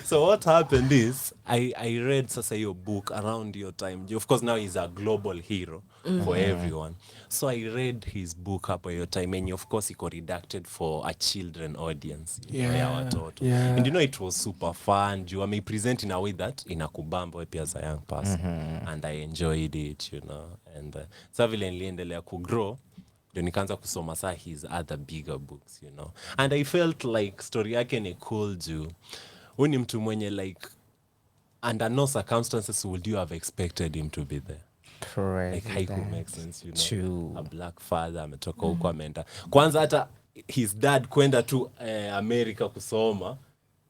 So what happened is I read sasa your book around your time. Of course now he's a global hero for everyone. So I read his book up your time, and of course he got redacted for a children audience. Watoto. And you know it was super fun. You may present in a way that inakubamba pia as a young person. And I enjoyed it, you know. And so vile niliendelea kugrow, ndio nikaanza kusoma saa his other bigger books, you know. And I felt like story yake ni cool juu huyu ni mtu mwenye like under no circumstances would you have expected him to be there. Correct. Like haiku make sense, you know. True. A black father ametoka huko ameenda. Kwanza hata his dad kwenda to America kusoma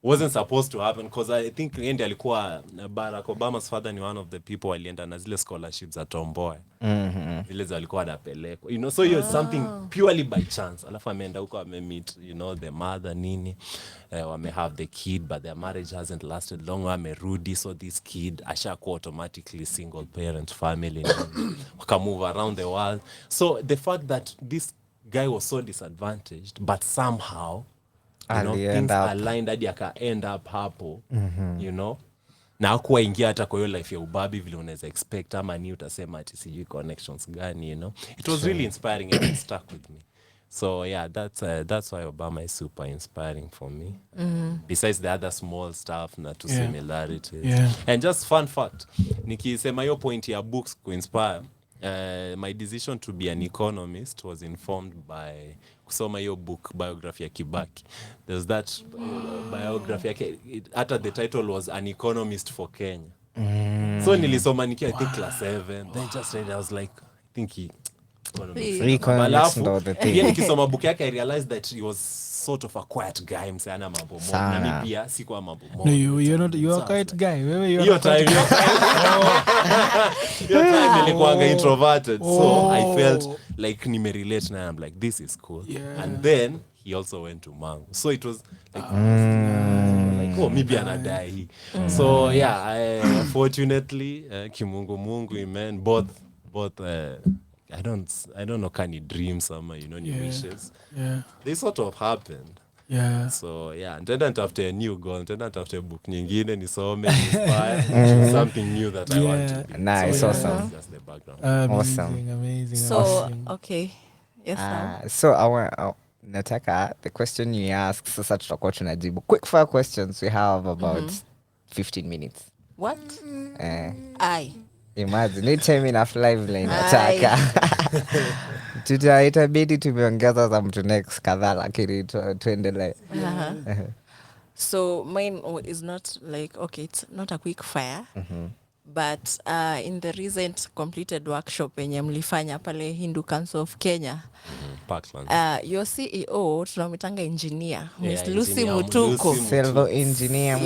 wasn't supposed to happen because I think Andy alikuwa Barack Obama's father ni one of the people alienda na zile scholarships za Tomboy. Zile za alikuwa anapelekwa. You know, so you're something purely by chance. Alafu ameenda huko meet, you know, the mother nini. Wame have the kid but their marriage hasn't lasted long. Amerudi, so this kid ashakuwa automatically single parent family. Waka move around the world. So the fact that this guy was so disadvantaged but somehow you know, things aligned hadi aka end up hapo, you know, na hakuwa ingia hata kwa hiyo life ya ubabi vile unaweza expect ama ni utasema ati sijui connections gani, you know. It was really inspiring and it stuck with me. So yeah, that's why Obama is super inspiring for me. Besides the other small stuff na to similarities. Yeah. And just fun fact, nikisema hiyo point ya books inspire, my decision to be an economist was informed by kusoma hiyo book biography ya Kibaki. There's that biography yake, hata the title was An Economist for Kenya. So nilisoma nikiwa I think class 7, then just read, I was like, I think he pia nikisoma book yake I realized that he was sort of a quiet guy, msana mambo mob, na mimi pia sikuwa mambo mob. No, you're a quiet guy. Wewe Hiyo time nilikuwa introverted, so I felt like nimerelate na I'm like this is cool. And then he also went to Mangu, so it was like like oh maybe anadai. So yeah, fortunately kimungu amen, both I don't know kani dreams ama ni wishes. They sort of happened. So yeah, nitaenda nitafute a new goal, nitaenda nitafute book nyingine nisome, inspire something new that I want to do. Nice, so, awesome. That's the background. Amazing. So Awesome. okay, yes. So nataka the question you ask sasa tutakuwa tunajibu quick fire questions. We have about 15 minutes. What? I imagine it time enough live line nataka itabidi tumeongeza za mtu next kadhaa lakini tuendelee. So mine is not like, okay, it's not a quick fire. But in the recent completed workshop yenye mlifanya pale Hindu Council of Kenya, your CEO tunamitanga engineer, Miss Lucy Mutuku, civil engineer.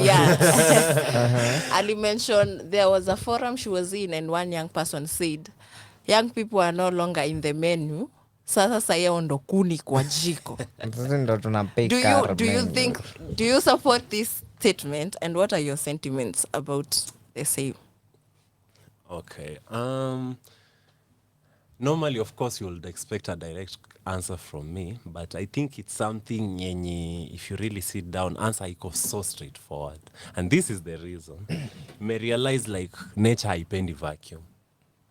Ali mentioned there was a forum she was in and one young person said young people are no longer in the menu, sasa saya ndo kuni kwa jiko. Do you support this statement, and what are your sentiments about the same? Okay. Normally, of course, you would expect a direct answer from me, but I think it's something yenye, if you really sit down, answer iko so straightforward. And this is the reason. You may realize like nature haipendi vacuum,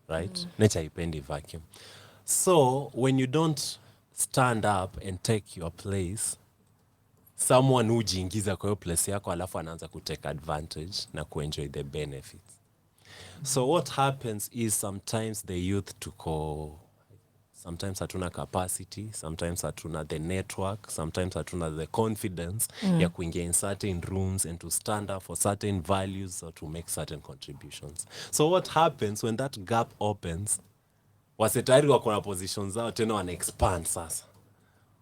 right? Nature haipendi vacuum. So when you don't stand up and take your place, someone hujiingiza kwa hiyo place yako alafu anaanza kutake advantage na kuenjoy the benefits. So what happens is sometimes the youth sometimes hatuna capacity, sometimes hatuna the network, sometimes hatuna the confidence ya kuingia in certain rooms and to stand up for certain values or to make certain contributions. So what happens when that gap opens, wasetari wako na positions zao tena wana expand sasa.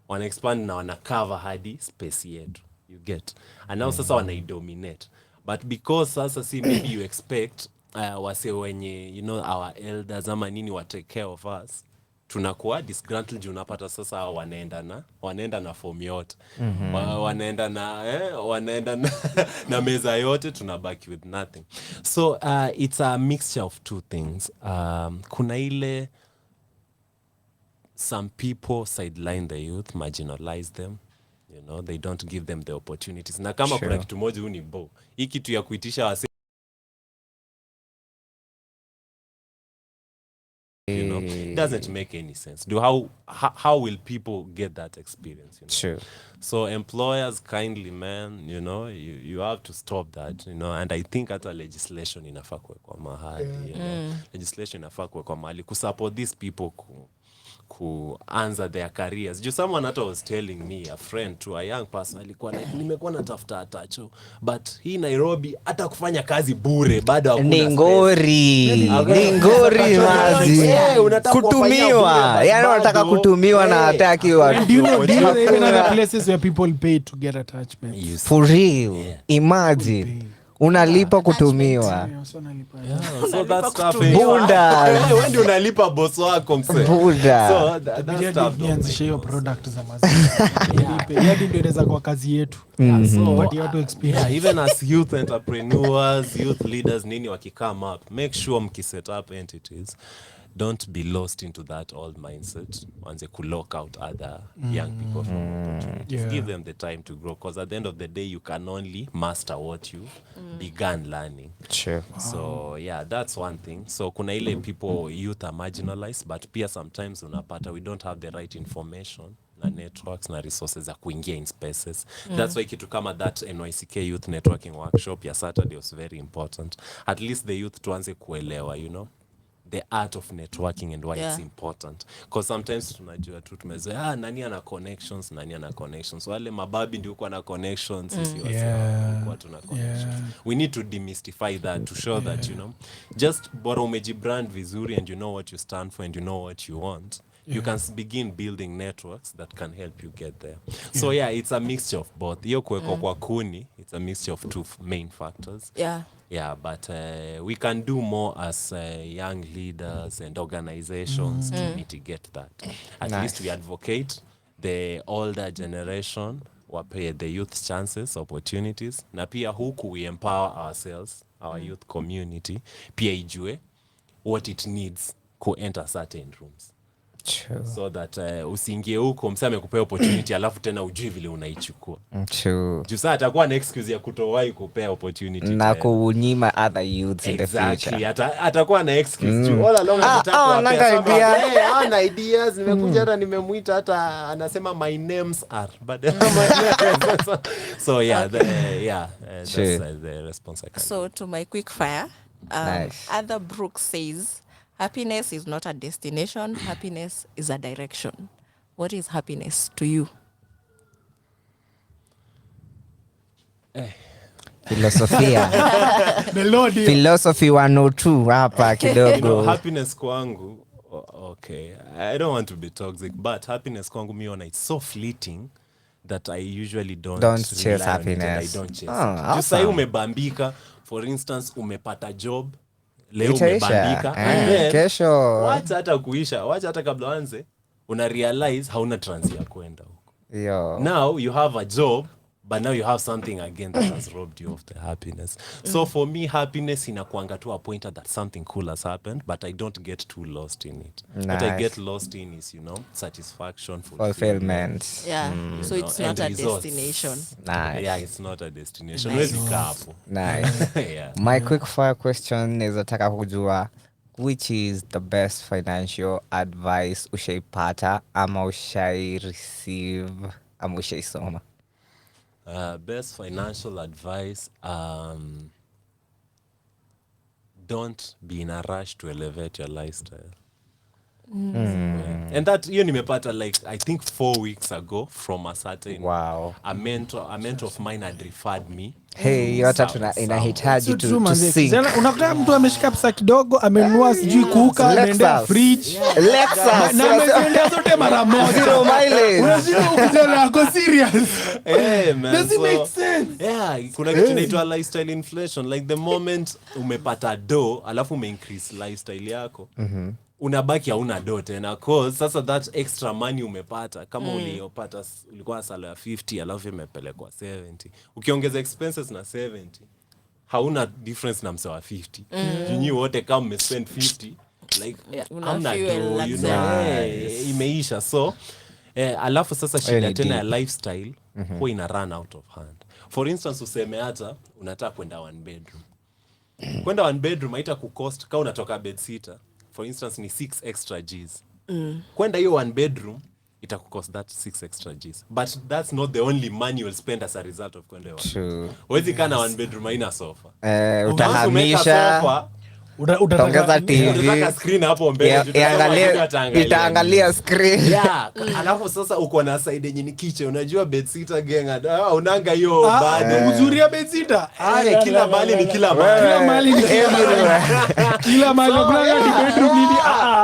Wana expand na wana cover hadi space yetu. You get. And now sasa wana dominate. But because sasa si maybe you expect wase wenye our elders ama nini wa take care of us, tunakuwa disgruntled juu unapata sasa wanaenda na form yote. Wanaenda na meza yote, tunabaki with nothing. So it's a mixture of two things. Kuna ile some people sideline the youth, marginalize them. They don't give them the opportunities. Na kama kuna kitu moja huu ni bo. Hii kitu ya kuitisha wase it doesn't make any sense. How will people get that experience? Sure. So employers kindly, man, you have to stop that, and I think hata legislation inafaa kuwekwa mahali, legislation inafaa kuwekwa mahali kusupport these people kuanza their careers. Just someone that was telling me, a friend to a young person, alikuwa like, nimekuwa natafuta atacho, but hii Nairobi hata kufanya kazi bure bado hakuna Ningori mazi kutumiwa, yani unataka kutumiwa na hataki watu. Do you know other places where people pay to get attachments? For real, imagine unalipa kutumiwa. So that stuff Bunda. Wewe ndio unalipa boss wako mse. Bunda. So that stuff nianzishe hiyo product za maziwa. Yadi ndio inaweza kwa kazi yetu. So what you have to experience. Even as youth entrepreneurs, youth leaders nini wakicome up, make sure mkiset up entities, don't be lost into that old mindset. Wanze ku lock out other young people from opportunities. Give them the time to grow, because at the end of the day you can only master what you began learning. Sure. So yeah, that's one thing. So kuna ile people, youth are marginalized, but pia sometimes unapata we don't have the right information na networks na resources za kuingia in spaces. That's why kitu kama that NYCK youth networking workshop ya Saturday was very important. At least the youth tuanze kuelewa, you know, the art of networking and why it's important, because sometimes tunajua tu tumezoea nani ana connections, wale mababi ndio kwa na connections, sisi kwa tuna connections. We need to demystify that to show that, you know, just bora umejibrand vizuri and you know what you stand for and you know what you want, you can begin building networks that can help you get there. So it's a mixture of both. Hiyo kuweko kwa kuni, it's a mixture of two main factors. But we can do more as young leaders and organizations to mitigate that. At least we advocate the older generation, wape the youth chances, opportunities, na pia huku we empower ourselves, our youth community, pia ijue what it needs to enter certain rooms. True. So that usiingie huko msame amekupea opportunity alafu tena ujui vile unaichukua. True. Juu sasa atakuwa na excuse ya kutowahi kupea opportunity na kunyima other youths in the future. Atakuwa na excuse juu all along anataka ana ideas nimekuja hata nimemuita hata anasema my names are but so that's the response I can. So to my quick fire, Nice. Other Brooks says happiness is not a destination, happiness is a direction. What is happiness to you? Filosofia. Melody. Philosophy 102 hapa kidogo. You know, happiness kwangu, okay, I don't want to be toxic, but happiness kwangu miona it's so fleeting that I usually don't chase happiness. I don't chase it. Awesome. Just say umebambika, for instance, umepata job, leo Itaisha. umebambika, and then Kesho. wacha hata kuisha, wacha hata kabla wanze, una realize hauna trans ya kwenda huko. Yo. Now you have a job, but now you have something again that has robbed you of the happiness. So for me, happiness inakuanga to a point that something cool has happened, but I don't get too lost in it. Nice. What I get lost in is, you know, satisfaction, Fulfillment. So it's not a destination. Nice. Yeah, it's not a destination. Nice. Nice. Yeah. My quick fire question is nataka kujua which is the best financial advice ushaipata ama ushai receive ama ushaisoma? Best financial advice, don't be in a rush to elevate your lifestyle. And that hiyo nimepata like I think 4 weeks ago from a certain a mentor of mine had referred me. Hey, yote inahitaji to sink. Unakuta mtu ameshika pesa kidogo amenunua sijui kuuka anaendea fridge. Lexus. Na ameziendea zote mara moja. Zero mileage. Unajua ukijana ako serious. Hey man. Does it make sense? Yeah, kuna kitu inaitwa lifestyle inflation. Like the moment umepata do, alafu umeincrease lifestyle yako. Unabaki hauna do tena cause sasa that extra money umepata kama ulikuwa sala ya 50 alafu imepelekwa 70. Ukiongeza expenses na 70 hauna difference na msawa 50. Nyinyi wote kama mmespend 50 like hamna do, you know, imeisha. So alafu sasa shida tena ya lifestyle huwa ina run out of hand. For instance useme hata unataka kwenda one bedroom. Kwenda one bedroom haita kucost kama unatoka bed sitter. For instance ni 6 extra Gs. Kwenda hiyo one bedroom itakucost that 6 extra Gs. But that's not the only money you'll spend as a result of kwenda one. True. Huwezi kana one bedroom haina sofa. Utahamisha. Utaongeza TV. Utaka screen hapo mbele. Itaangalia screen. Yeah. Alafu sasa uko na side yenye ni kitchen. Unajua bed sitter gang. Unanga hiyo bado. Uzuri ya bed sitter. Kila mahali ni kila mahali. Kila mahali ni kila mahali. Kila mahali kuna ni bedroom nini.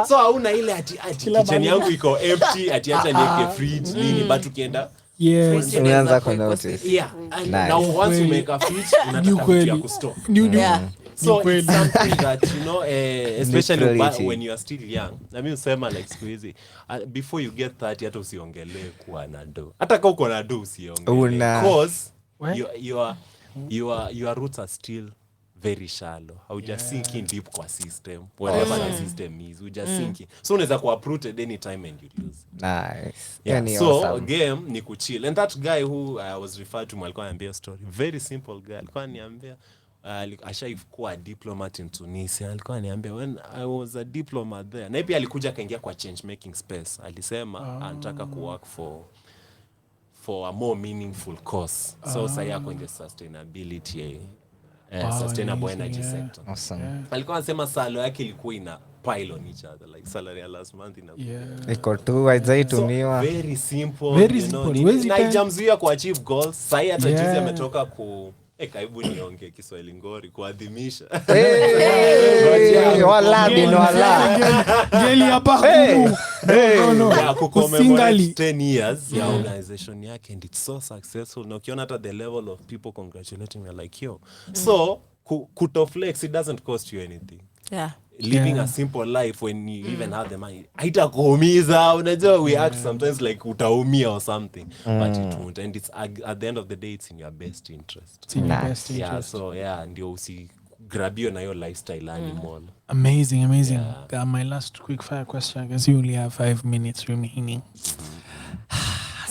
So hauna ile ati kitchen yangu iko empty ati acha niweke fridge nini but ukienda yes unaanza ku notice. Yeah. Now once you make a fridge unataka kitu ya kustock. So it's something that, you know, especially when you are still young. Na mimi usema like siku hizi before you get 30 hata usiongelee kuwa na do. Hata kama uko na do usiongelee. Because your roots are still very shallow. Hauja sinking deep kwa system. Whatever the system is, uja sinking. So unaweza kuwa uprooted anytime and you lose. Nice. Yeah. So game ni kuchill. And that guy who I was referred to alikuwa ananiambia story. Very simple guy. Alikuwa ananiambia ashaikuwa diplomat in Tunisia. Alikuwa ananiambia when I was a diplomat there, na pia alikuja akaingia kwa change making space. Alisema anataka kuwork for a more meaningful cause. So sasa yako in the sustainability sustainable energy sector. Awesome. Alikuwa anasema salary yake ilikuwa ina pile on each other, like salary ya last month iko tu haijatumiwa. Very simple, Very you know, simple. na ijamzuia ku achieve goals. Sasa hata juzi ametoka ku karibu niongee Kiswahili ngori kuadhimisha. Wala bin wala. Ngeli hapa ku commemorate 10 years ya organization yake, and it's so successful. Na ukiona hata the level of people congratulating me like yo. So kutoflex, it doesn't cost you anything. Yeah. Living a simple life when you even have the money haitakuumiza. Unajua we act sometimes like utaumia or something, but it won't, and it's at the end of the day it's in your best interest. It's in your best interest. Yeah, so ndio usigrabio na hiyo lifestyle anymore. Amazing. My last quick fire question, because you only have 5 minutes remaining.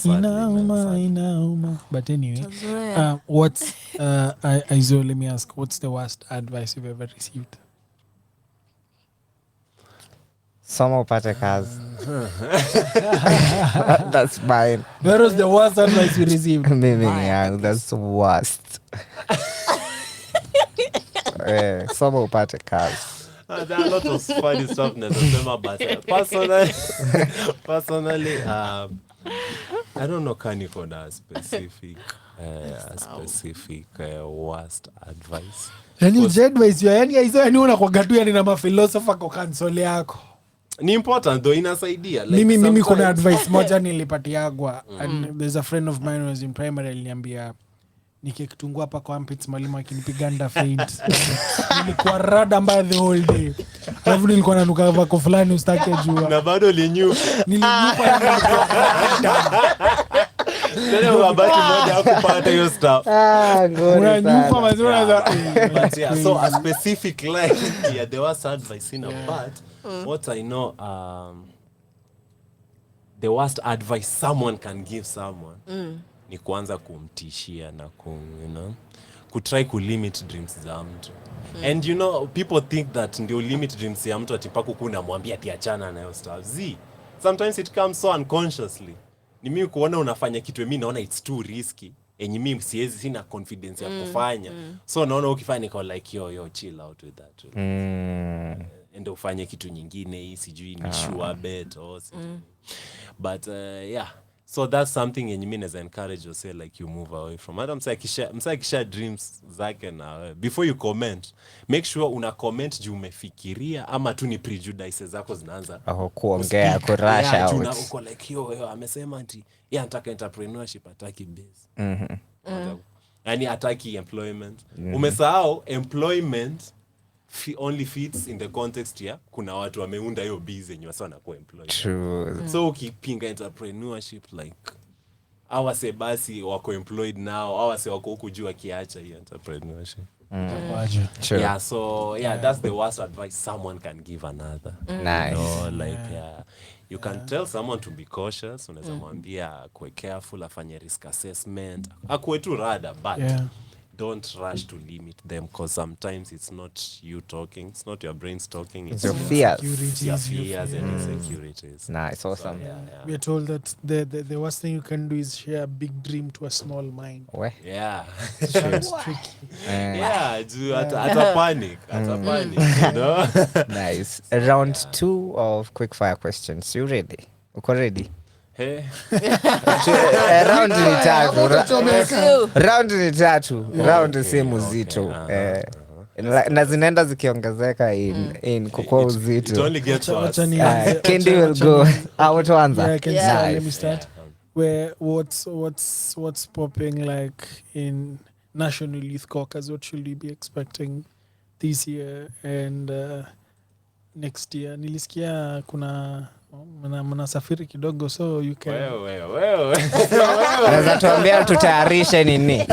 Inauma. But anyway, what's Aizo, let me ask, what's the worst advice you've ever received? Soma upate kazi. That's mine. Where was the worst advice you received? Mimi yangu, that's the worst. Soma upate kazi. There are a lot of funny stuff nasema, but personally I don't know can you call a specific worst advice. Yani advice yani hizo yani unakuwa tu yani na mafilosofia kwa console yako. Ni important though, inasaidia like mimi kuna advice moja nilipatiagwa and there's a friend of mine who was in primary aliniambia nikikitungua hapa kwa armpits mwalimu akinipiga under faint. Nilikuwa rada mbaya the whole day. Alafu nilikuwa nanuka vako fulani ustake jua. Na bado linyuka. Nilinyuka tena wabaki moja hakupata hiyo stuff. Unanyuka mazuri za but yeah, so a specific line yeah, there was advice in a but what I know the worst advice someone can give someone ni kuanza kumtishia na kutry kulimit dreams za mtu. And you know people think that ndio limit dreams ya mtu atipako kuna mwambia tiachana na hiyo stuff. Sometimes it comes so unconsciously. Ni mimi kuona unafanya kitu mimi naona it's too risky. Enyi mimi sina confidence ya kufanya. So naona ukifanya niko like yo chill out with that. Ende ufanye kitu nyingine hii sijui ni sure bet or but yeah, so that's something yenye mimi naweza encourage you say like you move away from. Hata msakisha dreams zake na before you comment make sure una comment juu umefikiria ama tu ni prejudices zako zinaanza kuongea kurasha out. Tuna uko like yo amesema ati anataka entrepreneurship ataki base. Yani ataki employment. Umesahau employment only fits in the context ya kuna watu wameunda hiyo business yenye wasa wanakuwa employed. True. So ukipinga entrepreneurship like awase basi wako employed now, awase wako huku juu akiacha hiyo entrepreneurship. Sure. Yeah, so that's the worst advice someone can give another. Nice. You can tell someone to be cautious, unaweza mwambia kuwe careful, afanye risk assessment, akuwe tu rada, but don't rush to limit them because sometimes it's not you talking, it's not your brains talking, it's your fears. Your fears and insecurities. Nice, awesome. So, we are told that the worst thing you can do is share a big dream to a small mind. Yeah. Sounds tricky. Ata panic, you know? Nice. Round 2 of quick fire questions. You ready? Uko ready? Hey. Round ni tatu. Round si mzito. Na zinaenda zikiongezeka in kukua uzito. It only gets worse. Kendi will go. Tuanza. Let me start. Where what's popping like in National Youth Caucus? What should we be expecting this year and next year? Nilisikia kuna mnasafiri kidogo so you can Naweza tuambia tutayarishe nini?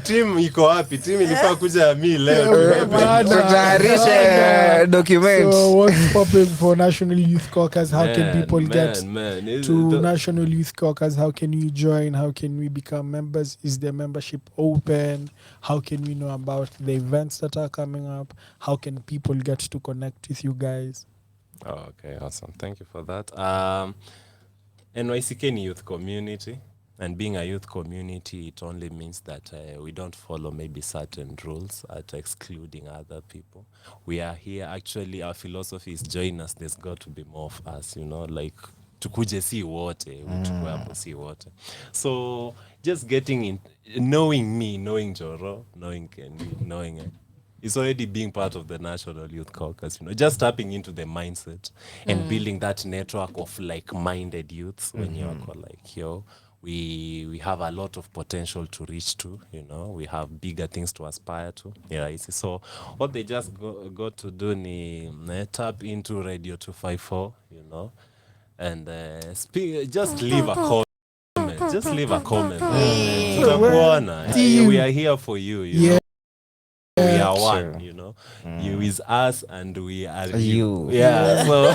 Team iko wapi? Team ilifaa kuja mimi leo. Tutayarishe document. So what's popping for National Youth Caucus? How can people get to National Youth Caucus? How can you join? How can we become members? Is the membership open? How can we know about the events that are coming up? How can people get to connect with you guys? Oh, okay, awesome. Thank you for that. NYCK youth community, and being a youth community, it only means that we don't follow maybe certain rules at excluding other people. We are here, actually, our philosophy is join us, there's got to be more of us, like tukuje si wote, tukue hapo si wote. So just getting in, knowing me, knowing Joro, knowing Kendi, knowing it's already being part of the National Youth Caucus, just tapping into the mindset and building that network of like-minded youths. When you're like, we have a lot of potential to reach to, we have bigger things to aspire to. Yeah, so what they just got to do ni tap into Radio 254, and just leave a comment. Just leave a comment. We are here for you, Yeah. We are one, You is us and we are you. Yeah, so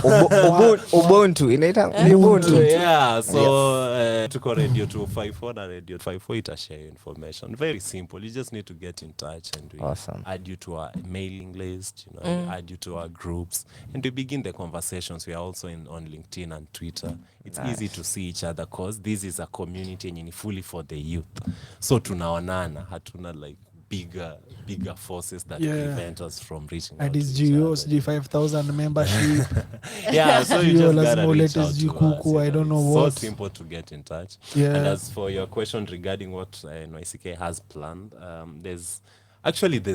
Ubuntu inaita Ubuntu. Yeah, so tuko Radio 254 na Radio 254 ita share information. Very simple. You just need to get in touch and we add you to our mailing list, add you to our groups and we begin the conversations. We are also on LinkedIn and Twitter. It's easy to see each other because this is a community and fully for the youth. So tunaonana, hatuna bigger forces that prevent us from reaching out. And it's GOSG 5,000 membership. Yeah, so you just gotta reach out to us. I don't know so what. So simple to get in touch. Yeah. And as for your question regarding what NYCK has planned, there's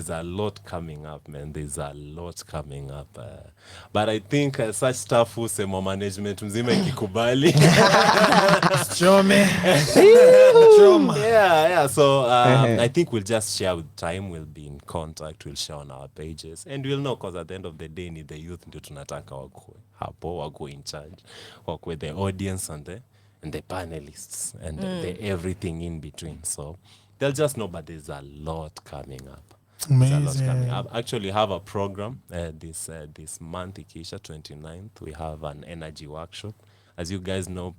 a lot coming up, man. There's a lot coming up. But I think such stuff husema management mzima ikikubali. Chome. Yeah. So I think we'll just share with time. We'll be in contact. We'll share on our pages. And we'll know because at the end of the day, ni the youth ndio tunataka wakue hapo, wako in charge. Wakue the audience and the panelists and the everything in between. So they'll just know, but there's a lot coming up. Amazing. I actually have a program this month, Ikisha 29th. We have an energy workshop. As you guys know,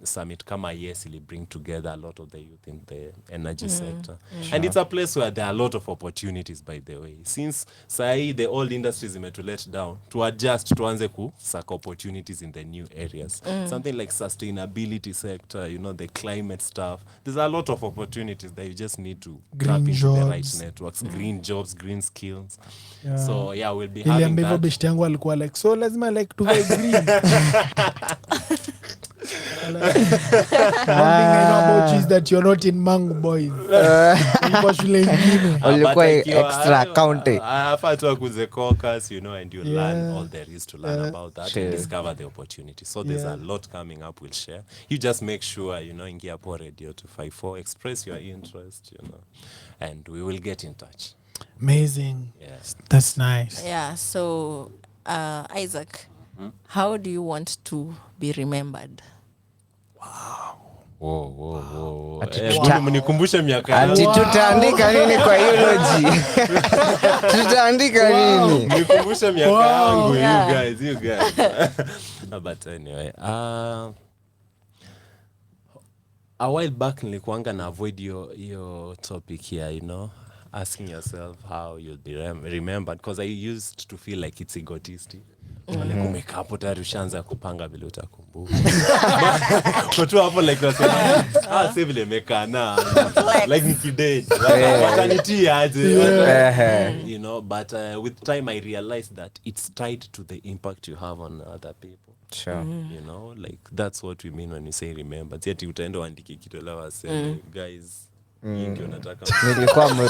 Summit Kama will bring together a lot of the youth in the energy sector. And it's a place where there are a lot of opportunities, by the way. Since the old industries to let down, to adjust, tuanze kusaka opportunities in the new areas. Something like sustainability sector, the climate stuff. There's a lot of opportunities that you just need to tap into the right networks. Green jobs, green skills. Yeah. So yeah, we'll be having that. Beshte yangu alikuwa like, so lazima like tuwe green. One thing I know about you is that you're not in Mangu boys. Ulikuwa shule ingine. Ulikuwa extra county. Hapa tu akuze caucus, and you learn all there is to learn about that and discover the opportunity. So there's a lot coming up. We'll share. You just make sure, ingia hapo Radio 254, express your interest, and we will get in touch. Amazing. Yes. That's nice. Yeah, so Isaac, how do you want to be remembered? Whoa. Mnikumbushe miaka yangu. Ati tutaandika nini kwa eulogy? Tutaandika nini? Mnikumbushe miaka yangu, you guys. But anyway, a while back nilikuanga na avoid your topic here, asking yourself how you'll be remembered, because I used to feel like it's egotistic. Umeka hapo tayari ushaanza kupanga vile utakumbuka. Watu hapo like nasema sasa vile mekana like nikidate watanitia aje, but with time I realized that it's tied to the impact you have on other people. Sure. Like that's what we mean when we say remember. Ati utaenda uandike kitu la waseme guys ndio nataka nilikuwa mrui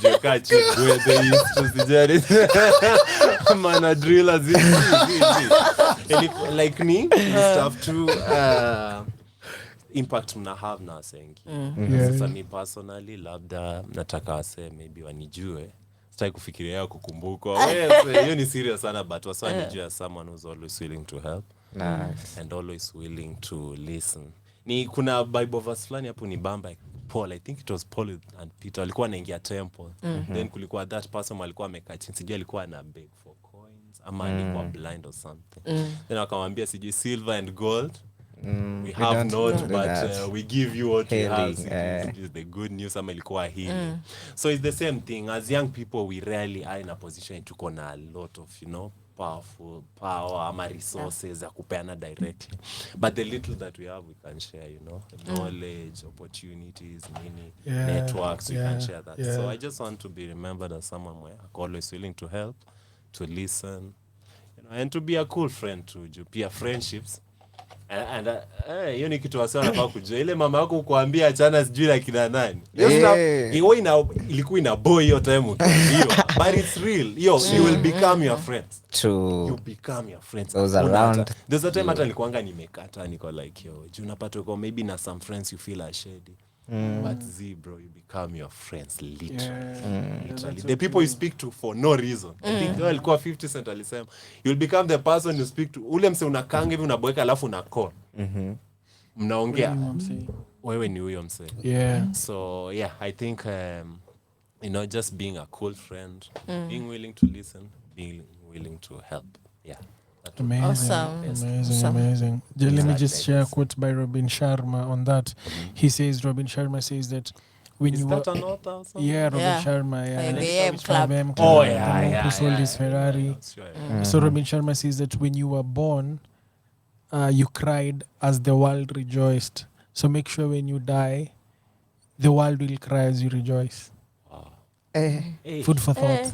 joka chikwe the used mana drillers like me stuff to impact mna have na sengi. Sasa me personally labda nataka wase maybe wanijue sitaki kufikiria kukumbukwa. Yes, hiyo ni serious sana, but also I need you as someone who's always willing to help. Nice. And always willing to listen. Ni kuna Bible verse fulani hapo ni bamba Paul, I think it was Paul and Peter walikuwa wanaingia temple. Then kulikuwa that person alikuwa amekaa chini, sijui alikuwa na beg for coins ama alikuwa blind or something. Then akamwambia sijui silver and gold we have not, but we give you what we have. It is the good news. Ama ilikuwa healing. So it's the same thing. As young people, we rarely are in a position to con a lot of, power ama resources za kupeana directly. But the little that we have, we can share, knowledge, opportunities, networks, we can share that. So I just want to be remembered as someone where I'm always willing to help, to listen, and to be a cool friend too. Pia friendships. And hiyo ni kitu wasa wanafaa kujua. Ile mama yako kukuambia achana sijui na kina nani. Ilikuwa ina boy hiyo time ukiambiwa. But it's real. You will become your friends. True. You become your friends. Those around. There's a time hata nilikuanga nimekata niko like unapata uko maybe na some friends you feel ashamed. But bro, you become your friends literally. The people you speak to for no reason. I think alikuwa 50 Cent alisema you'll become the person you speak to. Ule mse unakanga hivi unaboeka alafu una call. Mnaongea. Wewe ni huyo mse. So I think just being a cool friend, being willing to listen, being willing to help. Amazing. Let me just share a quote by Robin Sharma on that. Robin Sharma says that when Is you that an author or something? Robin Sharma, The AM Club. Who sold his Ferrari. So Robin Sharma says that when you were born, you cried as the world rejoiced. So make sure when you die, the world will cry as you rejoice. Food for thought.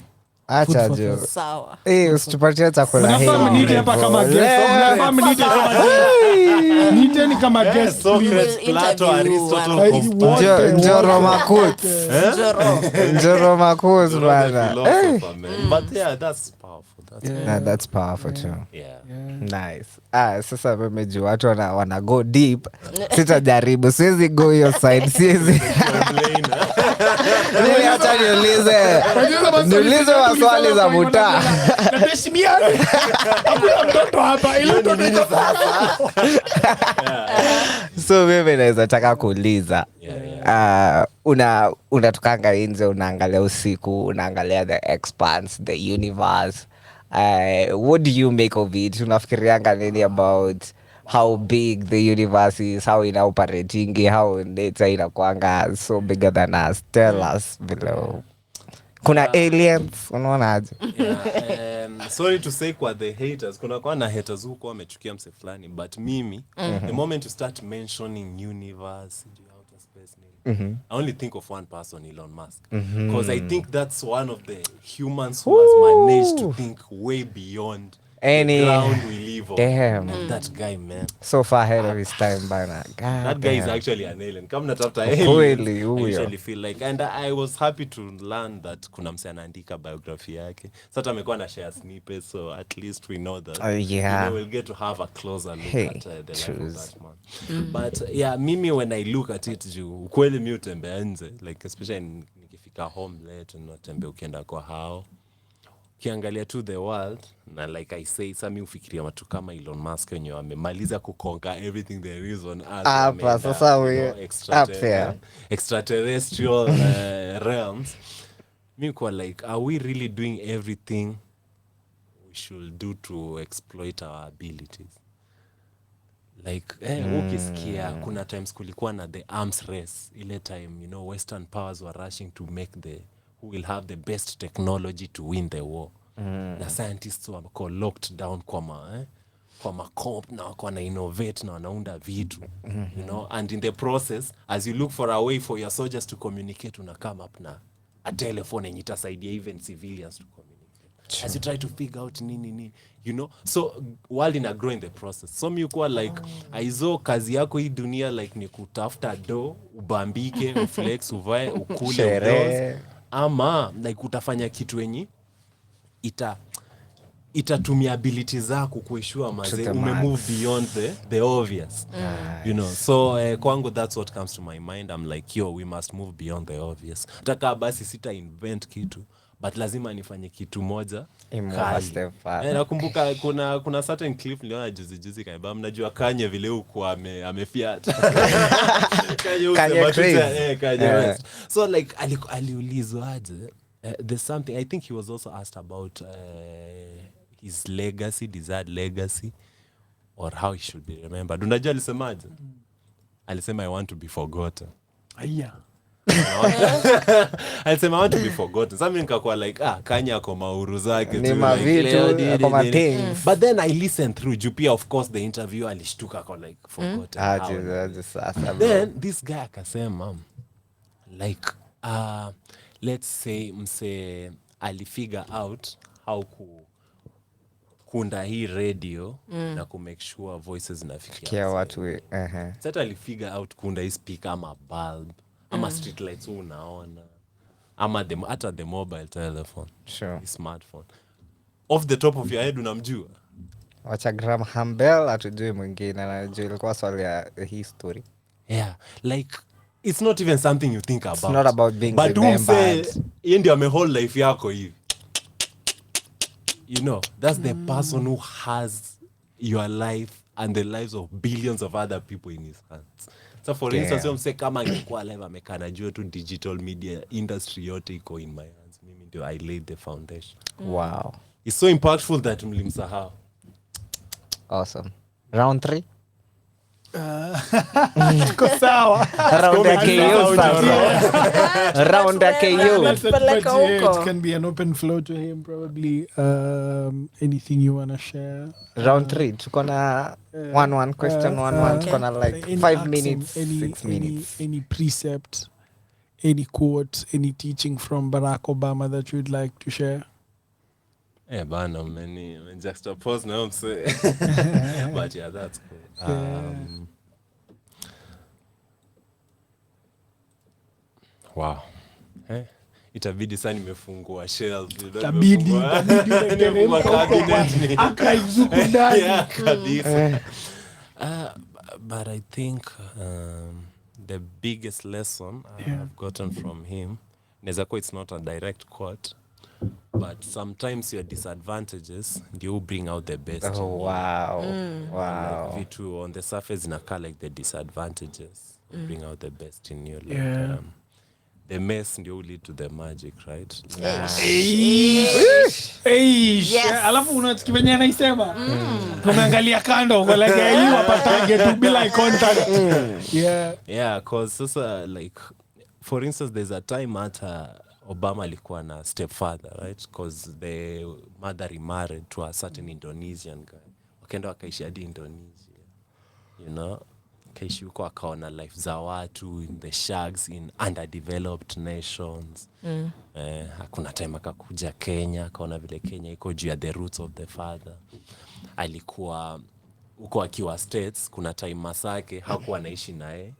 Acha jo. Sawa. Usitupatie chakula hii. Mnafaa hapa kama guest. Mnafaa mnite kama guest. Niteni kama guest. Socrates, Plato, Aristotle, Njoro Makut. Njoro Makut bana. But that's powerful. That's powerful too. Nice. Sasa mmeji watu wana go deep. Sitajaribu. Siwezi go hiyo side. Siwezi. Mimi hata niulize maswali za mutaa. Nateshimiana. Hakuna mtoto hapa. Ile mtoto iko sasa. So mimi naweza taka kuuliza. Unatukanga nje, unaangalia usiku, unaangalia the expanse, the universe. What do you make of it? Unafikirianga nini about how big the universe is, how ina operating, how nature inakuanga so bigger than us? Tell us below. Kuna aliens, unaonaje? Sorry to say kwa the haters, kuna na haters huko wamechukia mse fulani, but mimi the moment you start mentioning universe, outer space, I only think of one person, Elon Musk, because I think that's one of the humans who has managed to think way beyond the ground we live on. Damn. That guy, man. So far ahead of his time, bana. That guy is actually an alien. Come not after aliens. I usually feel like, and I was happy to learn that kuna mse anaandika biography yake. Sasa amekuwa na share snippets, so at least we know that we'll get to have a closer look at the life of that man. But mimi when I look at it, ukweli mi utembea nje, like especially nikifika home late, unatembea ukienda kwa hao. Kiangalia to the world, na like I say, sami ufikiria watu kama Elon Musk wenye wamemaliza kukonka everything there is on Earth. Sasa extraterrestrial realms. Mi kwa like, are we really doing everything we should do to exploit our abilities? Like, ukisikia, kuna times kulikuwa na the arms race. Ile time, Western powers were rushing to make who will have the best technology to win the war. Na scientists wako locked down kwa macomp na wako na innovate na wanaunda vitu, and in the process, as you look for a way for your soldiers to communicate, una come up na a telephone yenye itasaidia even civilians to communicate. As you try to figure out nini, so world ina grow in the process. So mi ukuwa like, aizo kazi yako hii dunia like ni kutafuta do, ubambike, uflex, uvae, ukule, udoze. Ama like utafanya kitu wenye itatumia ability zako kueshua maze umemove beyond the obvious. So kwangu that's what comes to my mind. I'm like, we must move beyond the obvious. Taka basi sita invent kitu, but lazima nifanye kitu moja kali. Nakumbuka kuna certain clip niliona juzi kanibamba, mnajua Kanye vile huko amefiata Kanye West. So like aliulizwa aje, there's something I think he was also asked about his legacy, desired legacy, or how he should be remembered. Unajua alisemaje? Alisema I want to be forgotten. Aya. Alisema I want to be forgotten. Sasa mimi nikakuwa like Kanye ako mauru zake tu like, but then I listened through Jupia, of course the interview alishtuka ako like forgotten. Then this guy akasema like let's say mse alifigure out how kunda hii radio na kumake sure voices zinafikia watu. Sasa alifigure out kunda hii speaker ama bulb ama street lights unaona ama hata the mobile telephone, smartphone. Off the top of your head unamjua? Wacha Graham Bell atujui mwingine, anajua ilikuwa swali ya history. Yeah, like it's not even something you think about. It's not about being but remembered. But yeye ndio ame whole life yako hivi. You know, that's the person who has your life and the lives of billions of other people in his hands. So for instance, you say kama angekuwa live amekaa najua tu digital media industry yote iko in my hands. Mimi ndio I laid the foundation. Wow. It's so impactful that mlimsahau. Awesome. Round 3. Tuko sawa. Round ya KO sasa. Round ya KO. It can be an open flow to him probably. Anything you want to share? Round 3 tuko na 1 question 1 tuko na like 5 minutes, 6 minutes. Any precept, any quote, any teaching from Barack Obama that you'd like to share? Bana many juxtapose now say. But yeah, that's cool. Wow. Itabidi sana nimefungua shelf. Itabidi archives huko ndani. But I think the biggest lesson I've gotten from him, nezako it's not a direct quote, but sometimes your disadvantages do bring out the best. Oh wow. Wow. Like vitu on the surface inakaa like the disadvantages bring out the best in you. Like, the mess ndio lead to the magic, right? Alafu unatikibenya anaisema tumeangalia kando kwa like hiyo apatage to be like contact. Yeah, cause sasa like for instance there's a time Obama alikuwa na stepfather, right? Because the mother remarried to a certain Indonesian guy. Wakaenda wakaishi hadi Indonesia. You know? Kaishi huko akaona life za watu in the shags in underdeveloped nations. Hakuna time akakuja Kenya, akaona vile Kenya iko juu ya the roots of the father. Alikuwa huko akiwa States, kuna time Masake hakuwa anaishi naye.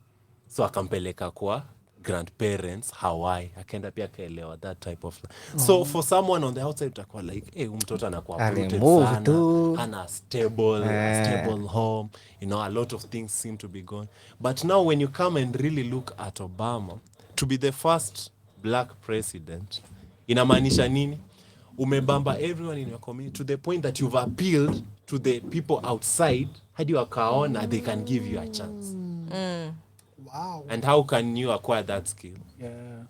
So akampeleka kwa grandparents Hawaii, akaenda pia kaelewa that type of life. So for someone on the outside utakuwa like mtoto anakuwa rooted sana, hana stable home, you know, a lot of things seem to be going. But now when you come and really look at Obama to be the first black president, inamaanisha nini? Umebamba everyone in your community to the point that you've appealed to the people outside hadi wakaona they can give you a chance. Wow. And how can you acquire that skill?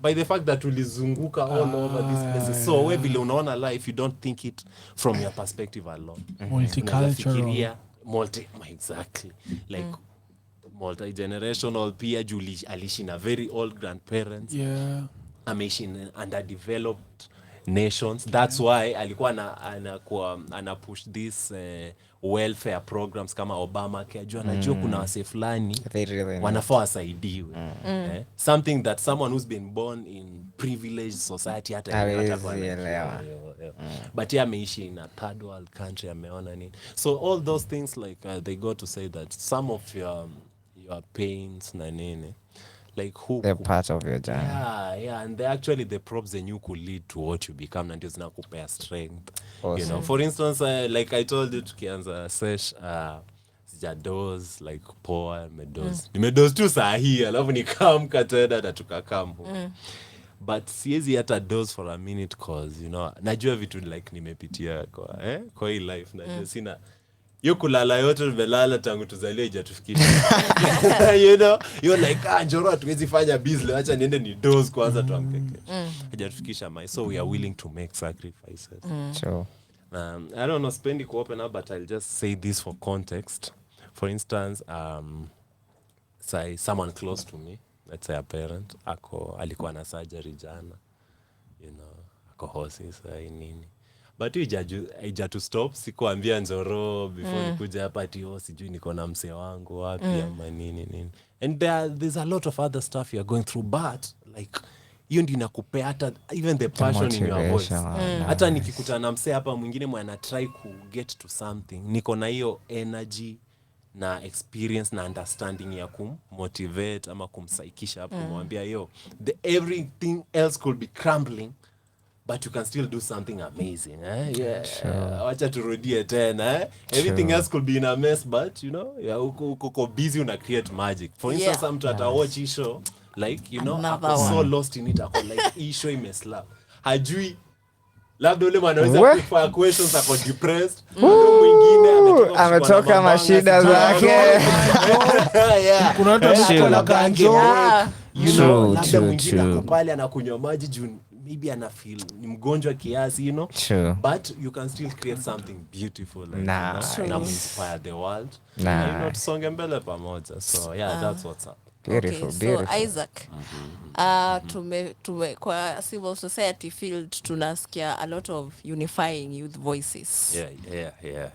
By the fact that ulizunguka all over these places. So we vile unaona life, you don't think it from your perspective alone. Multicultural. Exactly. Like multi-generational, pia aliishi na very old grandparents. Ameishi in underdeveloped nations. That's why alikuwa ana push this welfare programs kama Obama Care. Anajua kuna wase fulani wanafaa wasaidiwe. Something that someone who's been born in privileged society hata but yeah, ameishi in a third world country, ameona nini. So all those things like they go to say that some of your pains na nini, like they're part of your journey. And they actually the props and you could lead to what you become, and there's nakupea strength. Awesome. You know, for instance, like I told you tukianza sesh sijadoz like poa nimedoz tu saa hii alafu nikamka tena na tukakam. but siezi hata dose for a minute cause you know najua vitu like nimepitia kwa hii life najua sina yo kulala yote nimelala tangu tuzalie haijatufikisha you know you're like njoro hatuwezi fanya business acha niende ni dose kwanza tuamke kesho haijatufikisha so we are willing to make sacrifices Sure. I don't know spendi ku open up but I'll just say this for context for instance say someone close to me let's say a parent alikuwa na surgery jana you know ako hosi nini but ija to stop sikuambia Njoro before nikuja hapa ati sijui niko na msee wangu wapi ama nini and there's a lot of other stuff you're going through but like hiyo ndio inakupea hata even the passion in your voice hata nikikutana na msee hapa mwingine mwana try to get to something niko na hiyo energy na experience na understanding ya kummotivate ama kumsaikisha hapo kumwambia everything else could be crumbling but you can still do something amazing wacha turudie tena everything else could be in a mess but you know uko busy una create magic for instance mtu atawatch hii show like you know ako so lost in it ako like hii show imeslap hajui labda ule mwanaweza kufa questions ako depressed mwingine ametoka mashida zake kuna watu wanakula kanjo you know labda mwingine ako pale anakunywa maji juu maybe ana feel ni mgonjwa kiasi you know but you can still create something beautiful like na inspire the world na you know tusonge mbele pamoja so that's what's up. Beautiful, okay, beautiful. So Isaac, tume kwa civil society field tunasikia a lot of unifying youth voices. Yeah.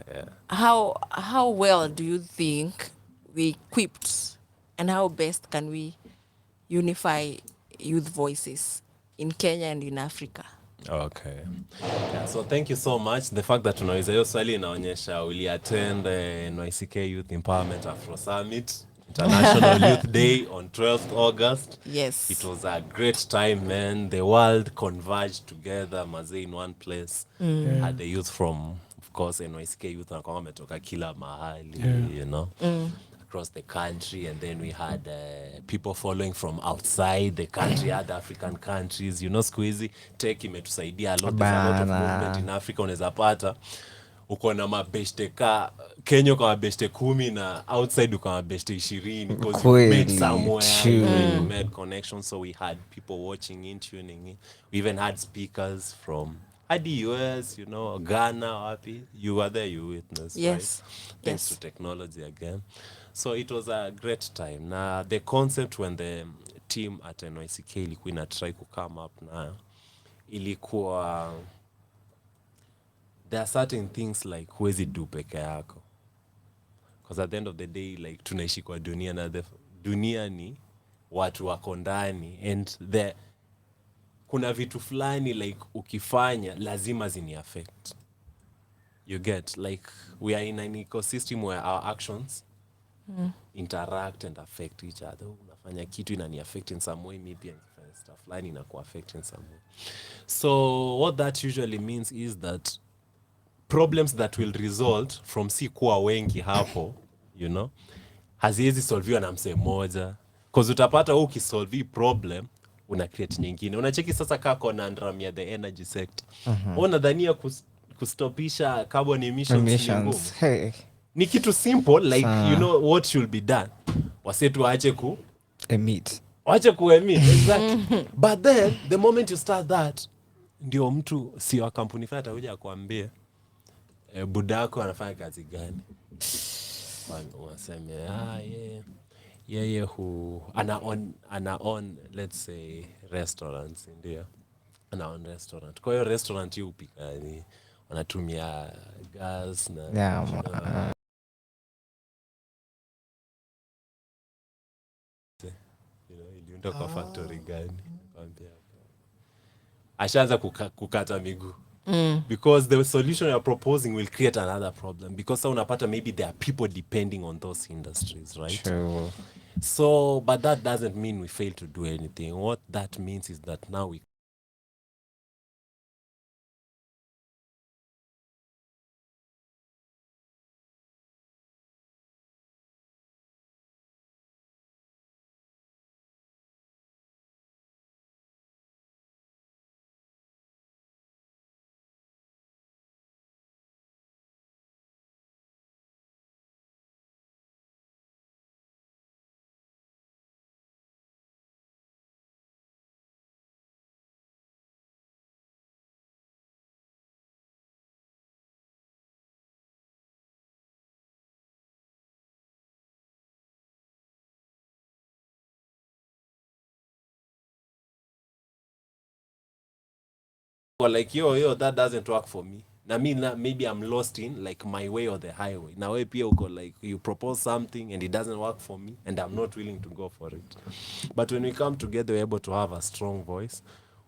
How well do you think we equipped and how best can we unify youth voices in Kenya and in Africa? Okay. So thank you so much. The fact that tunaweza hiyo swali inaonyesha we attend NYCK Youth Empowerment Afro Summit International Youth Day on 12th August. Yes. It was a great time, man. The world converged together, mazee, in one place. Had the youth from, of course, NYCK Youth wametoka kila mahali, you know, across the country. And then we had people following from outside the country, other African countries. You know, squeezy, tech imetusaidia a lot. There's a lot of movement in Africa, unaweza pata. Uko na mabeshte Kenya uko mabeshte 10 na outside uko mabeshte 20 because you made somewhere you made connections so we had people watching in tuning in we even had speakers from US you know Ghana wapi you were there you witnessed right thanks to technology again so it was a great time na the concept when the team at NYCK ilikuwa ina try to come up na ilikuwa there are certain things like huwezi do peke yako because at the end of the day like tunaishi kwa dunia na dunia ni watu wako ndani and kuna vitu fulani like ukifanya lazima zini affect you get like we are in an ecosystem where our actions interact and affect each other unafanya kitu inani affect in some way maybe stuff fulani inaku affect in some way so what that usually means is that problems that will result from si kuwa wengi hapo you know haziwezi solviwa na msee mmoja cause utapata ukisolve problem una create nyingine unacheki sasa kako na ndram the energy sector unadhania kustopisha carbon emissions ni kitu simple like you know what should be done wasetu waache emit exactly but then the moment you start that ndio mtu si wa kampuni fulani atakuja akwambie budako anafanya kazi gani waseme yeye ana on let's say restaurants ndio ana on restaurant kwa hiyo restaurant hiyo upika ni wanatumia gas na iliunda kwa factory gani kwambia ashaanza kukata miguu because the solution you're proposing will create another problem because unapata maybe there are people depending on those industries right so but that doesn't mean we fail to do anything what that means is that now we Or like yo that doesn't work for me. Na me maybe I'm lost in like my way or the highway. Na wewe pia uko like you propose something and it doesn't work for me and I'm not willing to go for it. But when we come together we're able to have a strong voice.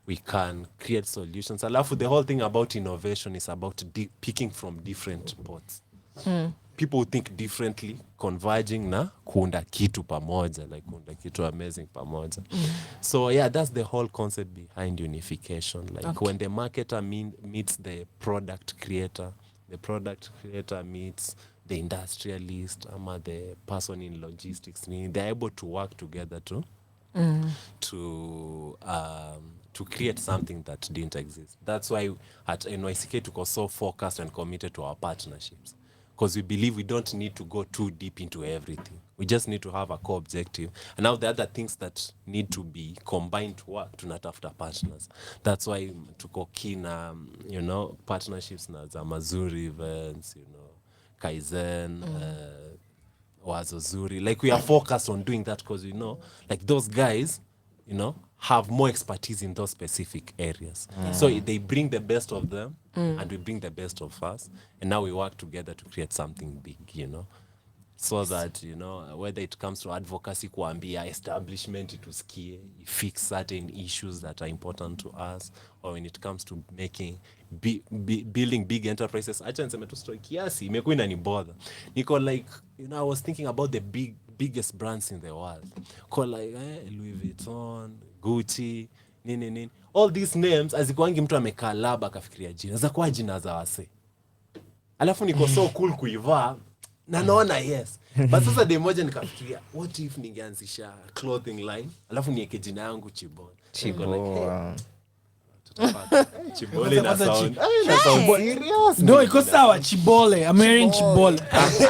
We can create solutions. Alafu the whole thing about innovation is about picking from different pots. People think differently, converging na kuunda kitu pamoja, like kuunda kitu amazing pamoja. So yeah, that's the whole concept behind unification. Like when the marketer meets the product creator meets the industrialist, ama the person in logistics, they're able to work together to create something that didn't exist. That's why at NYCK tuko so focused and committed to our partnerships. Because we believe we don't need to go too deep into everything. We just need to have a core objective. And now the other things that need to be combined to work, tunatafuta partners. That's why tuko kina, partnerships na za Mazuri events, Kaizen, Wazo Zuri. Like we are focused on doing that because we know, like those guys, have more expertise in those specific areas. So they bring the best of them and we bring the best of us. And now we work together to create something big, so that, whether it comes to advocacy, kuambia establishment itusikie, fix certain issues that are important to us, or when it comes to making, building big enterprises. Acha niseme tu story kiasi, imekuwa inanibother. Niko like, I was thinking about the biggest brands in the world. Called like Louis Vuitton, Gucci, nini. All these names, azikuangi mtu amekaa lab akafikiria jina. Za kwa jina za wase. Alafu niko so cool kuivaa. Na naona yes. But sasa day moja nikafikiria, what if ningeanzisha clothing line? Alafu niweke jina yangu Chibole. Chibole na sound. Serious? No, iko sawa Chibole. I'm wearing Chibole.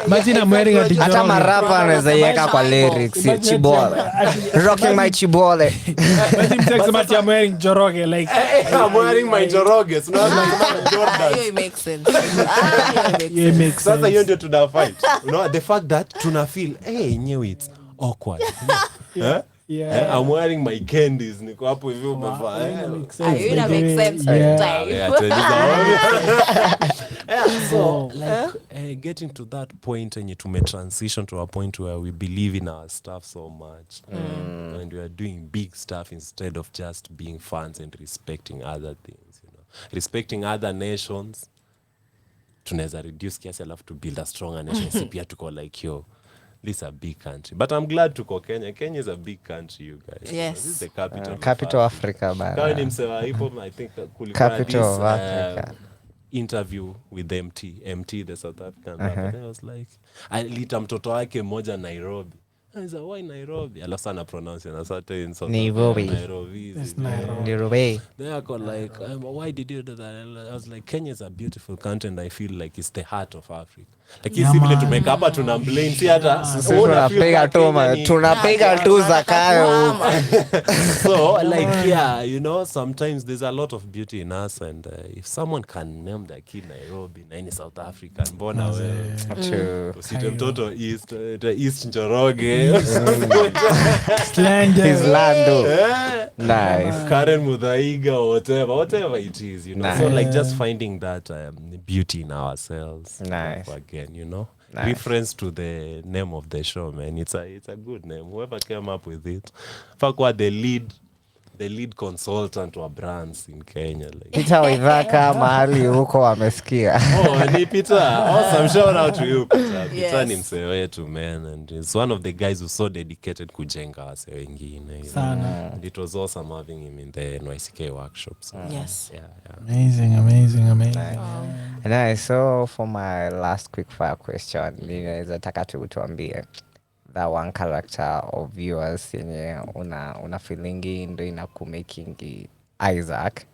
Imagine I'm wearing a Dijoroge. Hata marapa anaweza yeka kwa lyrics Chibole. Rocking my Chibole. Imagine text I'm wearing Joroge like I'm wearing my Joroge. So now Jordan. It makes sense. It makes sense. Sasa hiyo ndio tuna fight. The fact that tuna feel nyewe it's awkward. Yeah. I'm wearing my candies. Niko hapo hivi umevaa. It makes sense. So like getting to that point and to transition to a point where we believe in our stuff so much and we are doing big stuff instead of just being fans and respecting other things, respecting other nations. Tunaweza reduce kiasi alafu to build a stronger nation. Si pia tuko like this is a big country. But I'm glad to go Kenya. Kenya is a big country, you guys. Yes. This is the capital Capital of Africa. Kama ni msewa hipo, I think Capital of Africa. Interview with MT, the South African rapper. I was like, alita mtoto wake mmoja Nairobi. I said, why Nairobi? Alafu sana pronounce na certain South Nairobi. Nairobi. Then I got like, why did you do that? I was like, Kenya is a beautiful country and I feel like it's the heart of Africa. Like hizi vile tumeka hapa tuna blame si hata tunapiga tu zakayo. So like sometimes there's a lot of beauty in us and if someone can name the kid Nairobi na in South Africa mbona wewe usite mtoto East Njoroge Islando. Nice. Karen Muthaiga or whatever it is, Nice. So like just finding that beauty in ourselves. Nice. Again, Nice. reference to the name of the show, man. It's a good name. Whoever came up with it, Fakwa the lead consultant wa brands in Kenya. Like. Peter Waithaka mahali huko amesikia. Ni Peter. Awesome. Shout out to you, Peter. Yes. Peter ni msee wetu, man. And he's one of the guys who's so dedicated kujenga wase wengine. Sana. And it was awesome having him in the NYCK workshops. Yes. Yeah. Amazing. Nice. So for my last quick fire question, ninaweza taka tu tuambie that one character of yours yenye una feelingi ndo inakumakingi Isaac,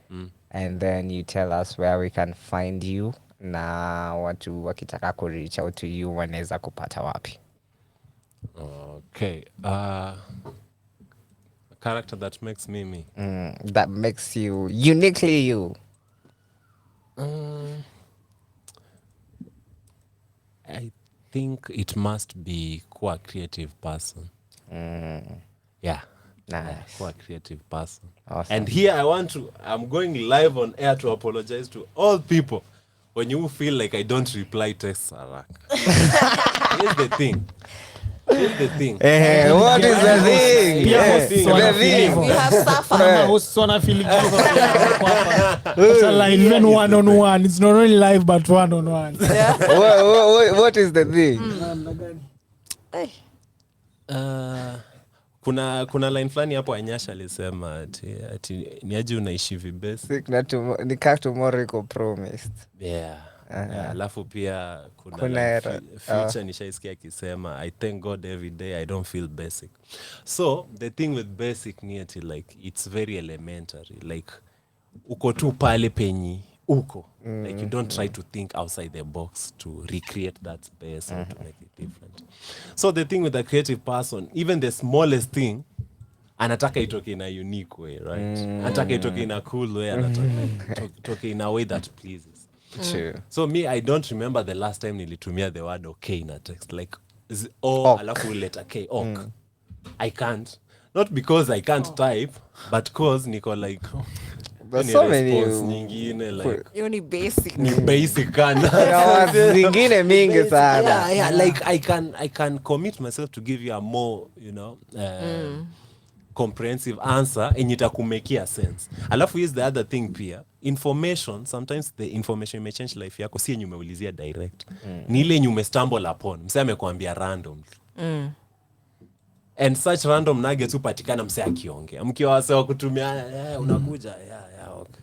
and then you tell us where we can find you na watu wakitaka ku reach out to you wanaweza kupata wapi. Okay. A character that makes me. That makes you uniquely you. I think it must be quite a creative person. Yeah. Nice. Quite a creative person. Awesome. And here I'm going live on air to apologize to all people when you feel like I don't reply texts haraka. Here's the thing. What is the thing? The thing. We have suffered. Kama hosts wana feel guilty It's a live even one-on-one. It's not only live but one-on-one. What is the thing? Kuna line fulani hapo Anyasha alisema ati niaje unaishi vibesi. Ni kama tomorrow iko promised. Yeah. Alafu pia kuna future nishaisikia akisema I thank God every day I don't feel basic. So the thing with basic ni ati like it's very elementary, like uko tu pale penyi uko like you don't try to think outside the box to recreate that space or to make it different. So the thing with a creative person, even the smallest thing anataka itoke in a unique way, right? Anataka itoke in a cool way, anataka itoke in a way that pleases. True. So me, I don't remember the last time nilitumia the word okay in a text, like alafu letter K, ok. I can't, not because I can't type, but cause niko like but so many nyingine like ni basic kana zingine mingi sana. Yeah, like I can commit myself to give you a more, comprehensive answer and itakumekia sense. Alafu is the other thing pia, information, sometimes the information may change life yako, si yenye umeulizia direct. Ni ile yenye umestumble upon, msee amekwambia random. And such random nuggets upatikana msee akiongea. Mkiwa wase wa kutumia unakuja okay.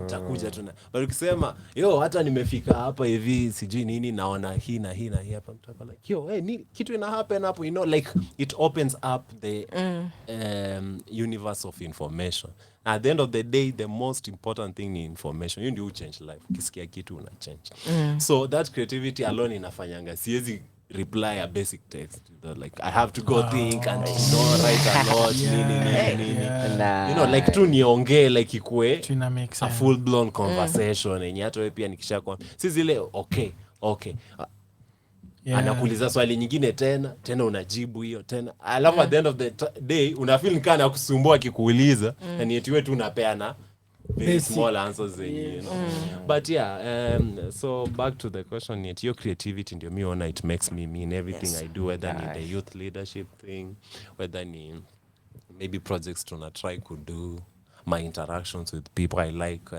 Takuja tu. But ukisema hata nimefika hapa hivi sijui nini naona hii na hii hapa, mtu like kitu ina happen hapo, like it opens up the universe of information. At the end of the day, the most important thing ni information. You ndio change life. Ukisikia kitu una change. So that creativity alone inafanyanga siwezi reply a basic text, like I have to go think and write a lot nini. Like tu niongee like ikue a full blown conversation yenye hata wewe pia nikisha kwa si zile okay anakuuliza swali nyingine tena unajibu hiyo tena, alafu at the end of the day una feel kana kusumbua akikuuliza na ni eti wewe tu unapeana very small answers, but so back to the question, yet your creativity ndio mi ona it makes me in everything I do, whether ni the youth leadership thing, whether ni maybe projects to try could do, my interactions with people. I like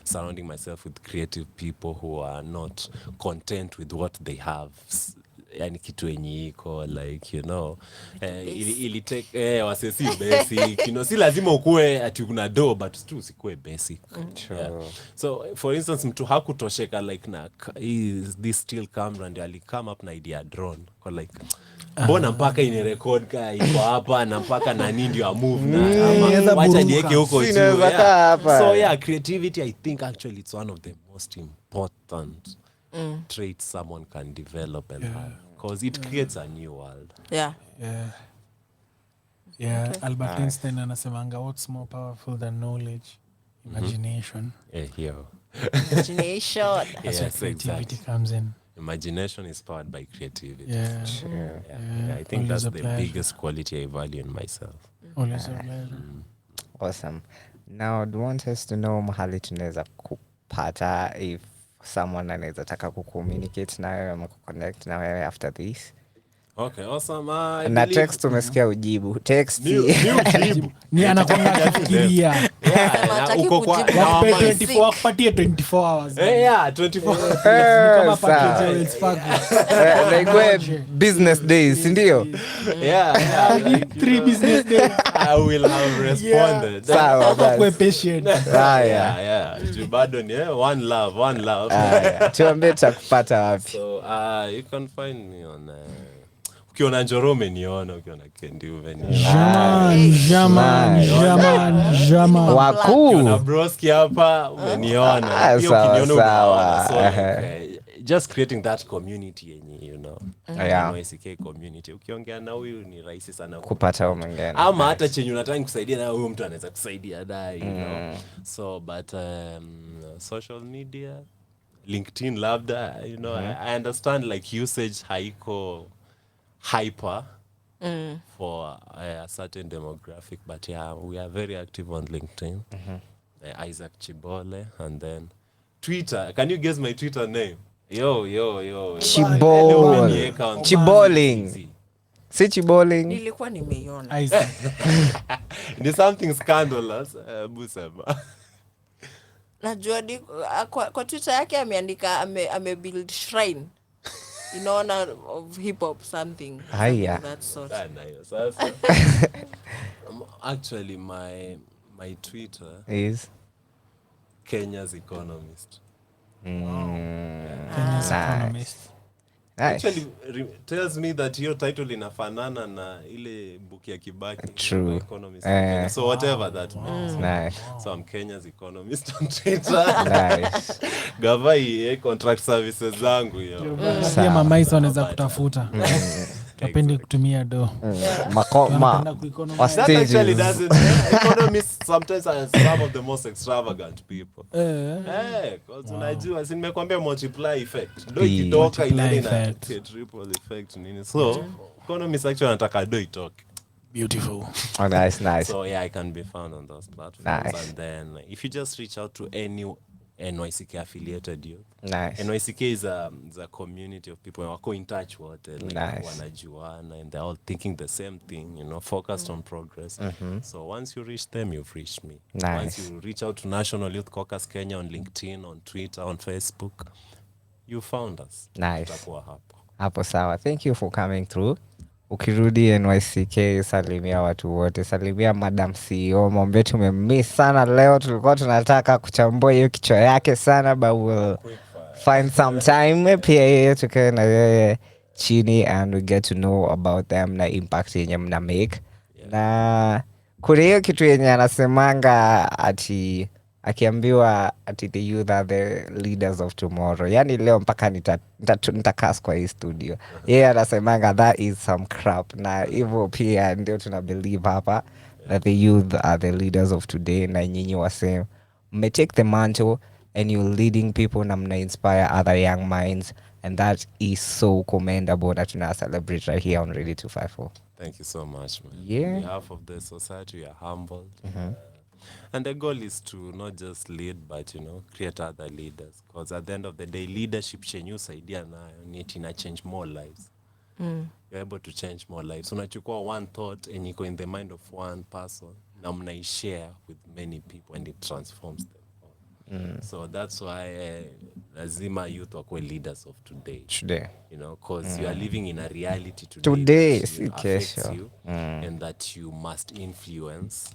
surrounding myself with creative people who are not content with what they have, yani kitu yenye iko like ili take wasesi basic, si lazima ukue ati kuna do but tu usikue basic. So for instance, mtu hakutosheka like na this still camera ndio ali come up na idea drone kwa like mbona mpaka ine record ka iko hapa na mpaka nani ndio a move na wacha niweke huko juu. So creativity, I think actually it's one of the most important traits someone can develop and have, because it creates a new world. Okay. Albert Einstein anasemanga what's more powerful than knowledge? Imagination. Imagination. That's where creativity comes in. Imagination is powered by creativity. I think always that's the biggest quality I value in myself. Always a pleasure. Awesome. Now, do you want us to know mahali tunaweza kupata if someone anaweza taka kucommunicate na wewe ama kuconnect na wewe after this? Okay, awesome. Na text umesikia ujibu. Text. Ni anakwanga akifikiria. Uko kwa wakupatie 24 hours. 24. Kama package ya Wells Fargo. Like business days, ndio? 3 business days. I will have responded. Sawa, kwa patient. Bado ni one love. Tuambie tutakupata wapi? So you can find me on ukiona Njoro umeniona, ukiona Kendi umeniona. Jaman. Wakuu. Na broski hapa umeniona. Pia ukiniona unaona. So just creating that community yenye MySK community. Ukiongea na huyu ni rahisi sana kupata mwingine. Ama hata chenye unataka kusaidia na huyu mtu anaweza kusaidia dai, So but social media, LinkedIn labda, I understand like usage haiko hyper for a certain demographic. But yeah, we are very active on LinkedIn. Isaac Chibole, and then Twitter. Can you guess my Twitter name? Yo. Chiboling. Si chiboling. Nilikuwa nimeiona. Ni something scandalous. Busema. Najua kwa Twitter yake ameandika build shrine in honor of hip hop something that sort. Actually, my Twitter is Kenya's Economist. Kenya's Economist. Actually, tells me that your title inafanana na ile book ya Kibaki. True. Economist. So whatever that means. Nice. So I'm Kenya's Economist on Twitter. Nice. Gavai contract services zangu yo. Pia mama hizo wanaweza kutafuta. Wapendi kutumia do. That actually doesn't. Economists sometimes are some of the most extravagant people. Because unajua si nimekwambia multiply effect. Do ikitoka ile na triple effect nini. So economists actually wanataka do itoke. Beautiful. Oh, nice. So yeah, I can be found on those platforms. Nice. And then if you just reach out to any NYCK affiliated youth. Nice. NYCK is a community of people who are in touch with Nice. wanajuana, and they're all thinking the same thing, focused on progress. So once you reach them, you've reached me. Nice. Once you reach out to National Youth Caucus Kenya on LinkedIn, on Twitter, on Facebook, you found us. Nice. Tutakuwa hapo. Hapo sawa. Thank you for coming through. Ukirudi NYCK, salimia watu wote, salimia Madam CEO, mwambie tumemiss sana leo, tulikuwa tunataka kuchambua hiyo kichwa yake sana, but we'll find some time pia yeye tukae na yeye chini and we get to know about them na impact yenye mna make. Na kuna hiyo kitu yenye anasemanga ati akiambiwa ati the youth are the leaders of tomorrow, yani leo mpaka nitakas kwa hii studio, yeye anasemanga that is some crap, na hivyo pia ndio tuna believe hapa that the youth are the leaders of today, na nyinyi waseme mme take the mantle and you're leading people na mna inspire other young minds, and that is so commendable that tuna celebrate right here on Radio 254. Thank you so much, man. Yeah. On behalf of the society, we are humbled. And the goal is to not just lead, but, create other leaders. Because at the end of the day, leadership chenye usaidia nayo ni tina change more lives. You're able to change more lives. Unachukua one thought and you go in the mind of one person, na mnaishare with many people, and it transforms them. So that's why lazima youth wakwe leaders of today. Because you are living in a reality today that affects you, and that you must influence.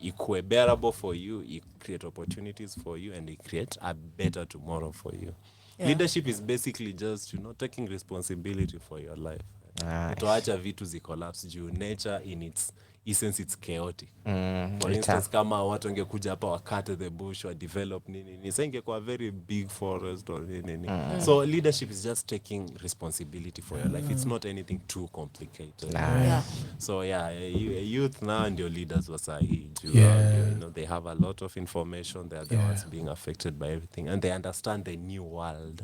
Equally bearable for you, it create opportunities for you, and it create a better tomorrow for you. Leadership is basically just taking responsibility for your life. Kutoacha vitu zicollapse juu nature in its essence it's chaotic. For instance, kama watu wangekuja hapa wakate the bush or develop nini, sasa ingekuwa very big forest or nini. So leadership is just taking responsibility for your life. It's not anything too complicated. So youth now and your leaders were sahi. They have a lot of information. They are the ones being affected by everything, and they understand the new world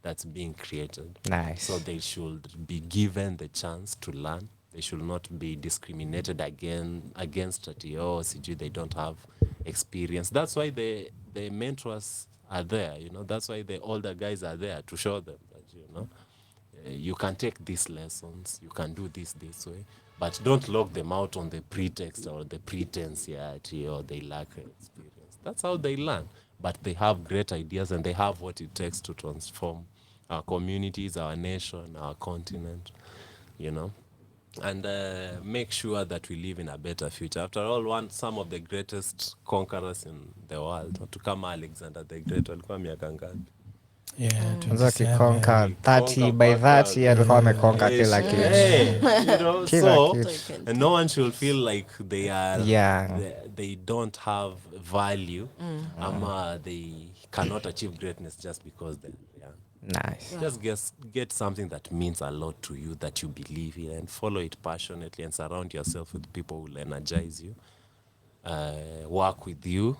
that's being created. Nice. So they should be given the chance to learn. They should not be discriminated against CG. They don't have experience. That's why the mentors are there. That's why the older guys are there to show them that you can take these lessons. You can do this way, but don't lock them out on the pretext or the pretense or they lack experience. That's how they learn. But they have great ideas, and they have what it takes to transform our communities, our nation, our continent, and make sure that we live in a better future. After all, some of the greatest conquerors in the world, to come Alexander the Great, walikuwa miaka ngapi? Unza kikonka 30 by 30 alikuwa amekonka kila kitu. So and no one should feel like they don't have value, they cannot achieve greatness just because they're young. Nice. Just get something that means a lot to you, that you believe in, and follow it passionately, and surround yourself with people who will energize you, work with you,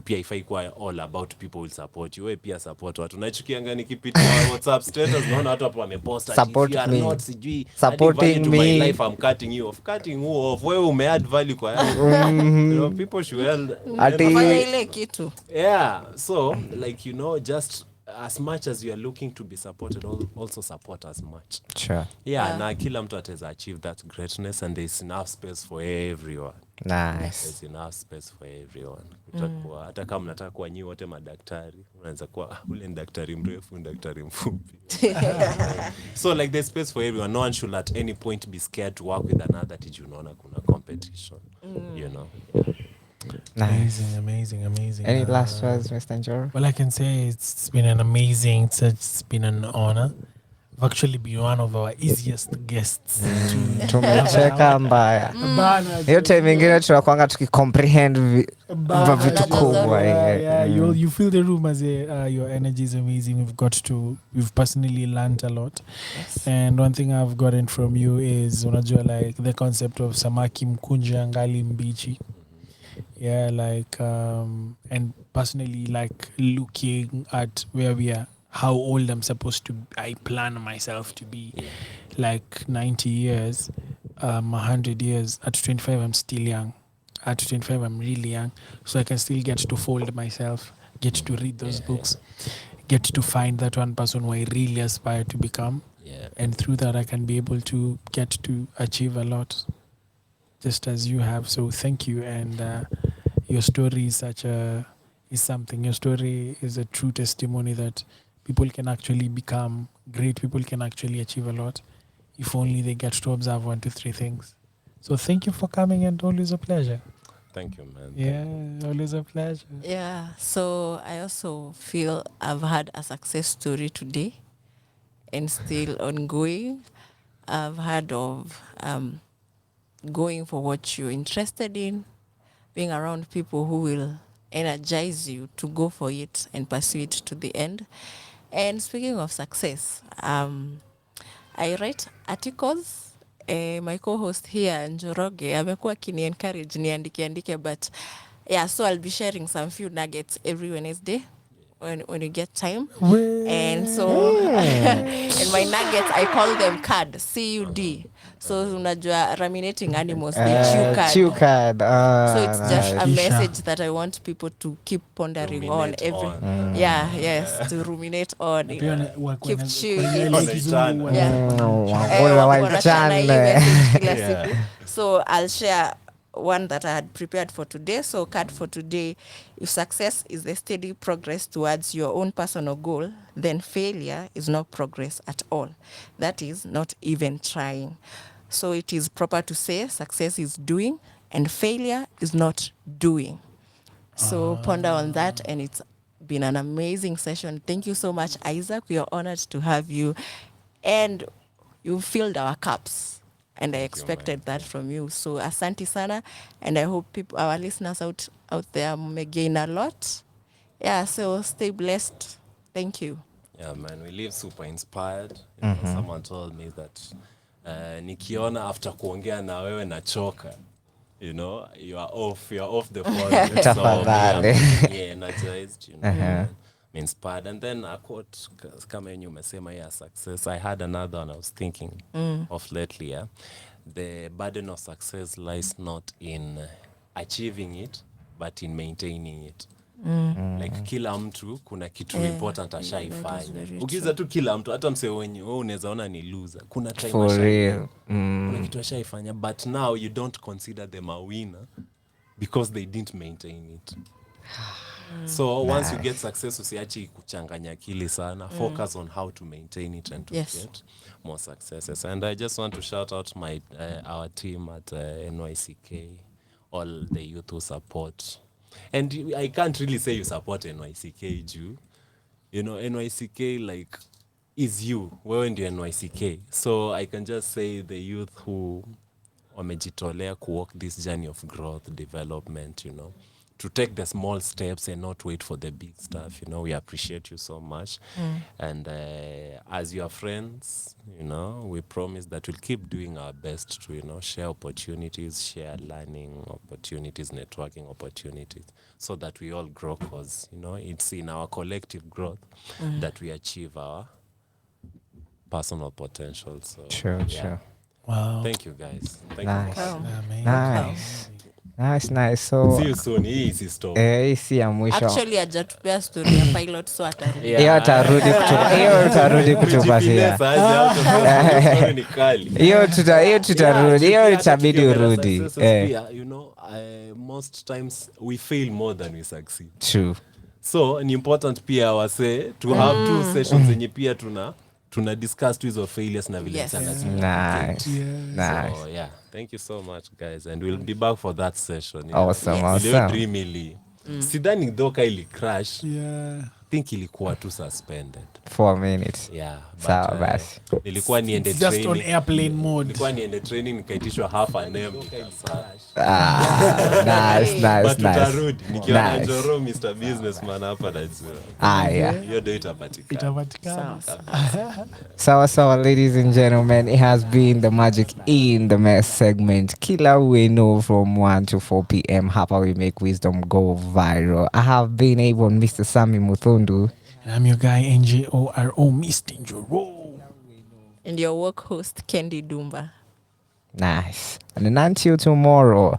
pia ifai kuwa all about people will support you. Wewe pia support watu. Naichukianga nikipitia WhatsApp status naona watu hapo wamepost if you are not sijui supporting me my life I'm cutting you off. Cutting you off. Wewe umeadd value kwa yangu. You know, people should afanya ile kitu. Yeah, so like just as much as you are looking to be supported, also support as much. Sure. Yeah, na kila mtu ataweza achieve that greatness and there's enough space for everyone. Nice. There's enough space for everyone. Utakuwa hata kama mnataka kuwa nyinyi wote madaktari, unaweza kuwa ule ni daktari mrefu, daktari mfupi. So like there's space for everyone. No one should at any point be scared to work with another that you unaona kuna competition. You know. Yeah. Nice. Amazing. Any last words, Mr. Njoro? Well, I can say it's been it's been an honor. I've actually been one of our easiest guests. Tumecheka mbaya. Hiyo time ingine tunakuanga tukicomprehend vitu kubwa. You feel the room as your energy is amazing. We've personally learned a lot. Yes. And one thing I've gotten from you is unajua like the concept of samaki mkunja ngali mbichi. Yeah, like and personally like looking at where we are, how old I plan myself to be, like 90 years, 100 years. At 25 I'm still young. At 25 I'm really young, so I can still get to fold myself, get to read those books, get to find that one person who I really aspire to become, and through that I can be able to get to achieve a lot, just as you have. So thank you. And your story is something. Your story is a true testimony that people can actually become great. People can actually achieve a lot if only they get to observe 1 to 3 things. So thank you for coming, and always a pleasure. Thank you, man. Yeah, always a pleasure. Yeah, so I also feel I've had a success story today and still ongoing. I've heard of going for what you're interested in, being around people who will energize you to go for it and pursue it to the end. And speaking of success, I write articles. My co-host here, Njoroge, amekuwa akini-encourage niandike, but yeah, so I'll be sharing some few nuggets every Wednesday when you get time. And so, and my nuggets, I call them CUD, C-U-D. So unajua ruminating animals, they chew cud. So it's just a message that I want people to keep pondering ruminate on. Yes, to ruminate on. Keep chewing. So I'll share one that I had prepared for today. So card for today: if success is the steady progress towards your own personal goal, then failure is not progress at all. That is not even trying. So it is proper to say success is doing and failure is not doing. So ponder on that, and it's been an amazing session. Thank you so much, Isaac. We are honored to have you, and you filled our cups. And I expected that from you. So asante sana, and I hope our listeners out there may gain a lot. Yeah, so stay blessed. Thank you. Yeah, man, we live super inspired. You know, someone told me that nikiona after kuongea na wewe nachoka, you know, you are off the phone. So energized, you know. Inspired. And then a quote kama yenye umesema success. I had another one I was thinking of lately. Yeah? The burden of success lies not in achieving it, but in maintaining it. Like kila mtu kuna kitu important ashaifanya. Ukiza tu kila mtu, hata mse wenye wewe unaweza ona ni loser. Kuna time kuna kitu ashaifanya, but now you don't consider them a winner because they didn't maintain it. So once you get success, usiachi kuchanganya akili sana. Focus on how to maintain it and to get more successes. And I just want to shout out our team at NYCK, all the youth who support. And I can't really say you support NYCK, Jew. You know, NYCK like is you. Wewe ndio NYCK. So I can just say the youth who wamejitolea walk this journey of growth, development, you know. to take the small steps and not wait for the big stuff. You know, we appreciate you so much. And as your friends, you know, we promise that we'll keep doing our best to, you know, share opportunities, share learning opportunities, networking opportunities, so that we all grow, because, you know, it's in our collective growth that we achieve our personal potential. So, Sure. Wow. Thank you, guys. Thank Nice. you. Nice. So See you soon. Hii si stop. si ya mwisho. Actually hajatupea story ya pilot, so atarudi. Hiyo utarudi kutupatia. Story ni kali. Hiyo tutarudi. Hiyo itabidi urudi. You know, most times we fail more than we succeed. True. So ni important pia wase to have two sessions zenye pia tuna discuss tu hizo failures na vile Nice. So yeah, thank you so much guys, and we'll be back for that session. Awesome. Dreamily. Sidhani dhoka ili crash. Think ilikuwa tu suspended for a minute. Sawa basi. Nilikuwa niende just training. on airplane mode. Nilikuwa niende training nikaitishwa half an M. Nice. Tutarudi. Nikiwa na Njoro Mr. Businessman hapa najua. Hiyo ndio itapatikana. Sawa, ladies and gentlemen, it has been the Magic in the Mess segment. Kila we know from 1 to 4 p.m. Hapa we make wisdom go viral. I have been able, Mr. Sammy Muthundu. And I'm your guy, NJORO, Mr. Njoro. And your work host, Kendi Dumba. Nice. And then until tomorrow,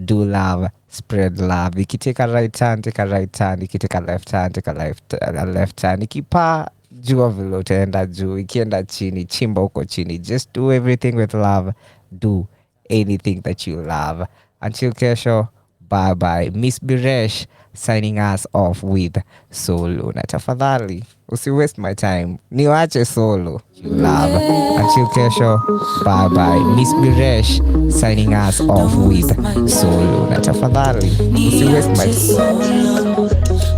do love, spread love. Ikiteka right turn, take a right turn. Ikiteka left turn, take a left turn. Ikipa jua vile utaenda juu. Ikienda chini, chimba uko chini. Just do everything with love. Do anything that you love. Until kesho, bye. Miss Biresh signing us off with Solo. Na tafadhali, usi waste my time. Niwache Solo. You love. Until kesho, bye. Miss Biresh signing us off with Solo. Na tafadhali, usi waste my time.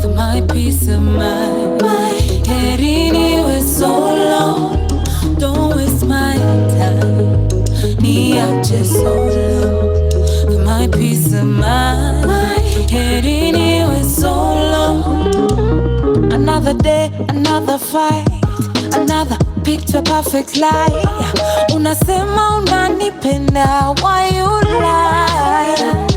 For my peace of mind, my head in you is so long. Don't waste my time. Niache Solo. For my peace of mind, my head in you is so long. Another day, another fight, another picture perfect lie. Unasema unanipenda, why you lie?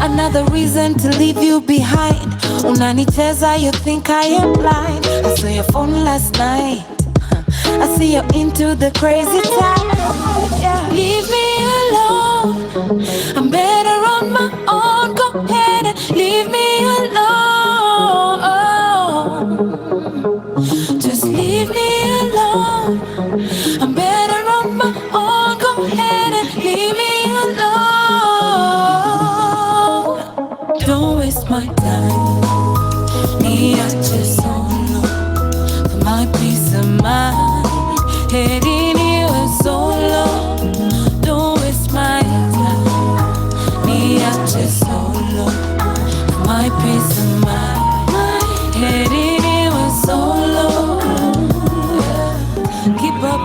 Another reason to leave you behind. Unanicheza, you think I am blind. I saw your phone last night. I see you're into the crazy time. Leave me alone. I'm better on my own. Go ahead and leave me alone. Just leave me alone. I'm better on my own. Go ahead and leave me alone. Don't waste my time. Niache Solo. For my peace of mind, head in you is so low. Don't waste my time. Niache Solo. For my peace of mind, head in you is so low. Keep up.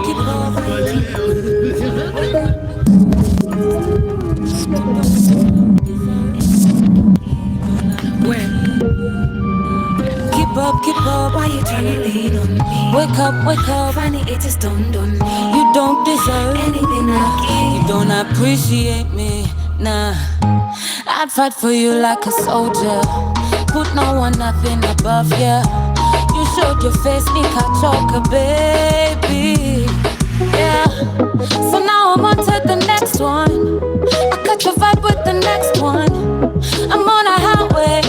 Keep up, why you trying to lean on me? Wake up, funny, it just dawned on me. You don't deserve anything I give. You don't appreciate me, nah. I'd fight for you like a soldier. Put no one, nothing above ya. You showed your face, nikachoka, baby. Yeah, so now I'm on to the next one. I got your vibe with the next one. I'm on a highway.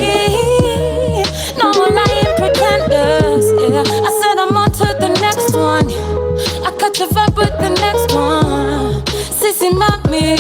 No more lying pretenders. Yeah, I said I'm on to the next one. I got your vibe with the next one. Sissy, mommy.